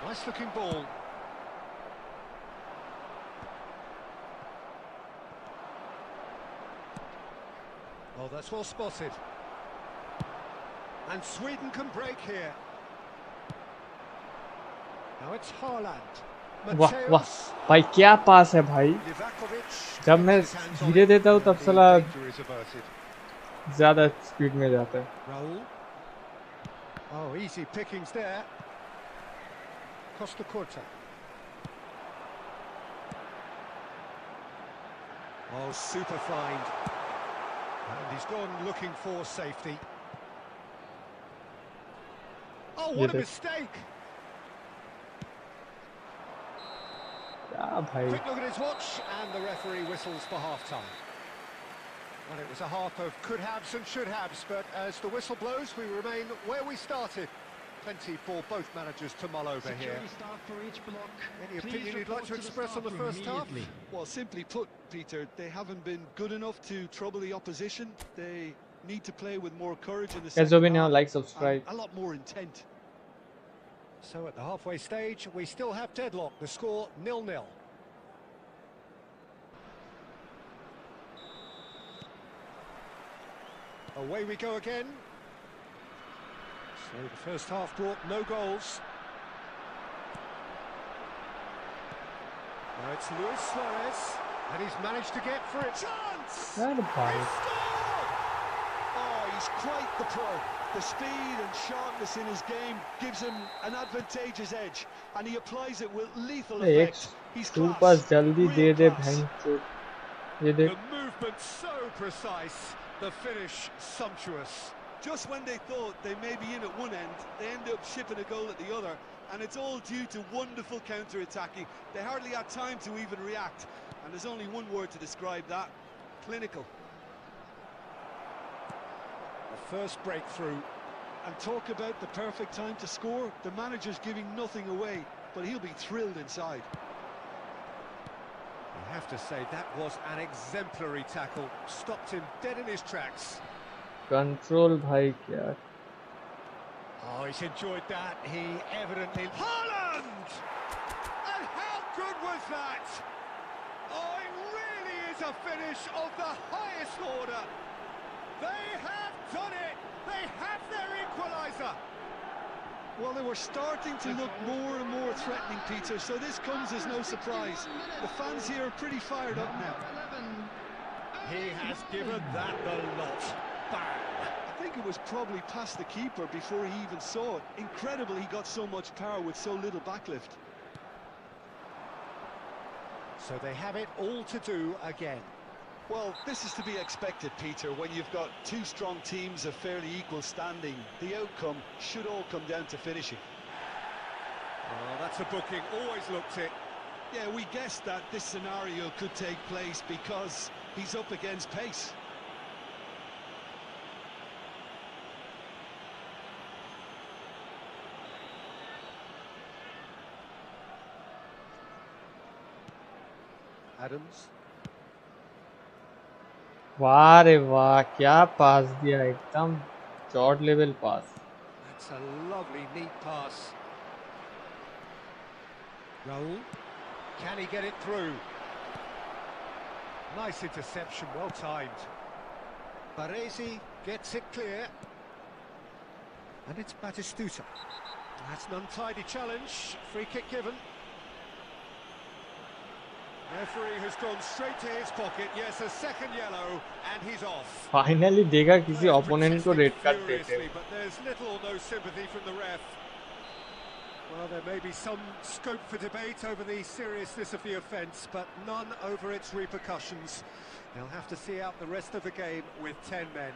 Nice looking ball. Oh, that's well spotted. And Sweden can break here. Now it's Haaland. वाह वाह भाई क्या पास है भाई जब मैं धीरे देता हूँ तब साला ज़्यादा स्पीड में जाता है Oh, easy pickings there. Costa Corta. Oh, super find. And he's gone looking for safety. Oh, what a mistake! Quick look at his watch, and the referee whistles for half-time. Well, it was a half of could-haves and should-haves, but as the whistle blows, we remain where we started. Plenty for both managers to mull over here. Any opinion you'd like to express on the first half? Well, simply put, Peter, they haven't been good enough to trouble the opposition. They need to play with more courage in the second half. Like, subscribe. A lot more intent. So at the halfway stage, we still have deadlock. The score 0-0. Away we go again. So the first half brought no goals. Now it's Luis Suarez, and he's managed to get for it. Chance! Oh, he's quite the pro. The speed and sharpness in his game gives him an advantageous edge, and he applies it with lethal effect. He's class. The movement so precise, the finish sumptuous. Just when they thought they may be in at one end, they end up shipping a goal at the other, and it's all due to wonderful counter-attacking. They hardly had time to even react, and there's only one word to describe that: clinical. The first breakthrough. And talk about the perfect time to score. The manager's giving nothing away, but he'll be thrilled inside. I have to say, that was an exemplary tackle. Stopped him dead in his tracks. Control, bhai, kya. Oh, he's enjoyed that. He evidently... Haaland! And how good was that? Oh, it really is a finish of the highest order. They have done it! They have their equaliser! Well, they were starting to look more and more threatening, Peter, so this comes as no surprise. The fans here are pretty fired up now. He has given that the lot. Bang! I think it was probably past the keeper before he even saw it. Incredible he got so much power with so little backlift. So they have it all to do again. Well, this is to be expected, Peter, when you've got two strong teams of fairly equal standing. The outcome should all come down to finishing. Oh, that's a booking, always looked it. Yeah, we guessed that this scenario could take place because he's up against pace. Adams. वाह रे वाह क्या पास दिया एकदम short level pass. That's a lovely neat pass. Raul, can he get it through? Nice interception, well timed. Baresi gets it clear. And it's Batistuta. That's an untidy challenge. Free kick given. Referee has gone straight to his pocket. Yes, a second yellow, and he's off. Finally देखा किसी opponent को red card देते. But there's little or no sympathy from the ref. Well, there may be some scope for debate over the seriousness of the offence, but none over its repercussions. They'll have to see out the rest of the game with 10 men.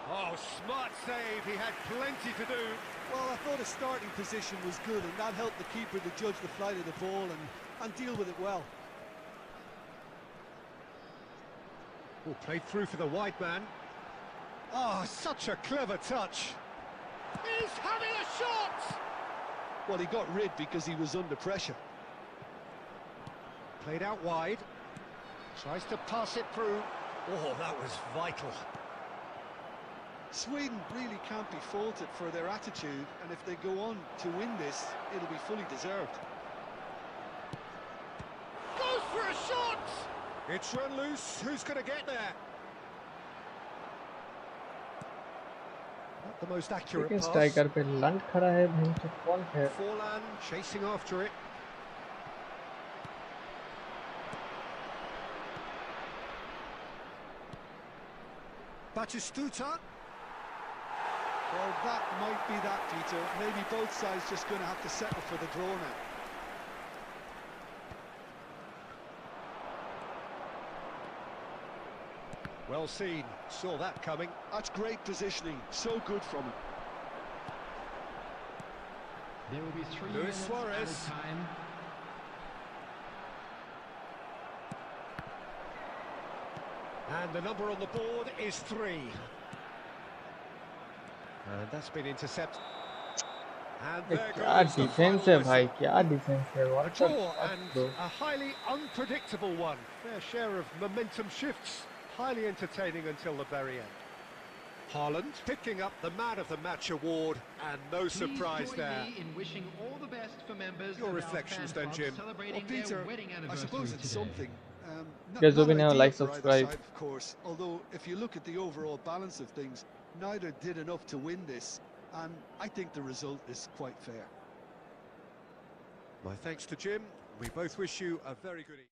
Oh, smart save. He had plenty to do. Well, I thought his starting position was good, and that helped the keeper to judge the flight of the ball and deal with it well. Oh, played through for the wide man. Oh, such a clever touch. He's having a shot! Well, he got rid because he was under pressure. Played out wide. Tries to pass it through. Oh, that was vital. Sweden really can't be faulted for their attitude, and if they go on to win this, it'll be fully deserved. Goes for a shot! It's run loose. Who's going to get there? Not the most accurate लेकिन pass. Striker पे लंट खड़ा है भाई, तो कौन है? Forlan chasing after it. Batistuta. Well, that might be that, Peter. Maybe both sides just going to have to settle for the draw now. Well seen. Saw that coming. That's great positioning. So good from him. There will be 3 Luis minutes Suarez. added time. And the number on the board is 3. And that's been intercepted. And there क्या goes the defence final है भाई, whistle. क्या defence है? A What draw the and bro? a highly unpredictable one. Fair share of momentum shifts. Highly entertaining until the very end. Haaland picking up the Man of the Match award, and no Please surprise join there. me in wishing all the best for members Your of our reflections fan then, club Jim. celebrating Well, their Peter, wedding I anniversary suppose it's today. something. Guys, Not do we know, ideal like, for either subscribe. side, of course. Although, if you look at the overall balance of things, neither did enough to win this, and I think the result is quite fair. My thanks to Jim. We both wish you a very good evening.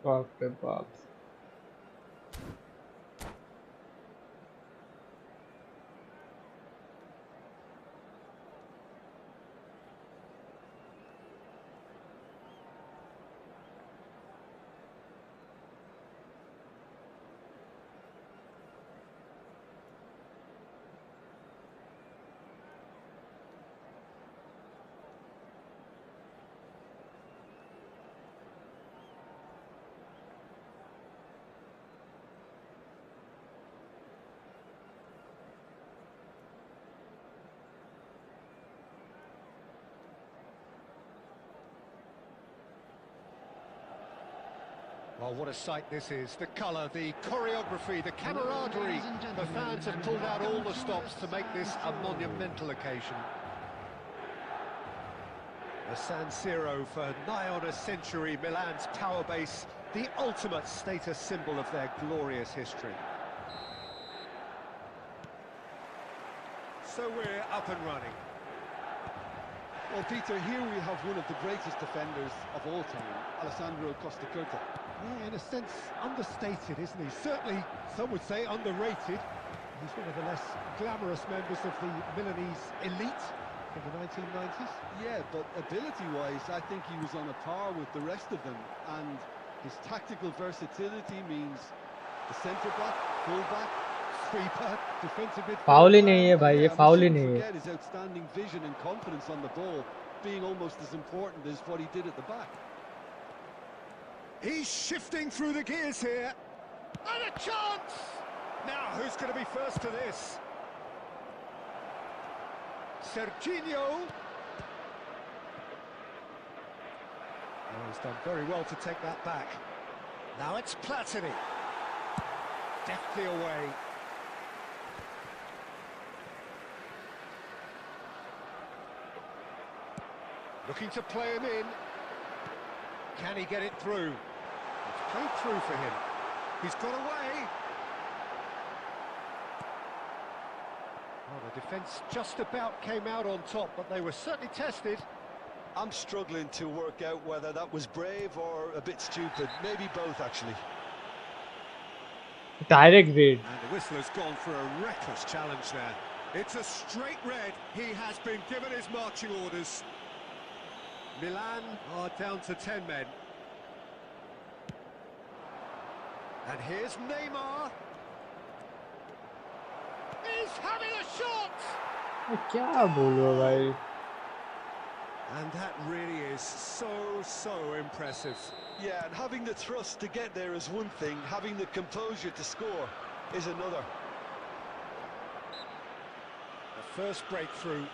बाप रे बाप. Well, what a sight this is. The colour, the choreography, the camaraderie. The fans have pulled out all the stops to make this a monumental occasion. The San Siro for nigh on a century, Milan's power base, the ultimate status symbol of their glorious history. So we're up and running. Well, Peter, here we have one of the greatest defenders of all time, Alessandro Costa Curta. Yeah, in a sense, understated, isn't he? Certainly, some would say underrated. He's one of the less glamorous members of the Milanese elite in the 1990s. Yeah, but ability-wise, I think he was on a par with the rest of them, and his tactical versatility means the centre-back, full-back, Sweeper, defensive midfielder. Foul ही नहीं है भाई, ये foul he we नहीं shouldn't है. forget his outstanding vision and confidence on the ball being almost as important as what he did at the back. He's shifting through the gears here. And a chance! Now, who's going to be first to this? Serginho. Oh, he's done very well to take that back. Now it's Platini. Deftly away. Looking to play him in. Can he get it through? It's played through for him. He's got away. Well, the defence just about came out on top, but they were certainly tested. I'm struggling to work out whether that was brave or a bit stupid. Maybe both, actually. Direct red. And the whistler's gone for a reckless challenge there. It's a straight red. He has been given his marching orders. Milan are down to 10 men. And here's Neymar. He's having a shot! क्या बोलो भाई? And that really is so impressive. Yeah, and having the thrust to get there is one thing, having the composure to score is another. The first breakthrough.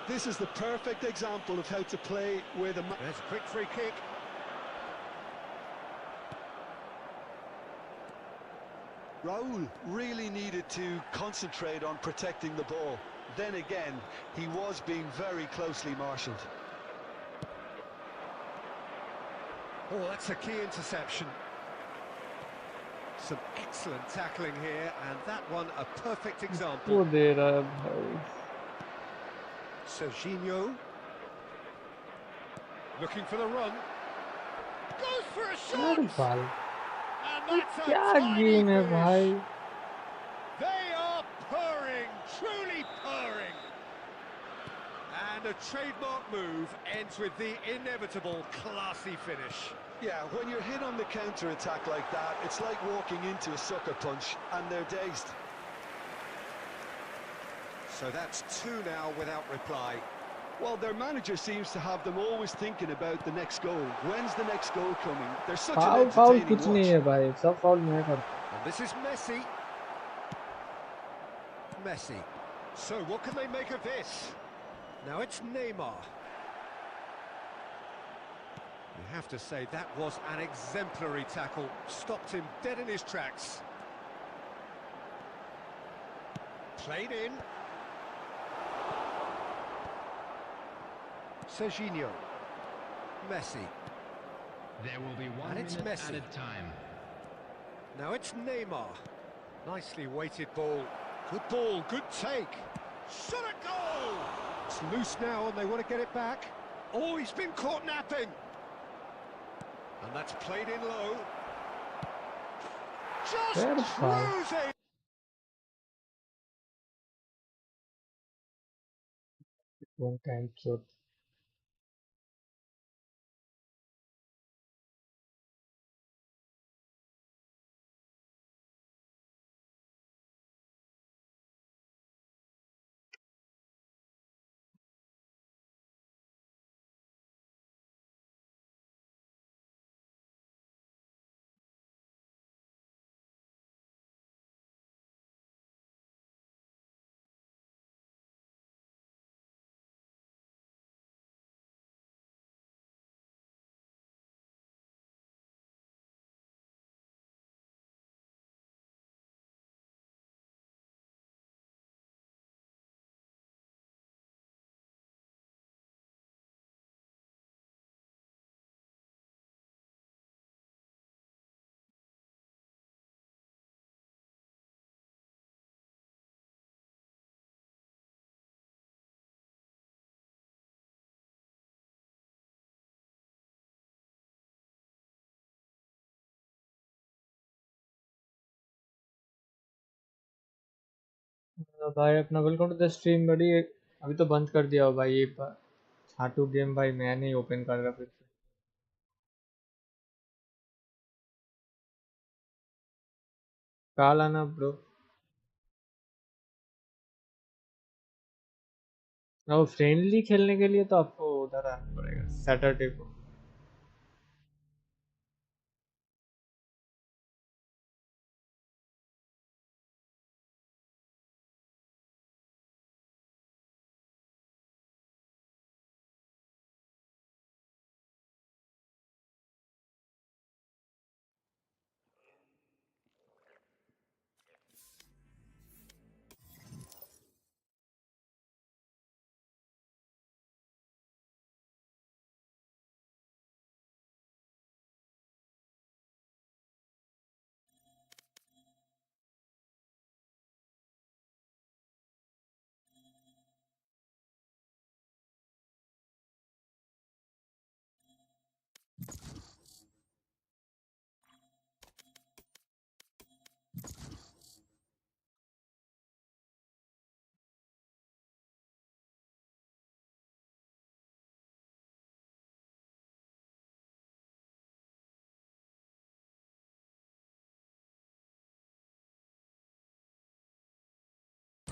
This is the perfect example of how to play with a... There's a quick free kick. Raul really needed to concentrate on protecting the ball. Then again, he was being very closely marshalled. Oh, that's a key interception. Some excellent tackling here, and that one a perfect example. वो दे रहा है भाई. Serginho. Looking for the run. Goes for a shot! यार बाल. And that's a क्या tiny game है finish. भाई? They are purring, truly purring. And a trademark move ends with the inevitable classy finish. Yeah, when you're hit on the counter-attack like that, it's like walking into a sucker punch, and they're dazed. So that's two now without reply. Well, their manager seems to have them always thinking about the next goal. When's the next goal coming? They're such an foul entertaining कुछ नहीं watch. है भाई, सब foul मैं कर. And this is Messi. Messi. So what can they make of this? Now it's Neymar. You have to say that was an exemplary tackle. Stopped him dead in his tracks. Played in. Serginho. Messi. There will be 1 And it's minute Messi. added time. Now it's Neymar. Nicely weighted ball, good take. Shot a goal! It's loose now and they want to get it back. Oh, he's been caught napping. And that's played in low. Fair Just foul. cruising! One time shot. भाई अपना welcome to the stream बड़ी। अभी तो बंद कर दिया हो भाई ये छाटू गेम भाई, मैं नहीं ओपन कर रहा फिर से। कल आना ब्रो। और फ्रेंडली खेलने के लिए तो आपको उधर आना पड़ेगा सैटरडे को।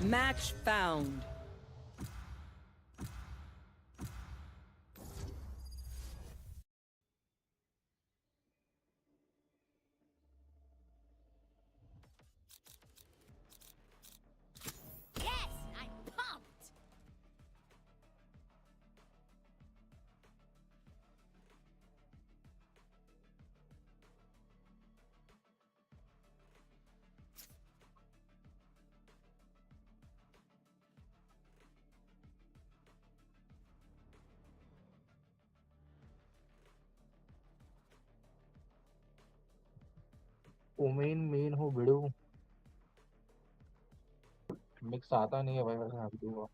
Match found. Yes, I'm pumped. Main main हो भिड़ू मिक्स आता नहीं है भाई वैसे आप दूंगा।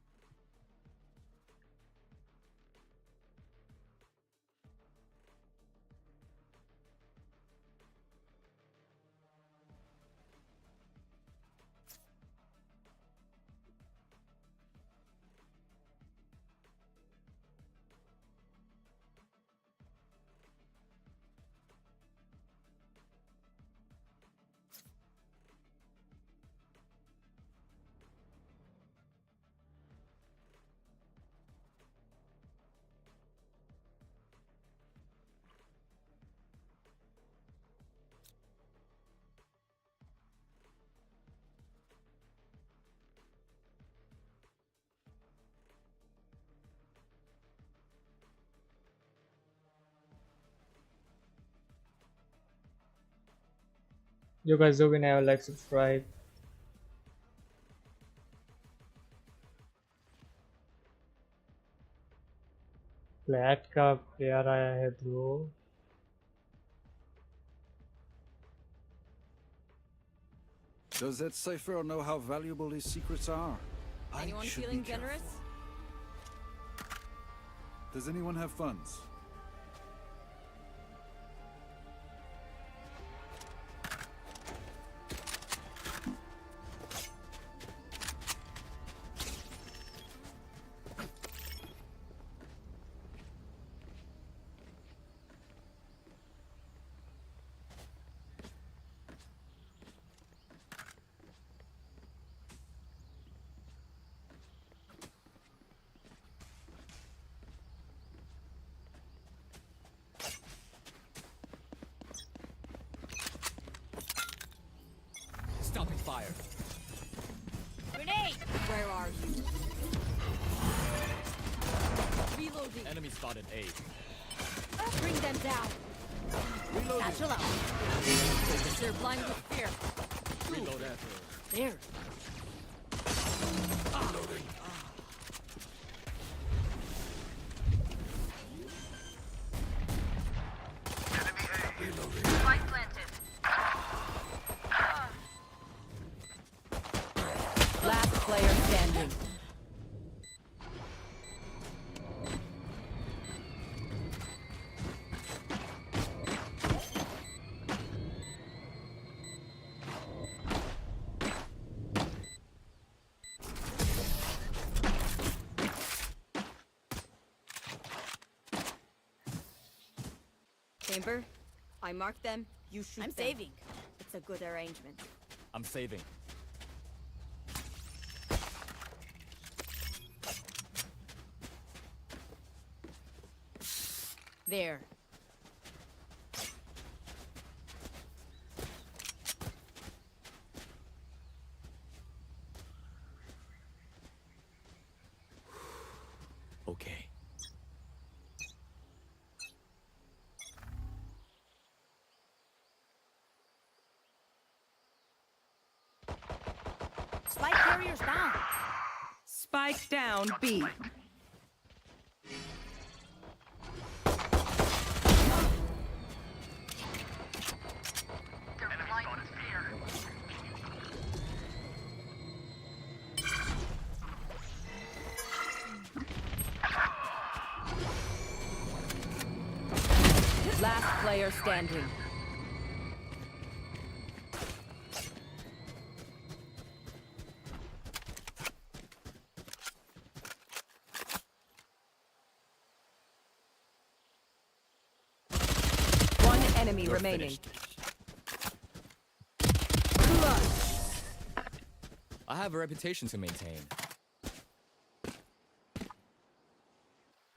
You guys do never like subscribe. Flat का प्लेयर आया है bro. Does that cipher know how valuable his secrets are? Anyone I should feeling be careful. generous? Does anyone have funds? Stopping fire. Grenade! Where are you? Reloading. Enemy spotted A. Bring them down. Satchel out. They're blind with fear. Reload after. There. Spike planted. Last player standing. Chamber, I mark them, you shoot I'm them. saving. It's a good arrangement. I'm saving. There. Okay. Spike carrier's down. Spike down B. Last player standing. One enemy You're remaining. finished. I have a reputation to maintain.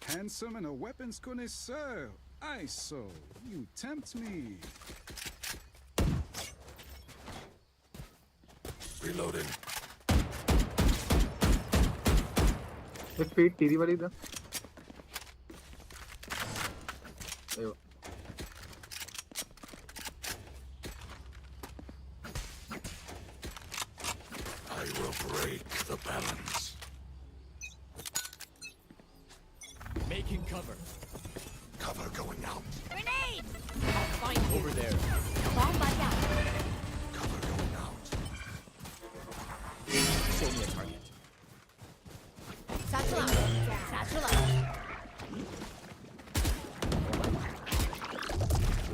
Handsome and a weapons connoisseur. ISO, you tempt me. Reloading. एक पेट तेरी वाली था अयो I will break the balance. Making cover. Cover going out. Grenade! Find you. Over there. Bomb back out. Cover going out. Show me a target. Satchel out. Satchel out.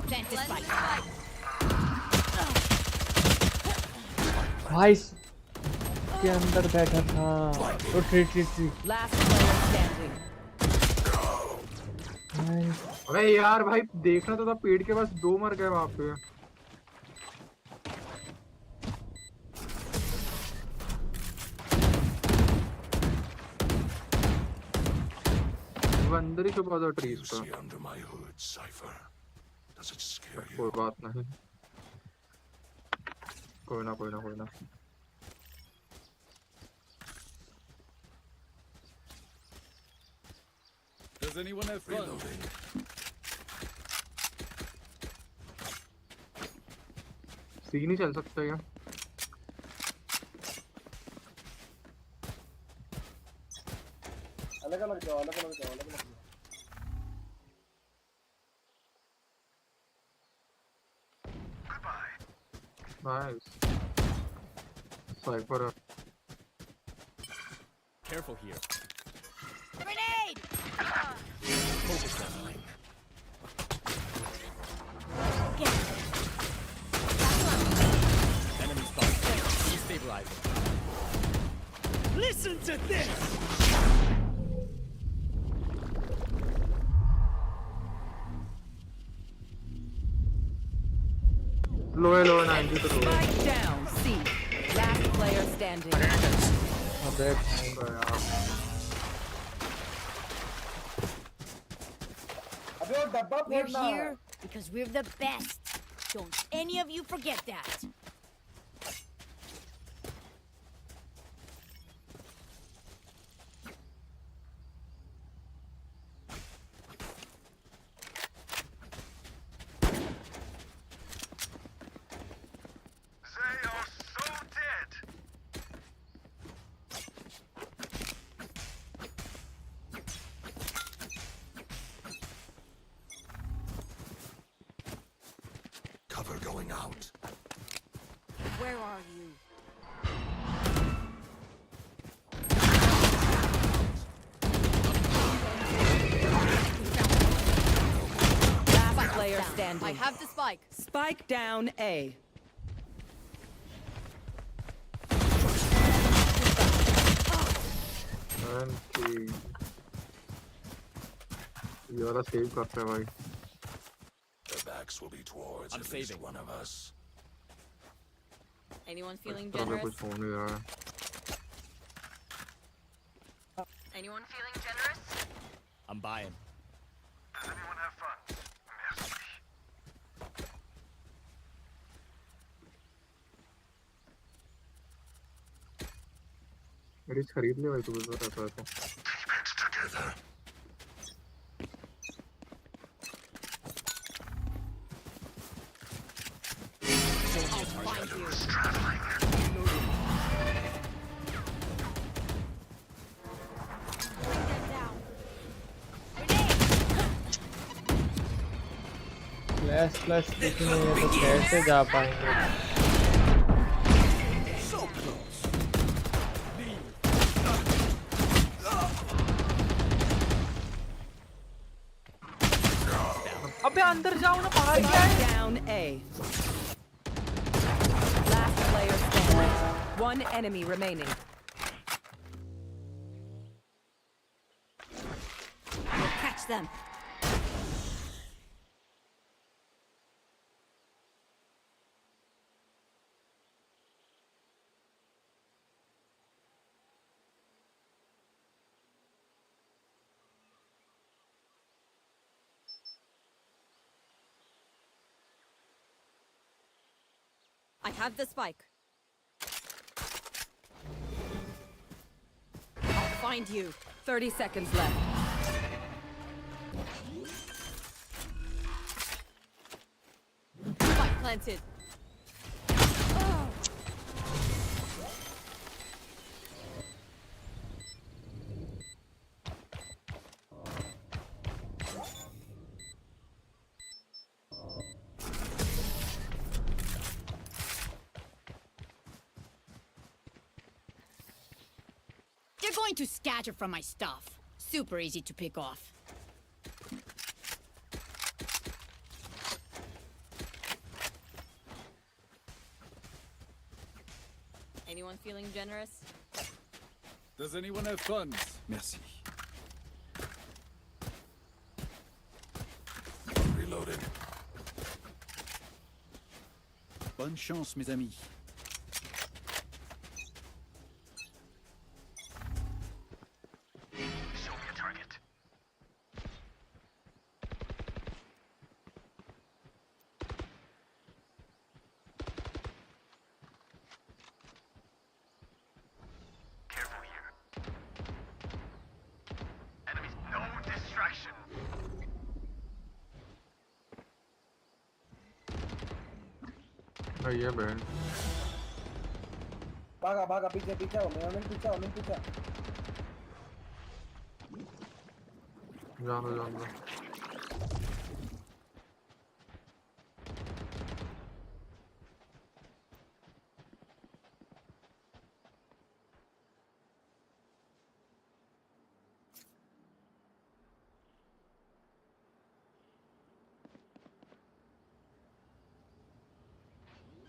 Plant the spike. भाई के अंदर बैठा था तो treat Last player standing. अबे यार भाई देखना तो था पेड़ के पास दो मर गए वहां पे वो अंदर ही छुपा था ट्रीज पे Under my hood, Cypher. Does it scare you? कोई बात नहीं कोई ना कोई ना कोई ना Does anyone have fun? Reloading. सी नहीं चल सकता क्या अलग अलग जाओ अलग अलग जाओ अलग अलग जाओ nice cipher Careful here. Grenade! Focus them. Enemy spotted. Destabilizing. Listen to this! लोए लोए 90 तो लोए Spike down C. Last player standing. अबे यार अबे वो डब्बा We're फोड़ना है here because we're the best. Don't any of you forget that. They are so dead. Cover going out. Where are you? Last player standing. I have the spike. Spike down A. And ये वाला save करते हैं भाई backs will be towards I'm at least saving. one of us. Anyone feeling तरह पे कुछ generous? हो नहीं रहा है. Anyone feeling generous? I'm buying. Does anyone have funds? Merci. Rich खरीद ले भाई तू भी रहता है तो. Keep it together. I'll find you. Bring them down. Flash flash कुछ नहीं है तो कैसे जा पाएंगे. अबे अंदर जाओ ना बाहर क्या है? Down A. Last player standing. One enemy remaining. We'll catch them. I have the spike. I'll find you. 30 seconds left. Spike planted. They're going to scatter from my stuff. Super easy to pick off. Anyone feeling generous? Does anyone have funds? Merci. Reloaded. Bonne chance, mes amis. Show me a target. Careful here. Enemies, no distraction. ये बहन. भागा भागा पीछे पीछे हो मैं पीछे जान दो.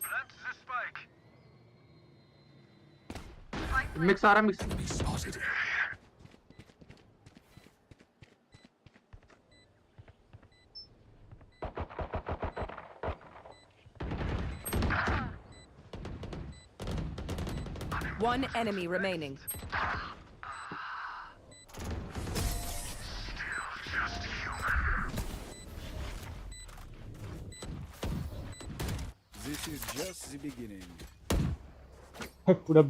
Plant the spike. मिक्स आ रहा है mix. Spotted. One enemy remaining. Just human. This is just the beginning. पूरा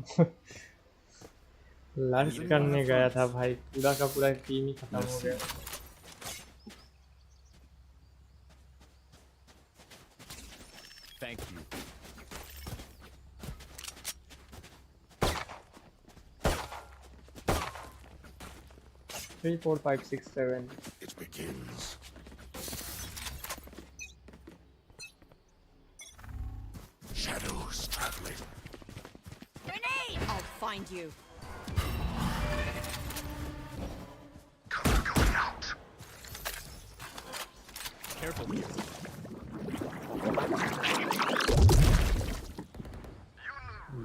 लंच करने गया था भाई, पूरा का पूरा टीम ही खत्म हो गया. Thank you. Three, four, five, six, seven. It begins. Shadows traveling. Grenade! I'll find you. Cover going out. Careful here.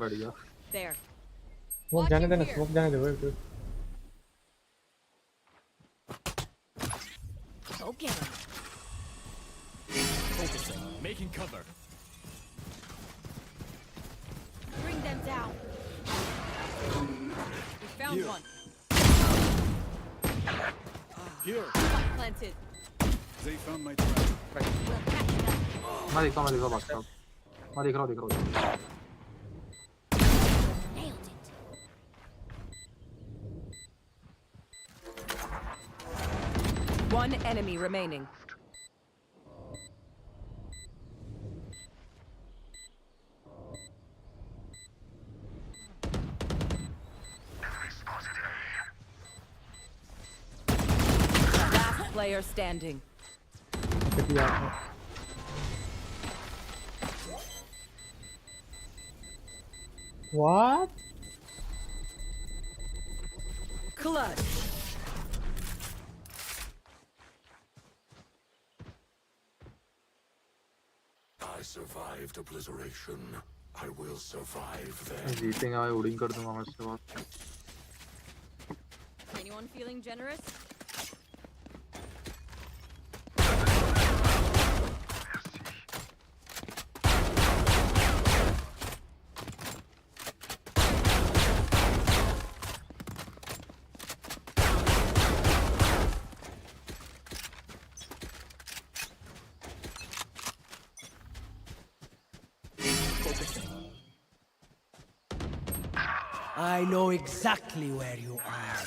बढ़िया. There. Smoke जाने देना, smoke जाने दे. Wait. Go get him. Focusing. Making cover. Bring them down. We found one. Here. Planted. They found my trap. We'll catch them. मैं देखा बात मैं देख रहा हूँ Nailed it. One enemy remaining. Last player standing. What? Clutch. I survived obliteration. I will survive them. जीतेंगे भाई उड़िंग कर दूंगा मैं इसके बाद Anyone feeling generous? I know exactly where you are.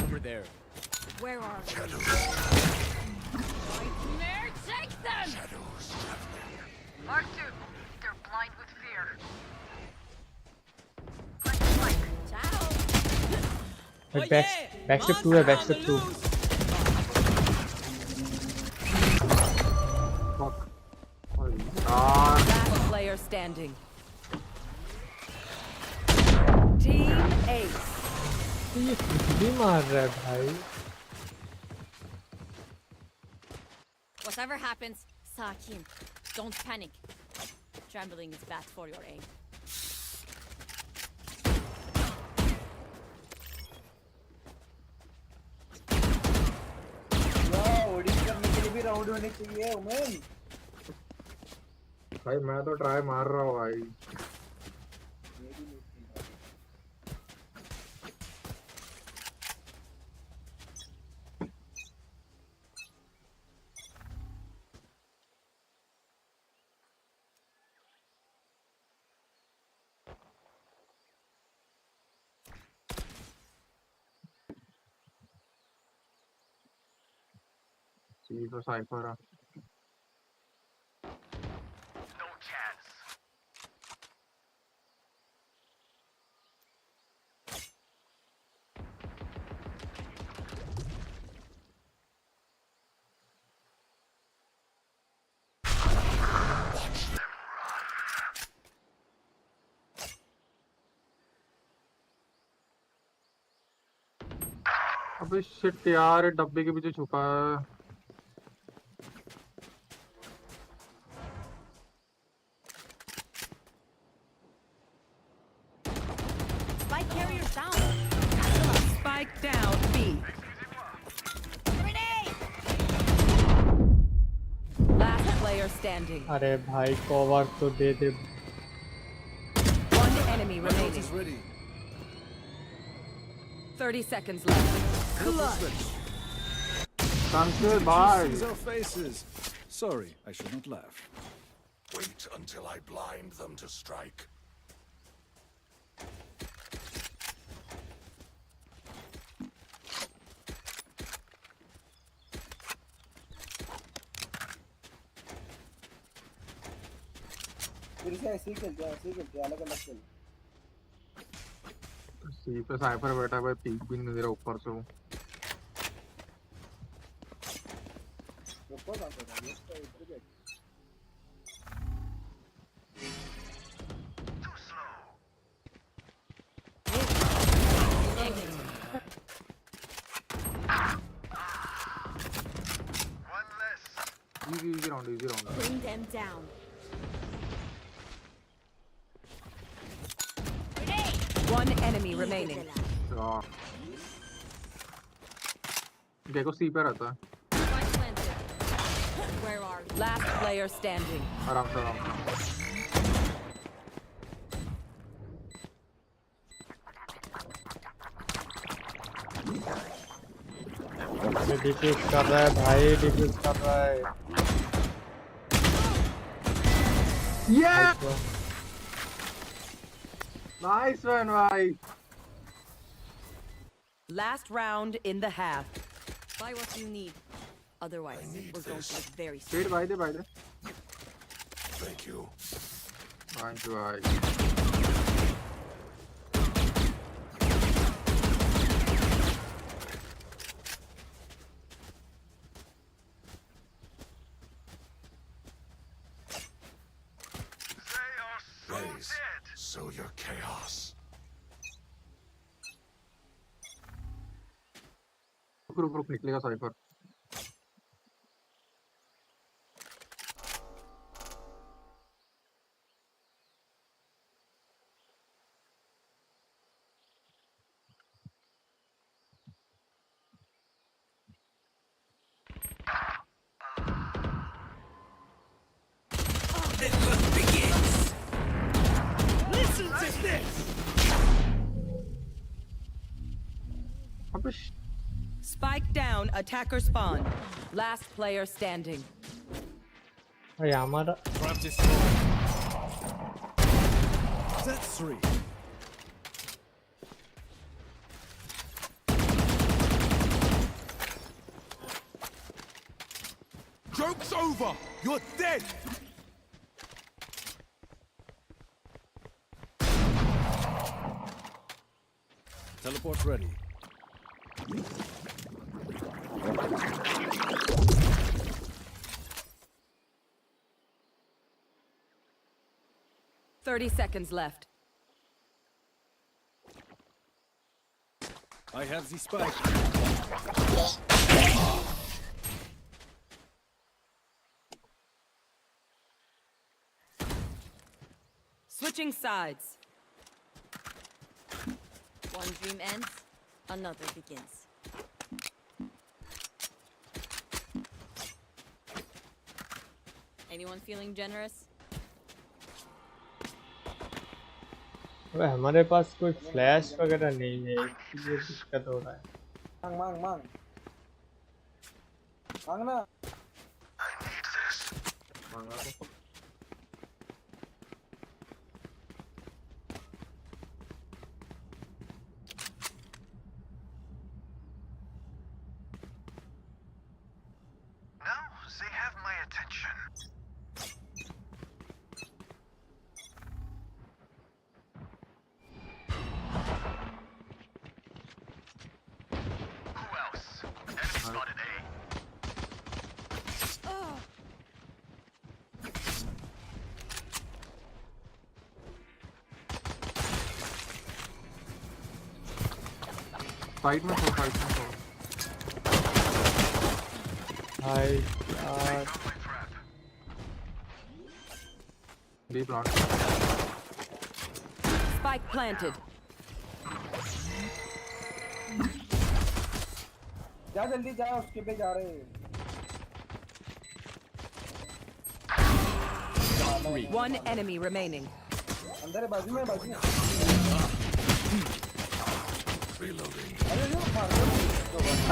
Over there. Where are they? Shadows. Nightmare, take them! Shadows traveling. R2. They're blind with fear. Ciao! Wait, backstep 2 है, backstep 2. fuck Last player standing. Team Ace. ये कुछ भी मार रहा है भाई. Whatever happens, Sakin, don't panic. Trembling is bad for your aim. ओडिंग करने के लिए भी राउंड होने चाहिए उमेन भाई मैं तो ट्राई मार रहा हूँ भाई सी तो साइफर है अबे शिट यार डब्बे के पीछे छुपा है Spike carrier down. Spike down B. Grenade! Last player standing. अरे भाई कवर तो दे दे. One enemy My ult remaining. is ready. 30 seconds left. Clutch. Cancel, bye. These are faces. Sorry, I should not laugh. Wait until I blind them to strike. फिर से ऐसे ही खेलते हैं अलग अलग खेल सी पे साइफर बैठा है भाई पीक भी नहीं दे रहा ऊपर से वो ऊपर काम कर रहा है इसका इधर बैठ easy round Bring them down. One enemy remaining. देखो सी पे रहता है Spike planted. Last player standing. आराम से आराम से डिफ्यूज कर रहा है भाई, डिफ्यूज कर रहा है। Yes! Nice one, भाई। Last round in the half. Buy what you need. Otherwise, we're going to look very Wait, stupid. भाई दे Thank you. Thank you, भाई। Raise, sow your chaos. रुक निकलेगा cipher. Listen to this! Spike down, attacker spawn. Last player standing. भाई हमारा That's 3. Joke's over! You're dead! Teleport ready. Thirty seconds left. I have the spike. Switching sides. One dream ends, another begins. Anyone feeling generous? अबे हमारे पास कोई flash वगैरह नहीं है, इसलिए दिक्कत हो रहा है। मांग ना। मांगा तो। साइड में भाई यार बी प्लांट Spike planted. जा जल्दी जा, उसके पे जा रहे हैं। One enemy remaining. अंदर है, बाजू में।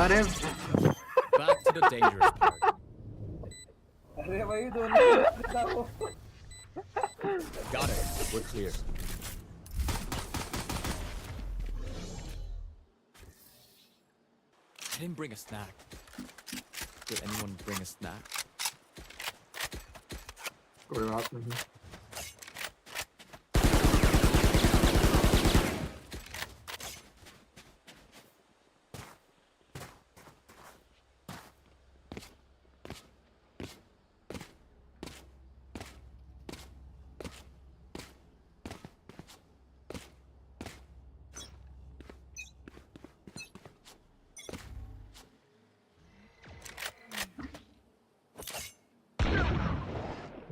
अरे Back to the dangerous part. अरे भाई दोनों Got it. We're clear. I didn't bring a snack. Did anyone bring a snack? कोई बात नहीं।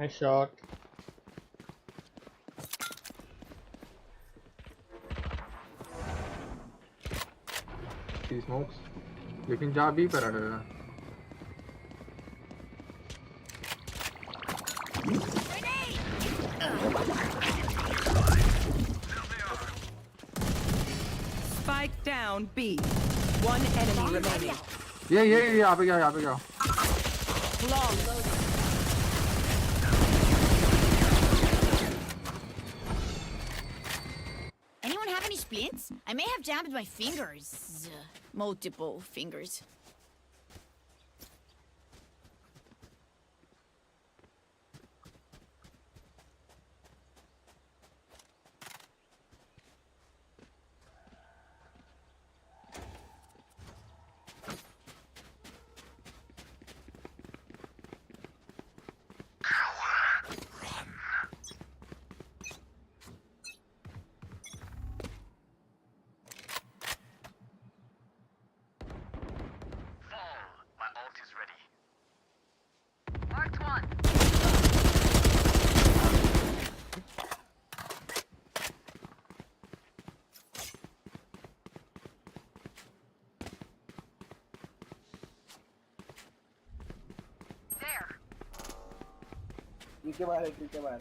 Nice shot. He smokes. लेकिन जा भी पर है। down B. One enemy remaining. ये यहाँ पे क्या Anyone have any splints? I may have jammed my fingers. Multiple fingers. के बाहर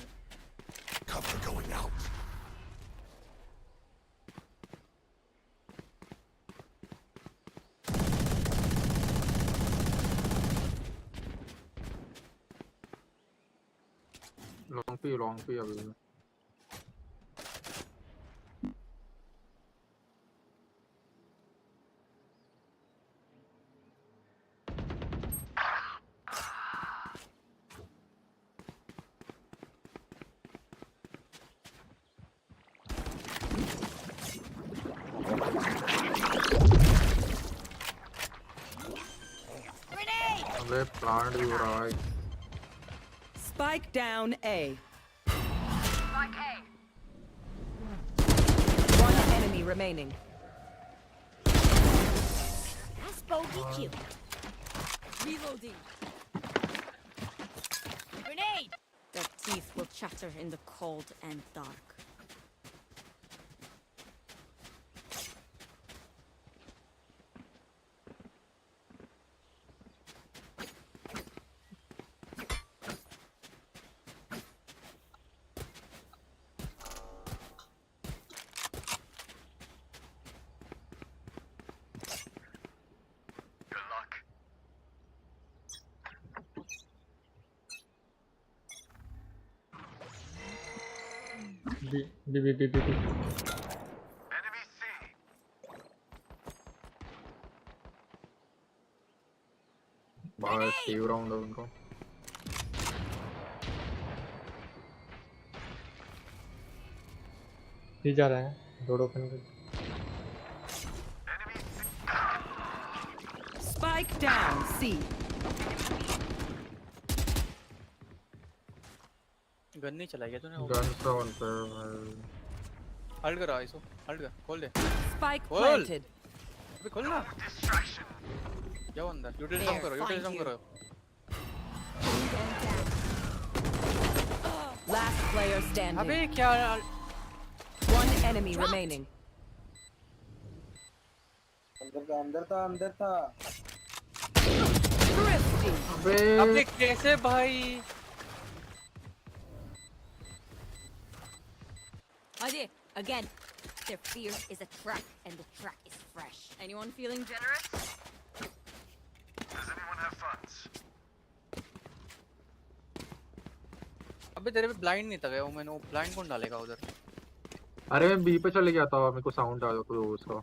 Cover going out. Long P अभी अबे प्लांट भी हो रहा है Spike down A. Spike A. One enemy remaining. That's bogey cute. Reloading. Grenade! Their teeth will chatter in the cold and dark. B. बाहर save round है उनको ही जा रहे हैं डोर ओपन कर Spike down C. गन नहीं चला गया तूने गन साउंड पे हल्ड कर आइसो हल्ड कर खोल दे Spike planted. अबे खोल ना जाओ अंदर यूटिलिज्म करो Last player standing. अबे क्या One enemy remaining. अंदर था Thrifty. अबे कैसे भाई Idea, again. Their fear is a track, and the track is fresh. Anyone feeling generous? Does anyone have funds? अबे तेरे पे ब्लाइंड नहीं था क्या वो मैंने वो ब्लाइंड कौन डालेगा उधर अरे मैं बी पे चले गया था मेरे को साउंड आ गया उसका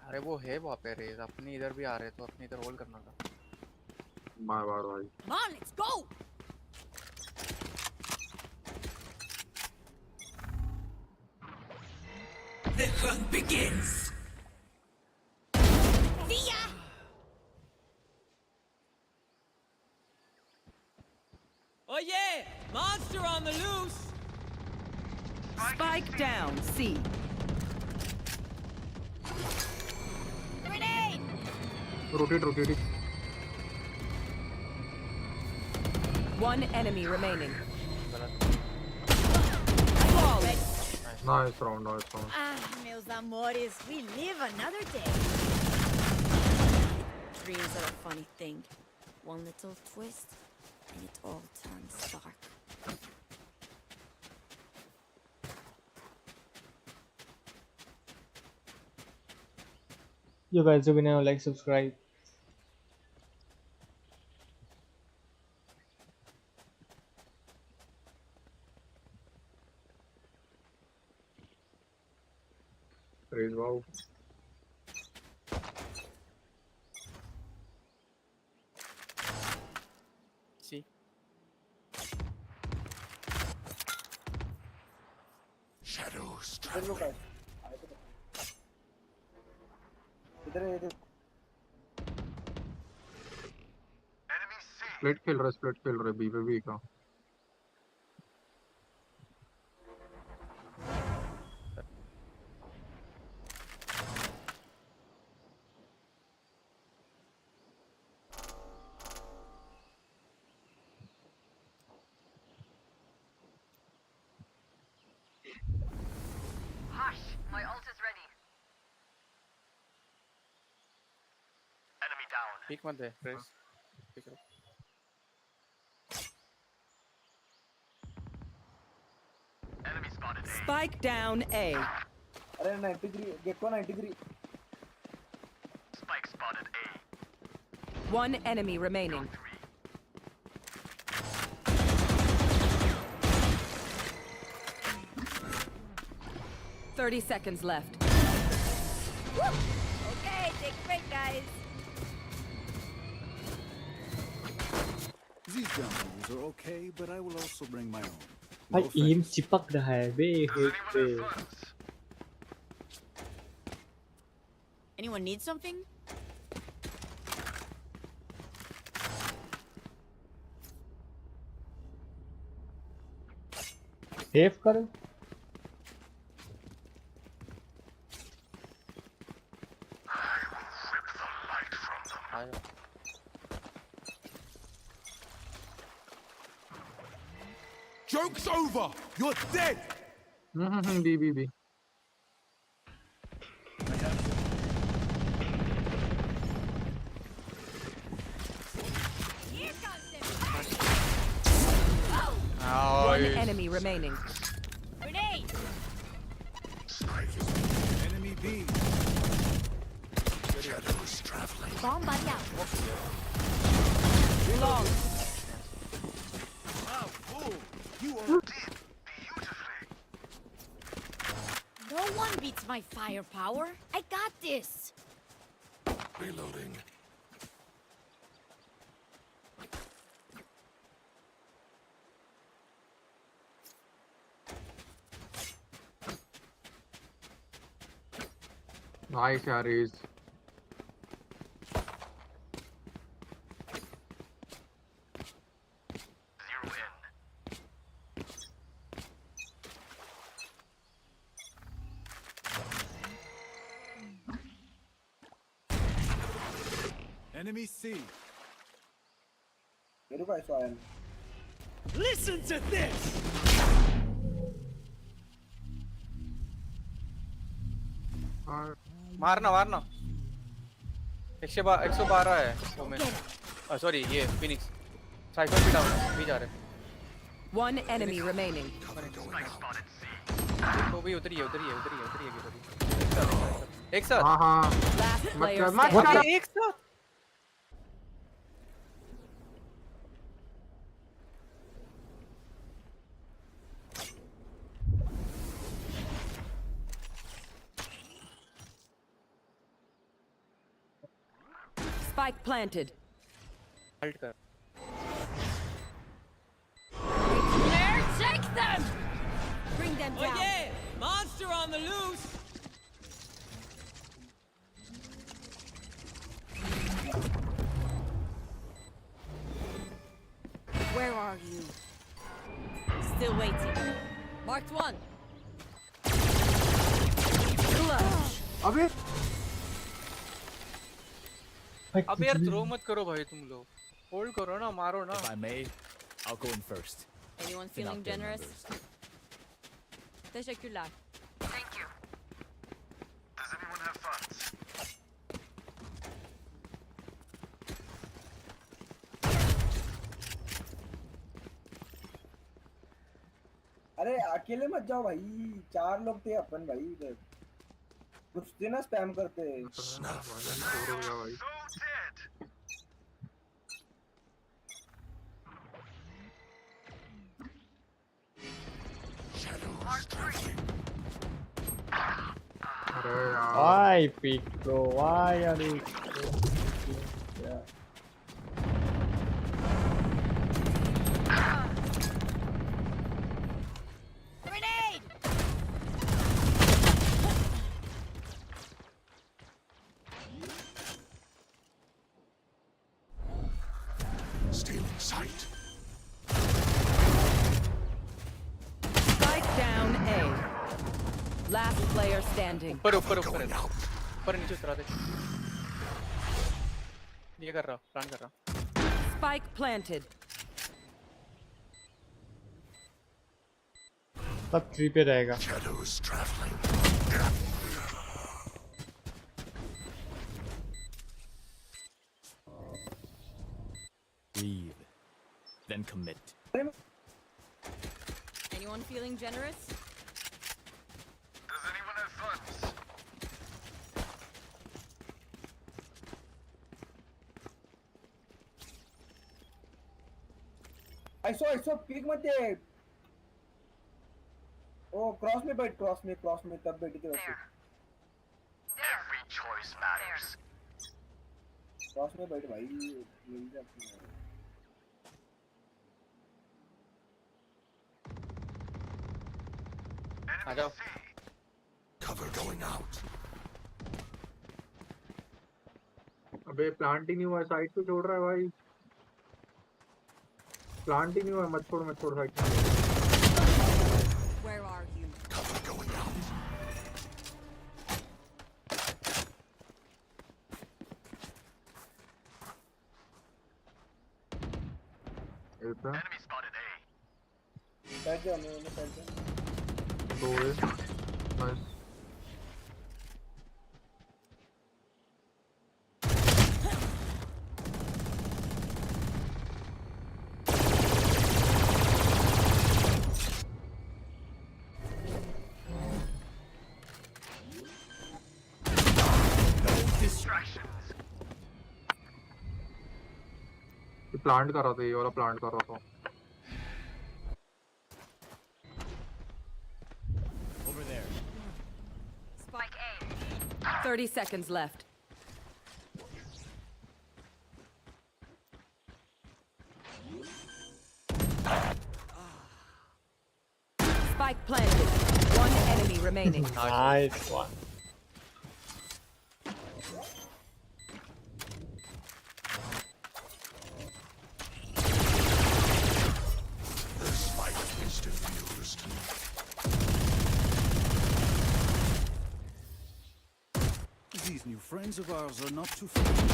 अरे वो है वहाँ पे रेज अपनी इधर भी आ रहे तो अपनी इधर होल्ड करना था मार भाई Come on, let's go! The hunt begins. See ya! Oh yeah! Monster on the loose! Spike down C. Grenade! Rotate One enemy remaining. Nice round Ah, meus amores, we live another day. Dreams are a funny thing. One little twist, and it all turns dark. You guys do know, like, subscribe. Praise wow. See. Shadows इधर लोग आए इधर इधर split खेल रहे BBB का। My ult is ready. Enemy down. Peek मत दे, Raze. Pick up. Enemy spotted A. Spike down A. अरे 93 gecko 93 Spike spotted A. One enemy remaining. 30 seconds left. Okay, take a break, guys. These guns are okay, but I will also bring my own. भाई M चिपक रहा है बे head पे। Anyone need something? Save करो। Joke's over! You're dead! BBB One enemy remaining. Grenade! Enemy B. Shadows traveling. Bomb buddy out. Long. Ah, fool! You are dead beautifully. No one beats my firepower. I got this. Reloading. Nice यार raise. Enemy C. मेरे को ऐसा आया Listen to this! मारना मारना 112 है women sorry ये Phoenix cipher भी डाउन है भी जा रहे One enemy remaining. तो भी उधर ही है एक साथ हाँ हाँ Last player मत standing. एक साथ Spike planted. हल्ट कर There, take them! Bring them down. Monster on the loose. Where are you? Still waiting. Marked one. अबे अब यार थ्रो मत करो भाई तुम लोग होल्ड करो ना मारो ना If I may, I'll go in first. Anyone Then I'll feeling kill generous? members. Teşekkürler. Thank you. Does anyone have funds? अरे अकेले मत जाओ भाई 4 लोग थे अपन भाई इधर कुछ दिन स्पैम करते हैं। Why pick bro? Why are you? Yeah. Grenade! Stealing sight. Spike down A. Last player standing. ऊपर नीचे उतरा दे। ये कर रहा, प्लान कर रहा। Spike planted. सब 3 पे रहेगा। Shadows traveling. Breathe. Then commit. Anyone feeling generous? Does anyone have funds? I saw peek मध्ये ओ क्रॉस में बैठ क्रॉस में तब बैठी थी वैसे Every choice matters. क्रॉस में बैठ भाई मिल जाती है आ जाओ। Cover going out. अबे प्लांट ही नहीं हुआ साइड पे छोड़ रहा है भाई प्लांट ही नहीं हुआ मत छोड़ साइड पे Where are you? Cover going out. Enemy spotted A. बैठ जाओ मैं बैठ जाओ दो है नाइस प्लांट कर रहा था ये वाला प्लांट कर रहा था Over there. Spike A. 30 seconds left. Spike planted. One enemy remaining. Nice one. The spike is diffused. These new friends of ours are not too friendly.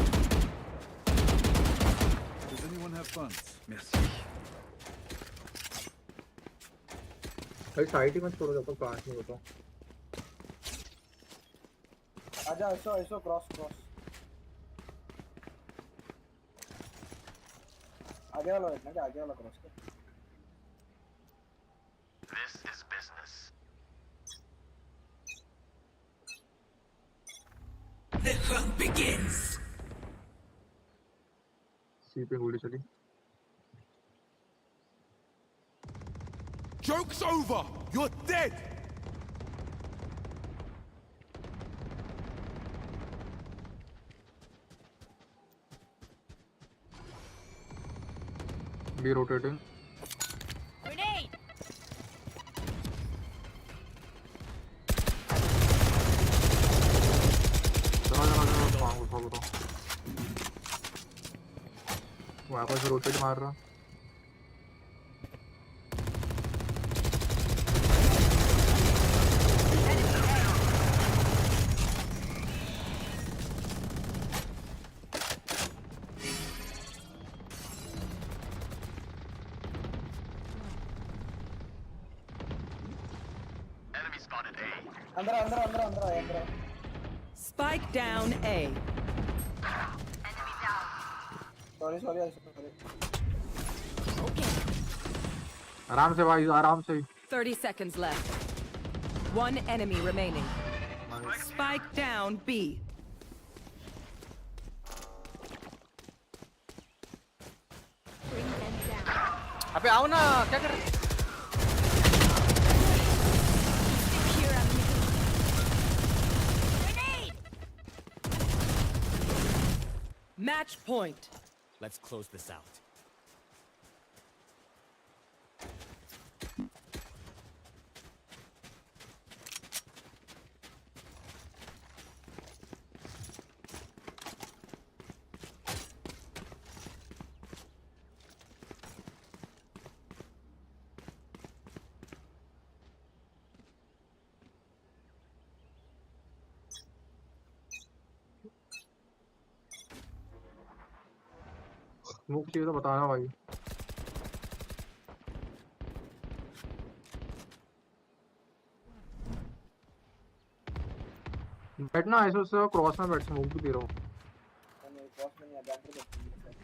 Does anyone have funds? Merci. भाई side ही मत छोड़ो जब तक plant नहीं होता आजा ऐसो cross आगे वाला बैठना क्या आगे वाला क्रॉस कर This is business. The hunt begins. सी पे गोली चली Joke's over! You're dead! Be rotating Grenade! चला वहाँ पर से रोटेट मार रहा Enemy spotted A. अंदर Spike down A. सॉरी आराम से भाई आराम से 30 seconds left. One enemy remaining. Spike down B. Bring them down. अबे आओ ना, क्या कर रहे? Here I'm grenade. Match point. Let's close this out. Smoke चाहिए तो बताना भाई। बैठना ऐसे उससे क्रॉस में बैठ, स्मोक भी दे रहा हूँ। क्रॉस में नहीं है, बैक पे बैठते हैं।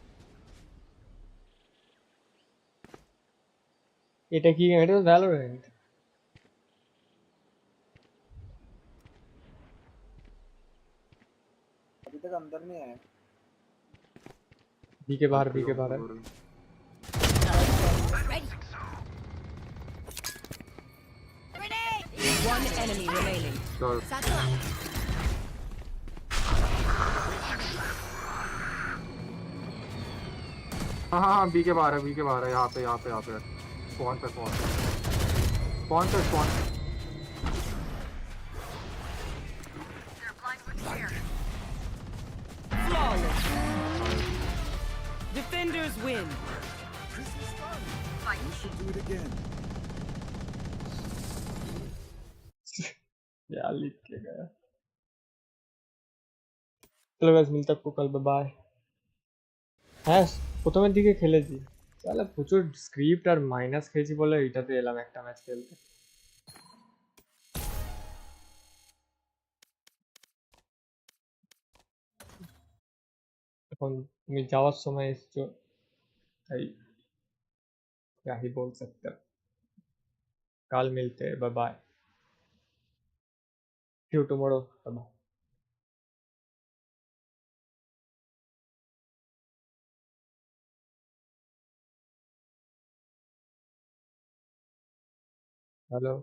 এটা কি গেম? এটা ভ্যালোরেন্ট। अभी तक अंदर नहीं आया। बी के बाहर है। Ready. Grenade. One enemy remaining. चल Satchel out. हाँ, बी के बाहर है, यहाँ पे स्पॉन पे। Flawless. Defenders win. This is fun. We should do it again. क्या लिख के गया। চলো গাইস, মিলতে আপকো কাল, বাই। হ্যাঁ, প্রথমের দিকে খেলেছি, তাহলে প্রচুর স্ক্রিপ্ট আর মাইনাস খেয়েছি বলে এটাতে এলাম একটা ম্যাচ খেলতে। এখন তুমি যাওয়ার সময় এসছো, তাই क्या ही बोल सकते हो। कल मिलते हैं, bye bye. See you tomorrow, bye। Hello.